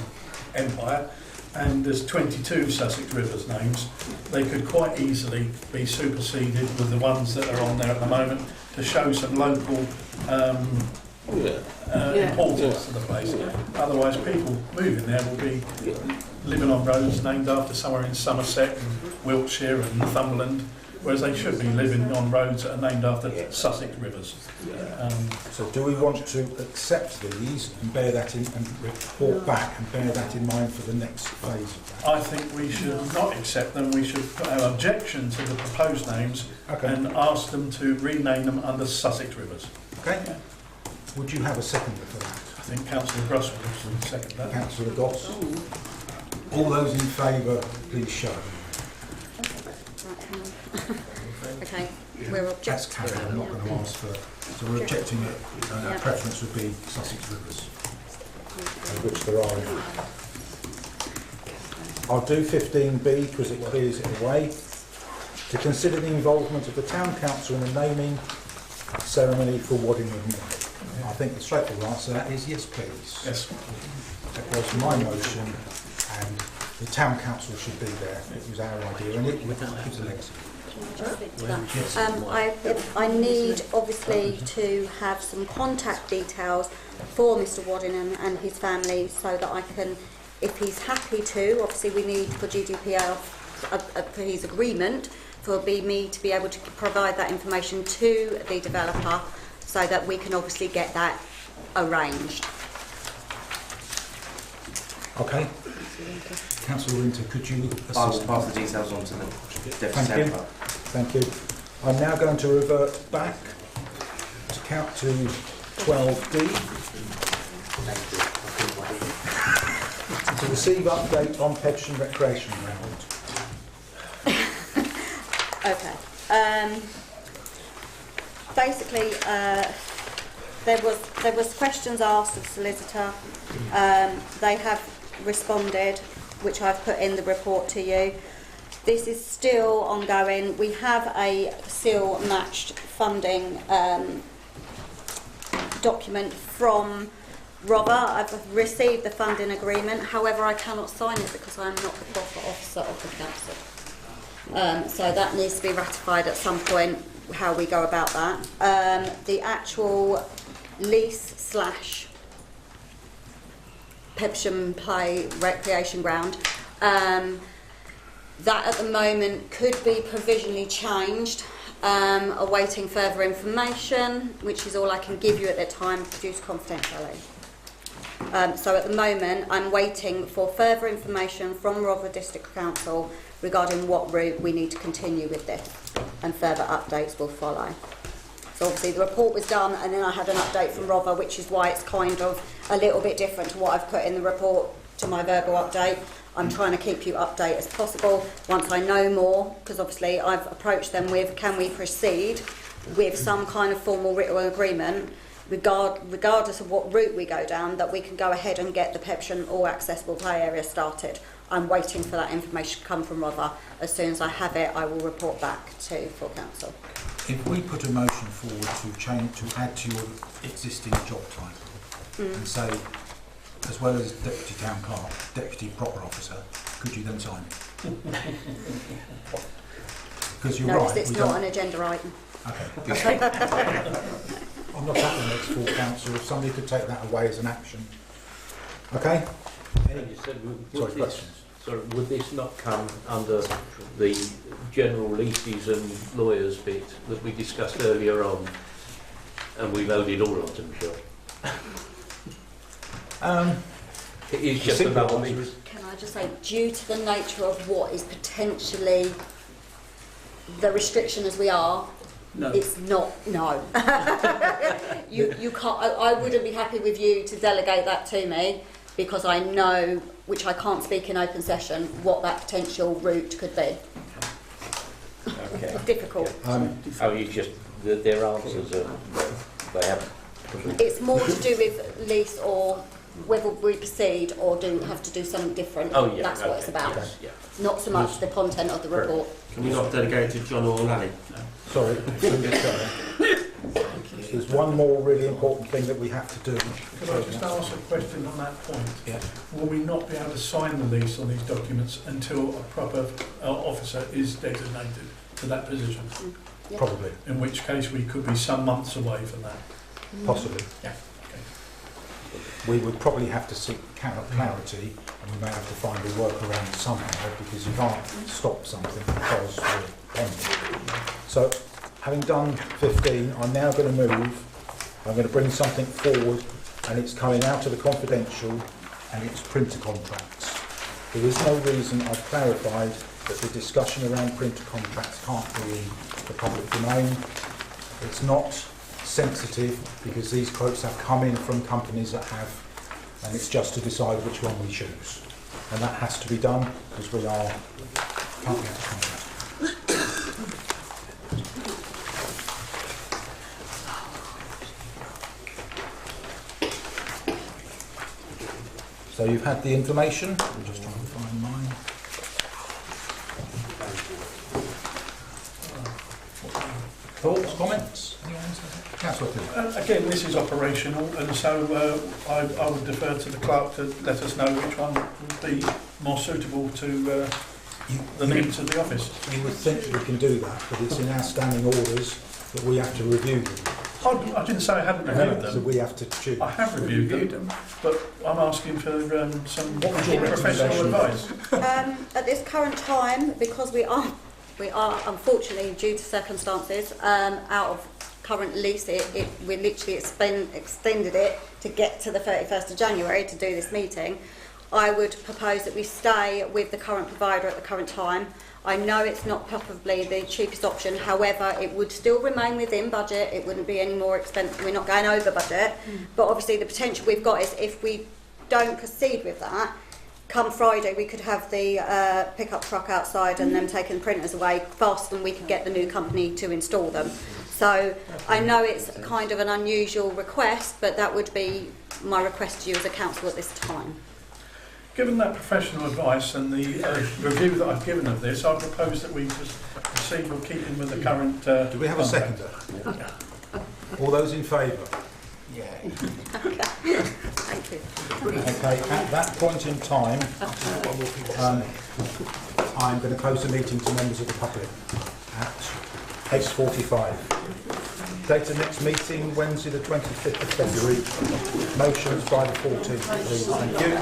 empire, and there's 22 Sussex Rivers names. They could quite easily be superseded with the ones that are on there at the moment to show some local importance to the place. Otherwise, people moving there will be living on roads named after somewhere in Somerset and Wiltshire and Northumberland, whereas they should be living on roads that are named after Sussex rivers. So do we want to accept these and bear that in and report back and bear that in mind for the next phase of that? I think we should not accept them. We should put our objection to the proposed names and ask them to rename them under Sussex rivers. Okay. Would you have a seconder for that? I think Councillor Gross would second that. Councillor Goss. All those in favour, please show. Okay, we're objecting. That's carried. I'm not going to ask for. So we're objecting it, and our preference would be Sussex Rivers, which there are. I'll do 15B because it clears it away. To consider the involvement of the Town Council in the naming ceremony for Waddingham Mill. I think the straightforward answer to that is yes, please. Yes. That was my motion, and the Town Council should be there. It was our idea, and it gives a legacy. I need obviously to have some contact details for Mr Waddingham and his family so that I can, if he's happy to, obviously we need for GDPR, for his agreement, for me to be able to provide that information to the developer so that we can obviously get that arranged. Okay. Councillor Winter, could you assist? I will pass the details on to the Deputy Secretary. Thank you. I'm now going to revert back to 12D. To receive update on Pepsham Recreation Ground. Okay. Basically, there was questions asked of the solicitor. They have responded, which I've put in the report to you. This is still ongoing. We have a seal matched funding document from Robert. I've received the funding agreement. However, I cannot sign it because I am not the profit officer of the council. So that needs to be ratified at some point, how we go about that. The actual lease / Pepsham Play Recreation Ground, that at the moment could be provisionally changed, awaiting further information, which is all I can give you at that time, produced confidentially. So at the moment I'm waiting for further information from Rotherham District Council regarding what route we need to continue with this, and further updates will follow. So obviously the report was done and then I had an update from Rotherham, which is why it's kind of a little bit different to what I've put in the report to my verbal update. I'm trying to keep you updated as possible. Once I know more, because obviously I've approached them with, can we proceed with some kind of formal written agreement, regardless of what route we go down, that we can go ahead and get the Pepsham all accessible play area started. I'm waiting for that information to come from Rotherham. As soon as I have it, I will report back to full council. If we put a motion forward to add to your existing job title and say, as well as Deputy Town Clerk, Deputy Proper Officer, could you then sign it? Because you're right. It's not an agenda item. Okay. I'm not at the next full council. If somebody could take that away as an action. Okay? Questions? Sorry, would this not come under the general leases and lawyers bit that we discussed earlier on, and we loaded all onto them, sure? It is just another mix. Can I just say, due to the nature of what is potentially the restriction as we are, no. It's not, no. you can't, I wouldn't be happy with you to delegate that to me, because I know, which I can't speak in open session, what that potential route could be. Okay. Difficult. You just, their answers are, they have. It's more to do with lease or whether we proceed or have to do something different. Oh, yeah. That's what it's about. Okay. Yeah. Not so much the content of the report. Can we not delegate to John or Lally? Sorry. there's one more really important thing that we have to do. Could I just ask a question on that point? Yeah. Will we not be able to sign the lease on these documents until a proper officer is designated to that position? Yeah. Probably. In which case we could be some months away from that. Possibly. Yeah. We would probably have to seek clarity, and we may have to find a workaround somehow, because you can't stop something because we're pending. So, having done 15, I'm now going to move. I'm going to bring something forward, and it's coming out of the confidential, and it's printer contracts. There is no reason, I've clarified, that the discussion around printer contracts can't be in the public domain. It's not sensitive because these quotes have come in from companies that have, and it's just to decide which one we choose. And that has to be done because we are currently out of contract. So you've had the information. I'm just trying to find mine. Thoughts, comments? Councillor Phillips. Again, this is operational, and so I would defer to the clerk to let us know which one would be more suitable to the needs of the office. You would think we can do that, but it's in our standing orders that we have to review them. I didn't say I hadn't reviewed them. So we have to choose. I have reviewed them, but I'm asking for some professional advice. At this current time, because we are unfortunately, due to circumstances, out of current lease, we literally extended it to get to the 31st of January to do this meeting. I would propose that we stay with the current provider at the current time. I know it's not probably the cheapest option, however, it would still remain within budget. It wouldn't be any more expensive. We're not going over budget, but obviously the potential we've got is if we don't proceed with that, come Friday we could have the pickup truck outside and them taking the printers away faster than we could get the new company to install them. So I know it's kind of an unusual request, but that would be my request to you as a council at this time. Given that professional advice and the review that I've given of this, I propose that we just proceed with keeping with the current Do we have a seconder? Yeah. All those in favour? Okay. Thank you. Okay, at that point in time, I'm going to close the meeting to members of the public at 8:45. Date of next meeting, Wednesday the 25th of February. Motions by the 14th, please. Thank you.